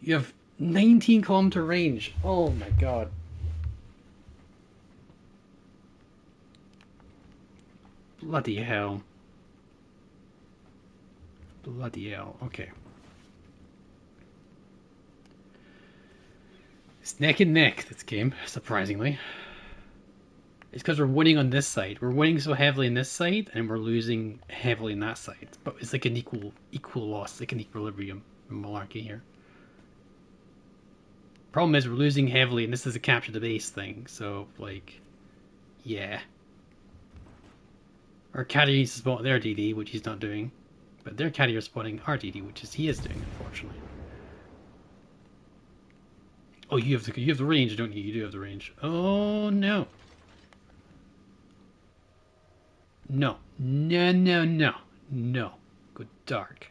You have 19-kilometer range. Oh my god. Bloody hell. Okay. It's neck and neck, this game, surprisingly. It's because we're winning on this side. We're winning so heavily on this side, and we're losing heavily on that side. But it's like an equal loss, like an equilibrium malarkey here. Problem is we're losing heavily, and this is a capture the base thing, so, like, yeah. Our carrier needs to spot their DD, which he's not doing. But their carrier is spotting our DD, which he is doing, unfortunately. Oh, you have the range, don't you? You do have the range. Oh, no. No. Go dark.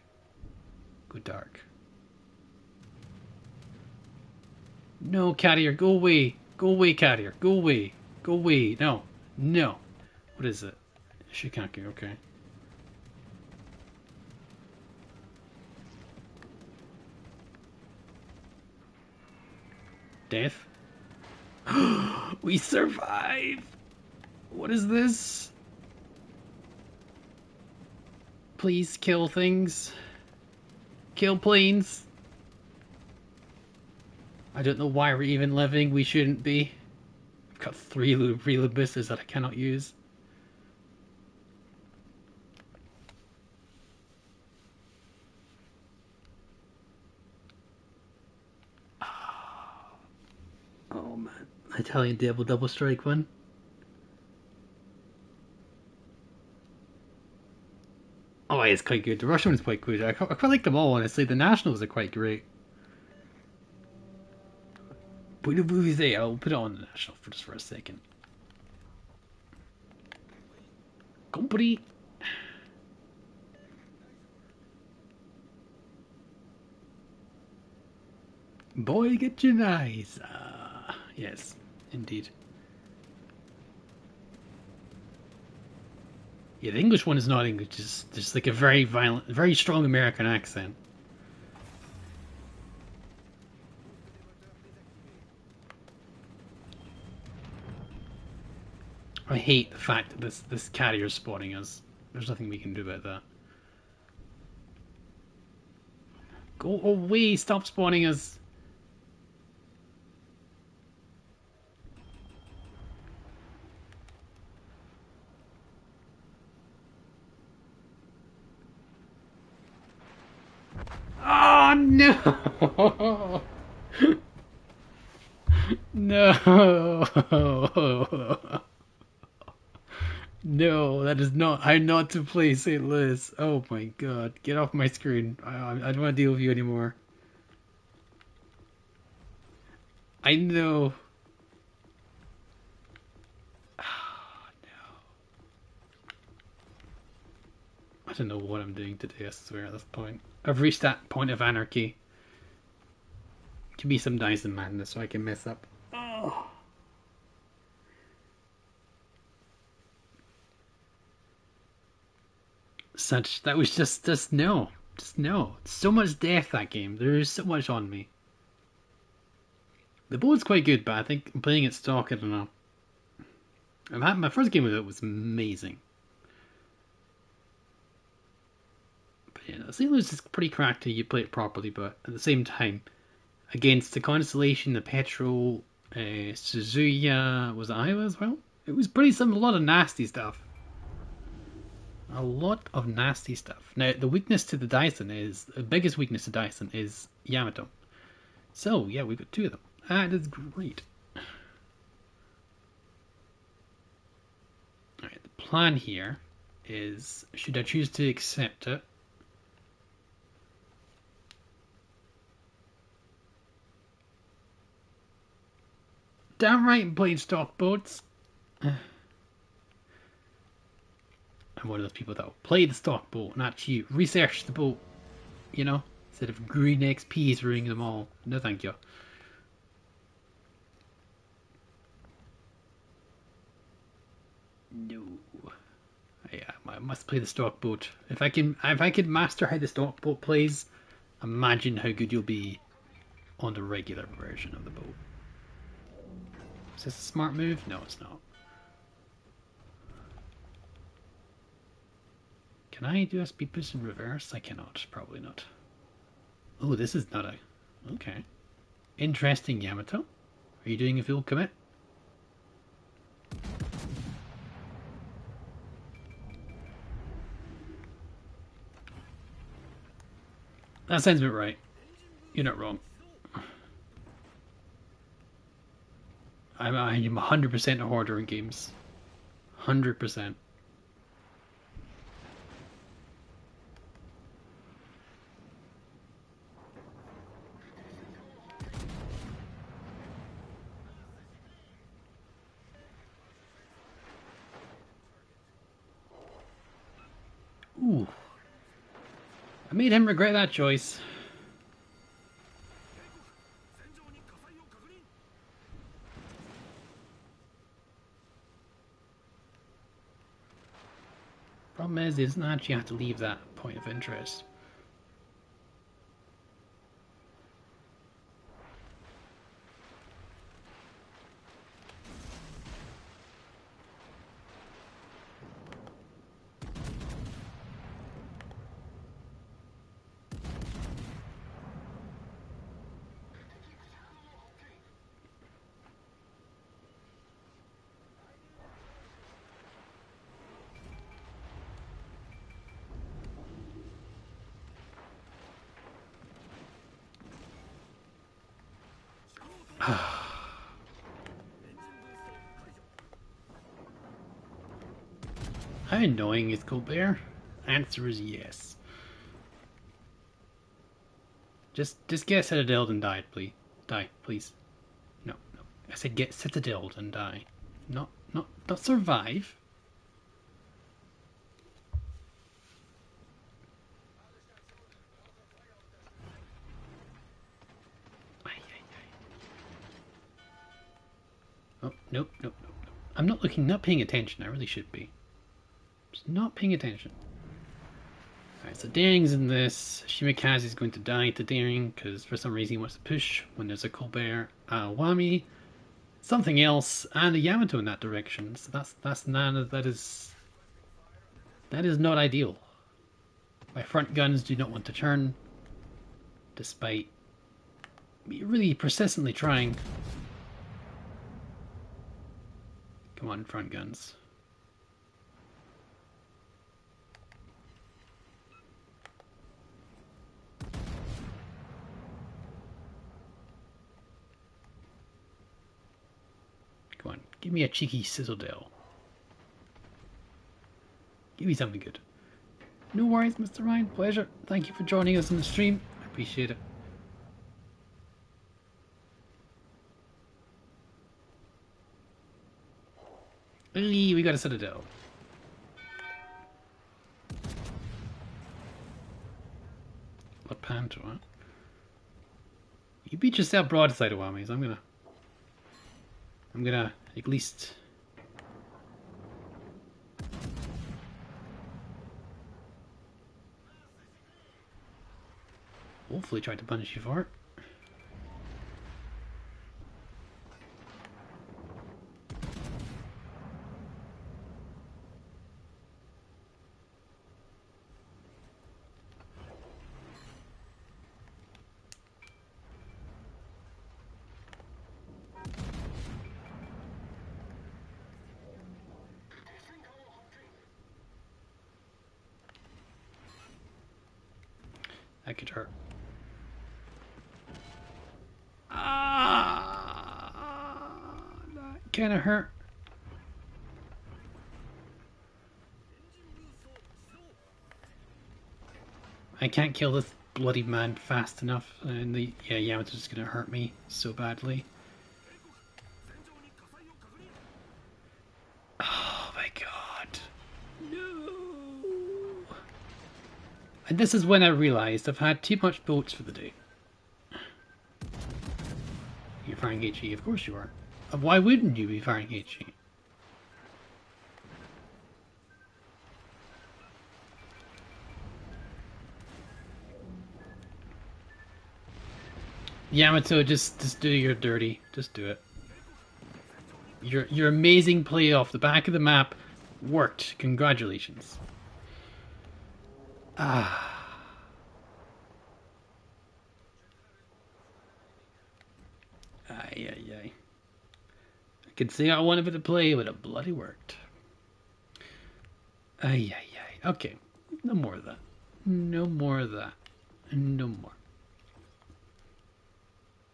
No, carrier, go away. Go away, carrier. Go away. No. What is it? Shikaku, okay. Death? We survive! What is this? Please kill things. Kill planes. I don't know why we're even living. We shouldn't be. I've got 3 reload boosters that I cannot use. Oh man. Italian double strike one. Oh, it's quite good. The Russian one's quite good. I quite like them all, honestly. The Nationals are quite great. I'll put it on the National for just for a second. Company. Boy, get your eyes. Yes, indeed. Yeah, the English one is not English. It's just like a very violent, very strong American accent. I hate the fact that this carrier's spotting us. There's nothing we can do about that. Go away! Stop spawning us! Oh no! No! No, that is not how not to play St. Louis. Oh my god, get off my screen. I don't want to deal with you anymore. I know. Oh, no. I don't know what I'm doing today, I swear, at this point. I've reached that point of anarchy. Give me some dice and madness so I can mess up. Oh. That was just no. Just no. So much death that game. There's so much on me. The board's quite good, but I think I'm playing it stock, I don't know. My first game with it was amazing. But yeah, St. Louis is pretty cracked till you play it properly, but at the same time, against the Constellation, the Petrol, Suzuya, was it Iowa as well? It was pretty simple, a lot of nasty stuff. A lot of nasty stuff. Now, the weakness to the Dyson is, the biggest weakness to Dyson is Yamato. So, yeah, we've got two of them. That is great. Alright, the plan here is, should I choose to accept it? Damn right I'm playing stock boats. I'm one of those people that will play the stock boat and actually research the boat, you know, instead of green XPs ruining them all. No thank you. No. Yeah, I must play the stock boat. If I can master how the stock boat plays, imagine how good you'll be on the regular version of the boat. Is this a smart move? No, it's not. Can I do a speed boost in reverse? I cannot. Probably not. Oh, this is not a... Okay. Interesting, Yamato. Are you doing a full commit? That sounds about right. You're not wrong. I am 100% a hoarder in games. 100%. Ooh. I made him regret that choice. Problem is, he doesn't actually have to leave that point of interest. How annoying is Colbert? Answer is yes. Just get citadeled and die, please. Die, please. No. I said get citadeled and die. Not survive. Oh, nope, nope, nope, nope. I'm not looking, not paying attention. I really should be. Just not paying attention. Alright, so Daring's in this. Shimikaze's going to die to Daring because for some reason he wants to push when there's a Colbert, Wami, something else, and a Yamato in that direction. So that's none. That is not ideal. My front guns do not want to turn, despite me really persistently trying. Come on, front guns. Come on, give me a cheeky Citadel. Give me something good. No worries, Mr. Ryan. Pleasure. Thank you for joining us on the stream. I appreciate it. Hey, we got a Citadel. Lepanto, huh? You beat yourself broadside, Awamis. I'm gonna at least hopefully try to punish you for it. That could hurt. That kind of hurt. I can't kill this bloody man fast enough, and Yamato's just gonna hurt me so badly. Oh my god. No. And this is when I realised I've had too much boats for the day. You're firing HE, of course you are. Why wouldn't you be firing HE? Yamato, just do your dirty. Just do it. Your amazing play off the back of the map worked. Congratulations. Ah. Ay, ay, ay. I could say I wanted it to play, but it bloody worked. Ay, ay, ay. Okay. No more of that. No more of that. No more.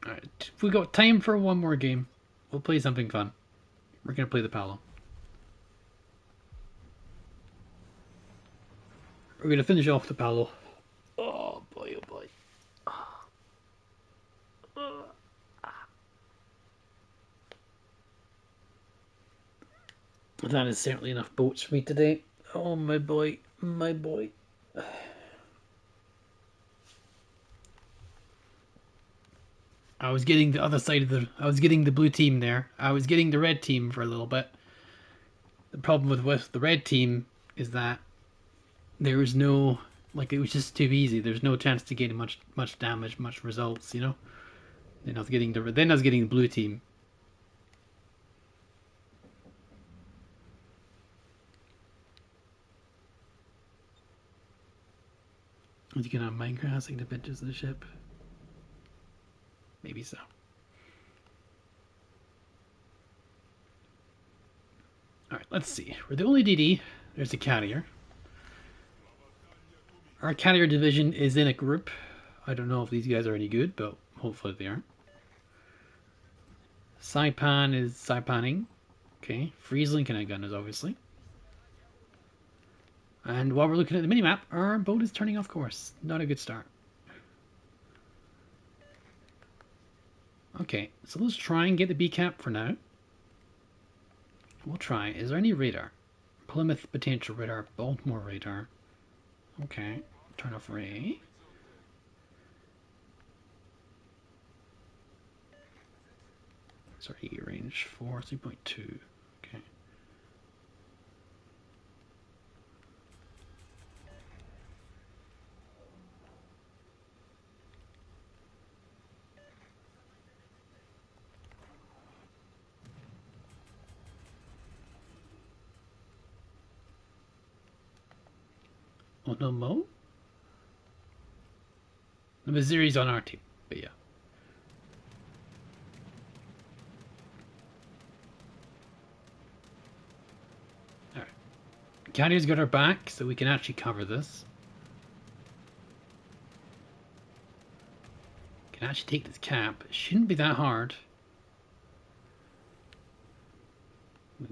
Alright. We got time for one more game. We'll play something fun. We're going to play the Palo. We're going to finish off the Palo. Oh boy, oh boy. That is certainly enough boats for me today. Oh my boy, my boy. I was getting the other side of I was getting the blue team there. I was getting the red team for a little bit. The problem with the red team is that there was no, like, it was just too easy. There's no chance to gain much damage, much results, you know. Then I was getting the blue team. You can have Minecraft asking the pictures of the ship. Maybe so. Alright, let's see. We're the only DD. There's a carrier. Our carrier division is in a group. I don't know if these guys are any good, but hopefully they are. Saipan is Saipaning. Okay. Friesling Connect Gun is obviously. And while we're looking at the minimap, our boat is turning off course. Not a good start. Okay, so let's try and get the B cap for now. We'll try. Is there any radar? Plymouth potential radar, Baltimore radar. Okay, turn off ray. Sorry, range 4, 3.2. Okay. Oh, no mo? The Missouri's on our team, but yeah. Alright. Carrier's got our back, so we can actually cover this. Can actually take this cap. It shouldn't be that hard.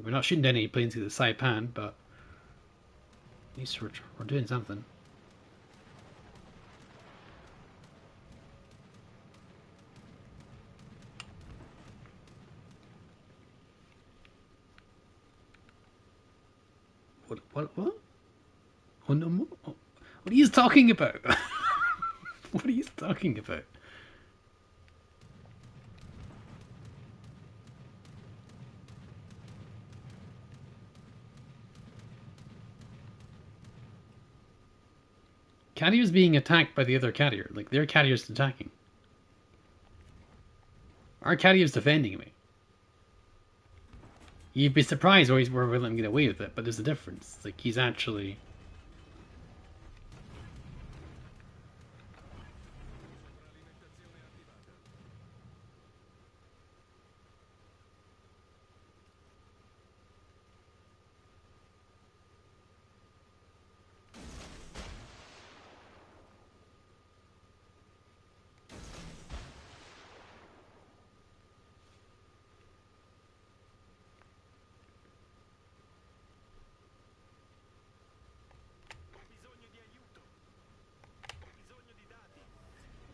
We're not shooting any planes through the Saipan, but at least we're doing something. What? Oh no! What are you talking about? What are you talking about? Carrier's being attacked by the other carrier. Like, their carrier's attacking. Our carrier's defending me. You'd be surprised where we're letting him get away with it, but there's a difference. Like, he's actually...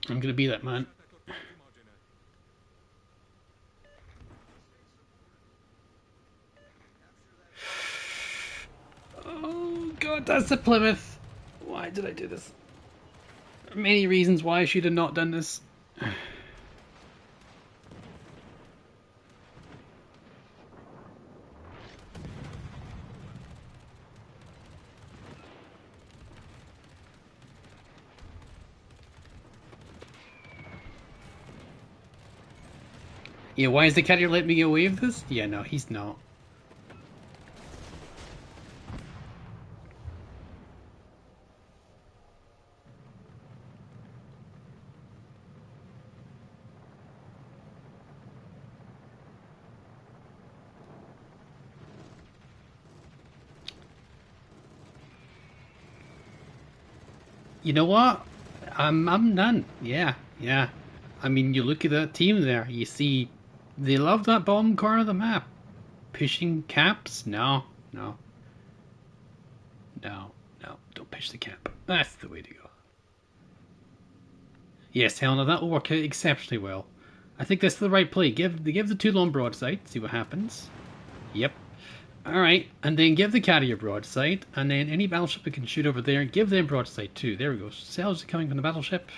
I'm gonna be that man. Oh god, that's the Plymouth. Why did I do this? There are many reasons why I should have not done this. Yeah, why is the carrier letting me get away with this? Yeah, no, he's not. You know what? I'm done. Yeah, yeah. I mean, you look at that team there. You see, they love that bottom corner of the map. Pushing caps? No, no, no, no. Don't push the cap. That's the way to go. Yes, Helena, that will work out exceptionally well. I think that's the right play. Give the two long broadside. See what happens. Yep. Alright, and then give the carrier broadside, and then any battleship that can shoot over there, give them broadside too. There we go. Cells are coming from the battleship.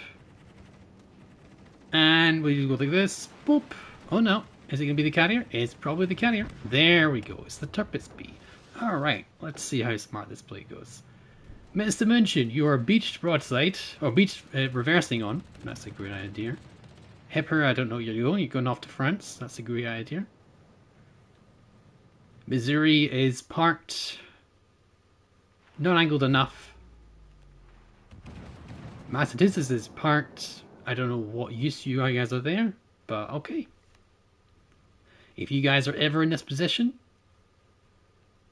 And we go like this. Boop. Oh no. Is it going to be the carrier? It's probably the carrier. There we go. It's the Turpitz B. Alright, let's see how smart this play goes. Mr. Munchen, you are beached broadside, or beached reversing on. That's a great idea. Hipper, I don't know where you're going. You're going off to France. That's a great idea. Missouri is parked, not angled enough. Massachusetts is parked. I don't know what use you guys are there, but okay. If you guys are ever in this position,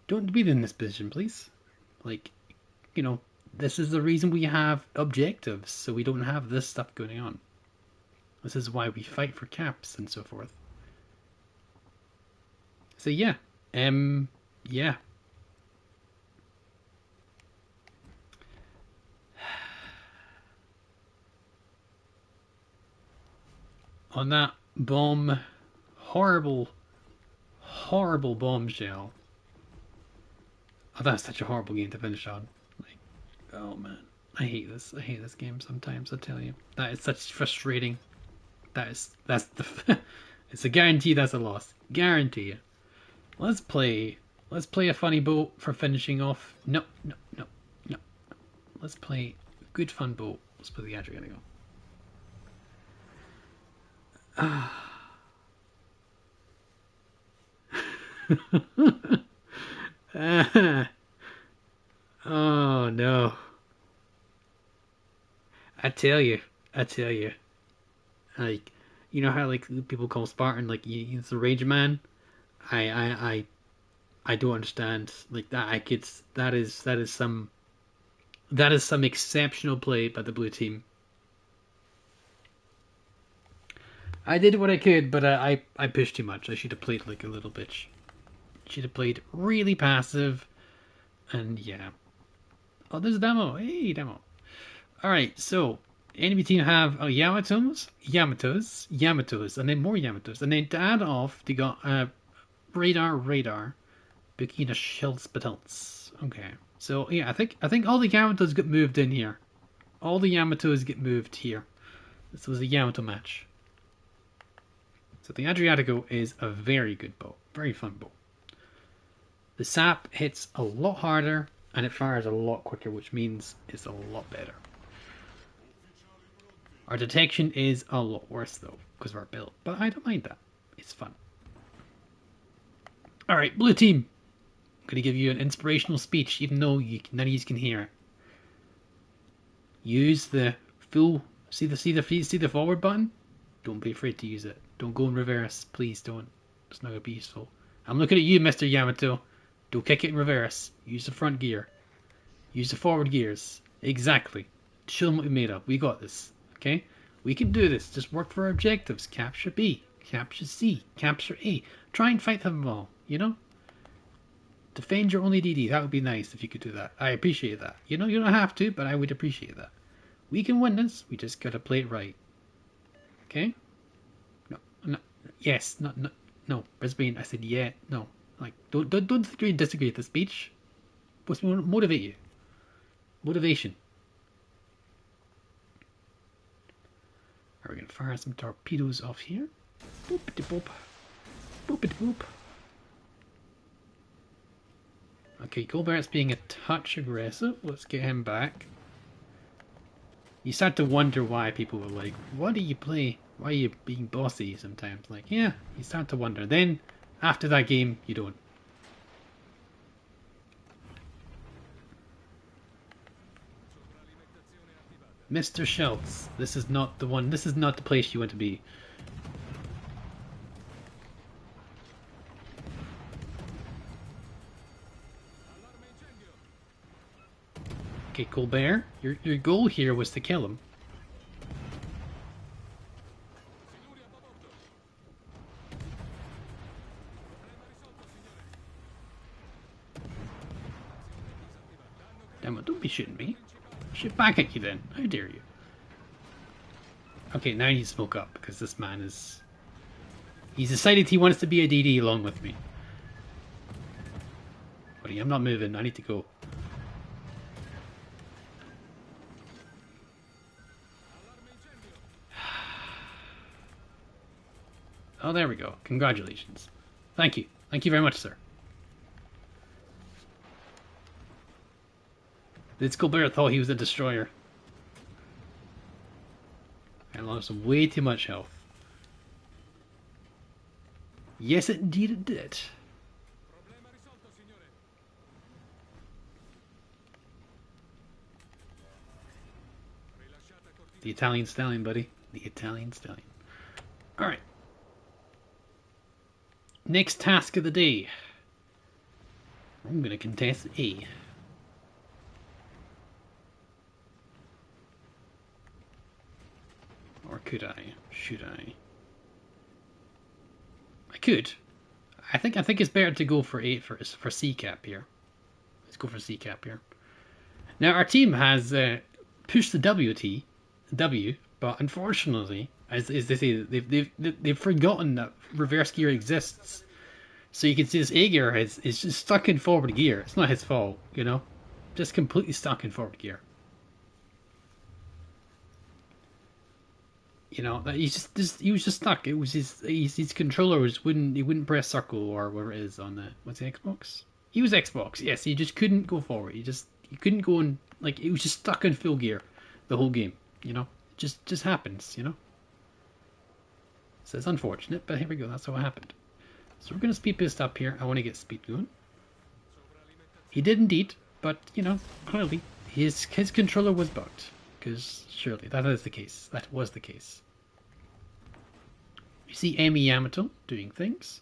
don't be in this position, please. Like, you know, this is the reason we have objectives, so we don't have this stuff going on. This is why we fight for caps and so forth. So yeah. Yeah. On that bomb, horrible bombshell. Oh, that's such a horrible game to finish on. Like, oh man, I hate this. I hate this game sometimes. I tell you, that is such frustrating. That's the It's a guarantee that's a loss. Guarantee. Let's play. Let's play a funny boat for finishing off. No, no, no, no. Let's play a good fun boat. Let's play the Adriatico. Oh no. I tell you. Like, you know how like people call Spartan like he's the rage man? I I I I don't understand. Like that I could that is some exceptional play by the blue team. I did what I could, but I pushed too much. I should have played like a little bitch. Should have played really passive, and yeah. Oh, there's a demo. Hey, demo. All right, so enemy team have Yamatos, and then more Yamatos, and then to add off, they got radar, Bukina Shells Battles. Okay, so yeah, I think all the Yamatos get moved in here. All the Yamatos get moved here. This was a Yamato match. So the Adriatico is a very good boat, very fun boat. The sap hits a lot harder and it fires a lot quicker, which means it's a lot better. Our detection is a lot worse though, because of our build, but I don't mind that. It's fun. Alright, blue team. I'm going to give you an inspirational speech, even though none of you can hear it. Use the full, see the forward button? Don't be afraid to use it. Don't go in reverse, please don't. It's not going to be useful. I'm looking at you, Mr. Yamato. Don't kick it in reverse. Use the front gear. Use the forward gears. Exactly. Show them what we made of. We got this. Okay? We can do this. Just work for our objectives. Capture B. Capture C. Capture A. Try and fight them all. You know? Defend your only DD. That would be nice if you could do that. I appreciate that. You know, you don't have to, but I would appreciate that. We can win this. We just gotta play it right. Okay? No. Yes. No. Brisbane. I said yeah. No. Like, don't disagree with the speech. What's motivate you? Motivation. Are we gonna fire some torpedoes off here? Boopity boop. Boopity boop. Okay, Colbert's being a touch aggressive. Let's get him back. You start to wonder why people are like, why do you play? Why are you being bossy sometimes? Like, yeah, you start to wonder. Then, after that game, you don't. Mr. Schultz, this is not the one. This is not the place you want to be. Okay, Colbert, your goal here was to kill him. Damn it, don't be shooting me. Shoot back at you then. How dare you? Okay, now I need to smoke up because this man is... He's decided he wants to be a DD along with me. Buddy, I'm not moving. I need to go. Oh, there we go. Congratulations. Thank you. Thank you very much, sir. This Colbert thought he was a destroyer. I lost way too much health. Yes, indeed it did. The Italian stallion, buddy. The Italian stallion. Alright. Next task of the day. I'm going to contest A. Or could I? Should I? I could. I think it's better to go for A for C cap here. Let's go for C cap here. Now our team has pushed the W, but unfortunately, as they say, they've forgotten that reverse gear exists. So you can see this A gear is just stuck in forward gear. It's not his fault, you know, just completely stuck in forward gear. You know, that he was just stuck. It was his controller wouldn't press circle or whatever it is on the what's the Xbox? He was Xbox, yes. He just couldn't go forward. He couldn't go in, like it was just stuck in full gear, the whole game. You know, just happens. You know, so it's unfortunate, but here we go. That's what happened. So we're gonna speed this up here. I want to get speed going. He did indeed, but you know, clearly his controller was bugged. Because surely that is the case. That was the case. You see Amy Yamato doing things.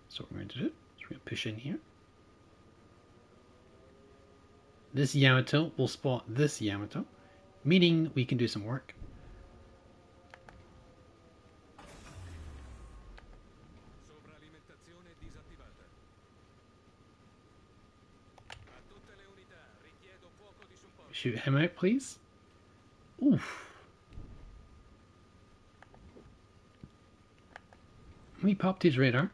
So what we're going to do is we're going to push in here. This Yamato will spot this Yamato, meaning we can do some work. Shoot him out, please. Oof. We popped his radar.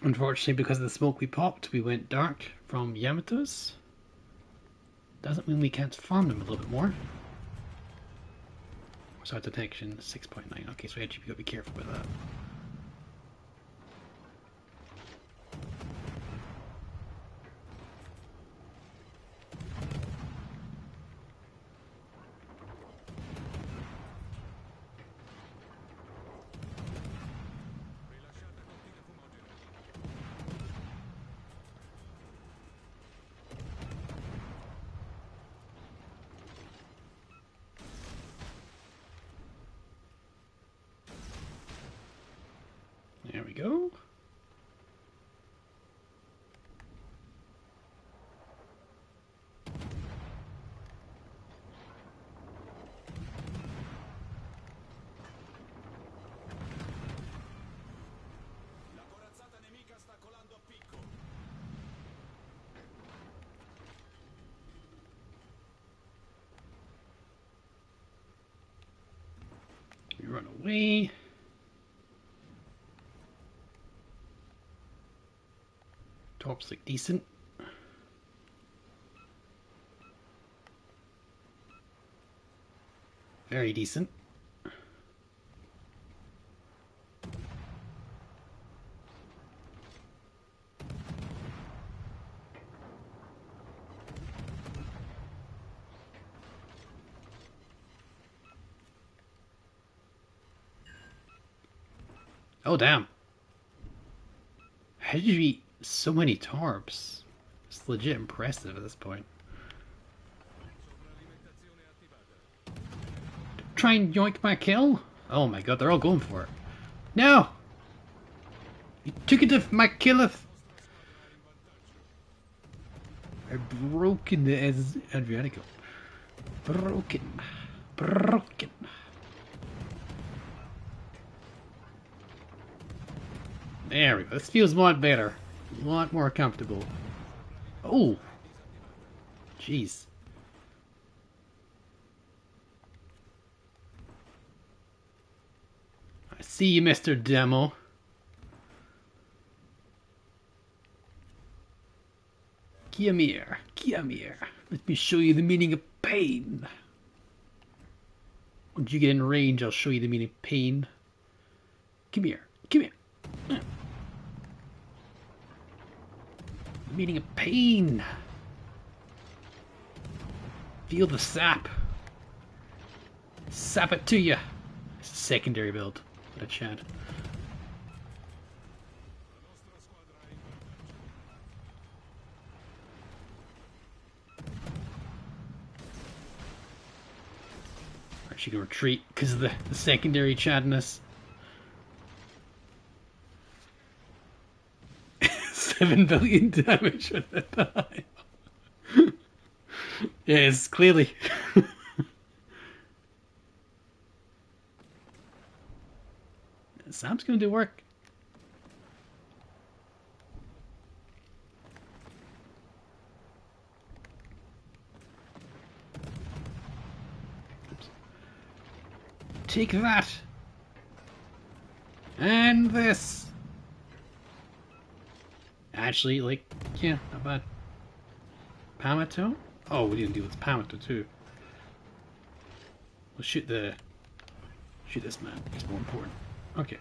Unfortunately, because of the smoke we popped, we went dark from Yamatos. Doesn't mean we can't farm them a little bit more. So detection 6.9. Okay, so we actually gotta be careful with that. There we go. We run away. Tops look decent. Very decent. Oh damn. How did you eat so many torps? It's legit impressive at this point. Try and yoink my kill? Oh my god, they're all going for it. No! You took it off my killeth! I've broken the Adriatico. Broken. Broken. There we go. This feels a lot better. A lot more comfortable. Oh! Jeez. I see you, Mr. Demo. Come here. Come here. Let me show you the meaning of pain. Once you get in range, I'll show you the meaning of pain. Come here. Come here. The meaning of pain. Feel the sap. Sap it to you. It's a secondary build. What a chat. She can retreat because of the secondary chadness. 7 billion damage at the time. Yes, clearly. Sam's going to do work. Take that! And this! Actually, like, yeah, not bad. Pamato? Oh, we didn't deal with Pamato too. We'll shoot this man. He's more important. Okay.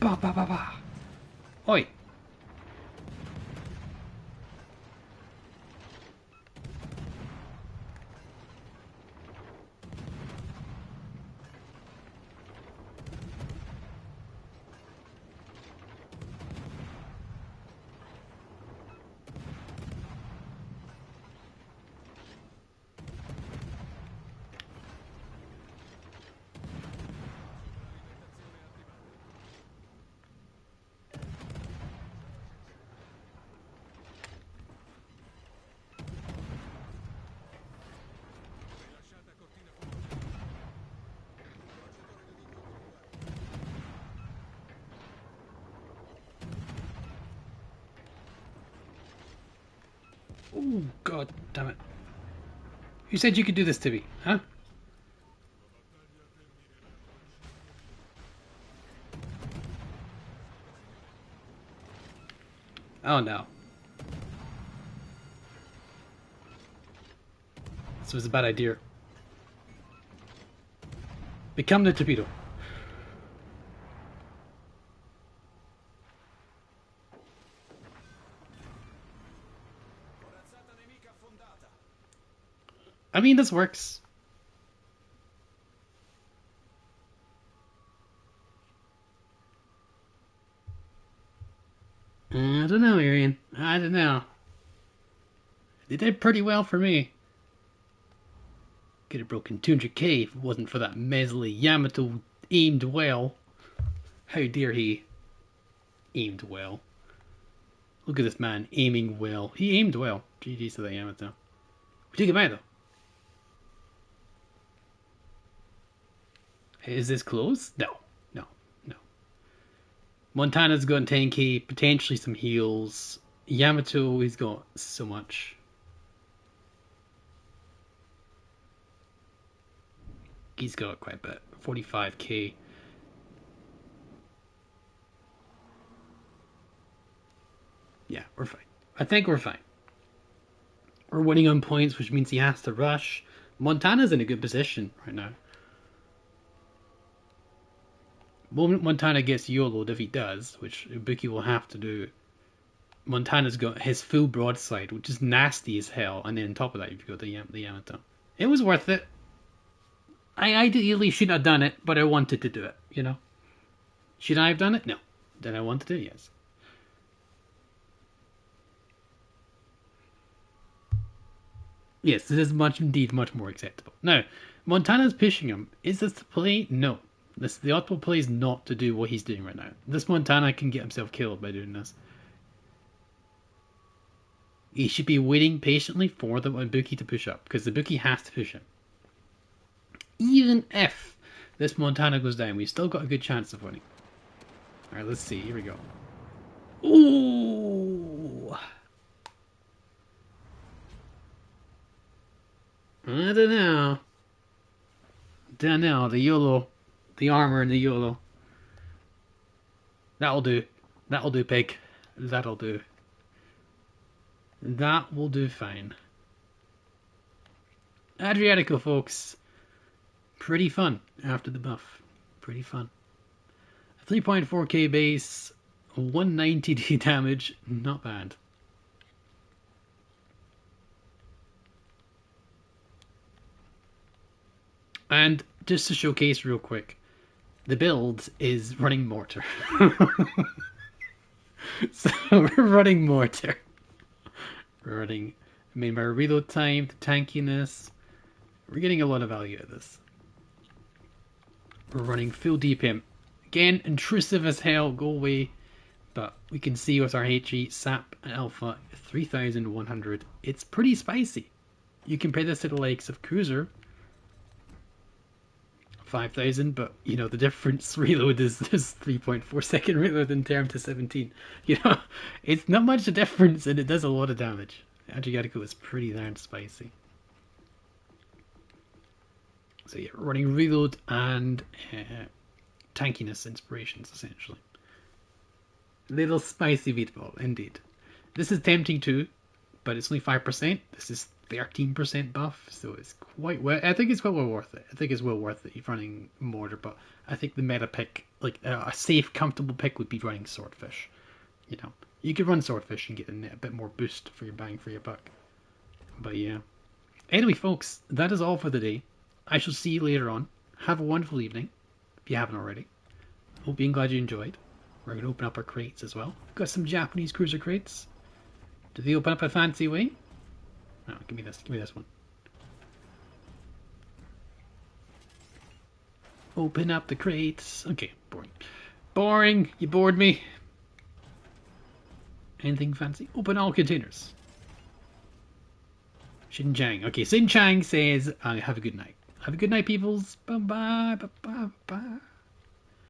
Ba ba ba ba! Oi! Oh, god damn it. You said you could do this to me, huh? Oh no. This was a bad idea. Become the torpedo. I mean, this works. I don't know, Arian. I don't know. They did pretty well for me. Could have broken 200k if it wasn't for that measly Yamato aimed well. How dare he? Aimed well. Look at this man aiming well. He aimed well. GG's to the Yamato. We took him out though. Is this close? No. No. No. Montana's got 10k, potentially some heals. Yamato, he's got so much. He's got quite a bit. 45k. Yeah, we're fine. I think we're fine. We're winning on points, which means he has to rush. Montana's in a good position right now. Moment Montana gets YOLO'd, if he does, which Ibuki will have to do, Montana's got his full broadside, which is nasty as hell, and then on top of that you've got the Yamato. It was worth it. I ideally shouldn't have done it, but I wanted to do it, you know? Should I have done it? No. Did I want to do it? Yes. Yes, this is indeed much more acceptable. Now, Montana's pushing him. Is this the play? No. The optimal play is not to do what he's doing right now. This Montana can get himself killed by doing this. He should be waiting patiently for the Ibuki to push up, because the Ibuki has to push him. Even if this Montana goes down, we've still got a good chance of winning. Alright, let's see. Here we go. Ooh! I don't know. Don't know. The YOLO. The armor and the YOLO. That'll do. That'll do, pig. That'll do. That will do fine. Adriatico, folks. Pretty fun after the buff. Pretty fun. 3.4k base. 190d damage. Not bad. And just to showcase real quick, the build is running mortar. So we're running mortar. We're running, I mean, my reload time, the tankiness, we're getting a lot of value out of this. We're running full DPM. Again, intrusive as hell, go away. But we can see with our HE, SAP and Alpha, 3100. It's pretty spicy. You compare this to the likes of Cruiser, 5,000, but you know the difference reload is 3.4 second reload in term to 17. You know, it's not much a difference, and it does a lot of damage. Adriatico is pretty darn spicy. So yeah, running reload and tankiness inspirations essentially. Little spicy meatball, indeed. This is tempting too, but it's only 5%. This is 13% buff, so it's quite well. I think it's quite well worth it. I think it's well worth it if running mortar, but I think the meta pick, like a safe, comfortable pick, would be running swordfish. You know, you could run swordfish and get a bit more boost for your bang for your buck. But yeah. Anyway, folks, that is all for the day. I shall see you later on. Have a wonderful evening, if you haven't already. Hope you're glad you enjoyed. We're going to open up our crates as well. Got some Japanese cruiser crates. Do they open up a fancy way? No, give me this. Give me this one. Open up the crates. Okay, boring. Boring. You bored me. Anything fancy? Open all containers. Xinjiang. Okay, Xinjiang says, have a good night. Have a good night, peoples. Bye-bye. Bye-bye. Bye-bye.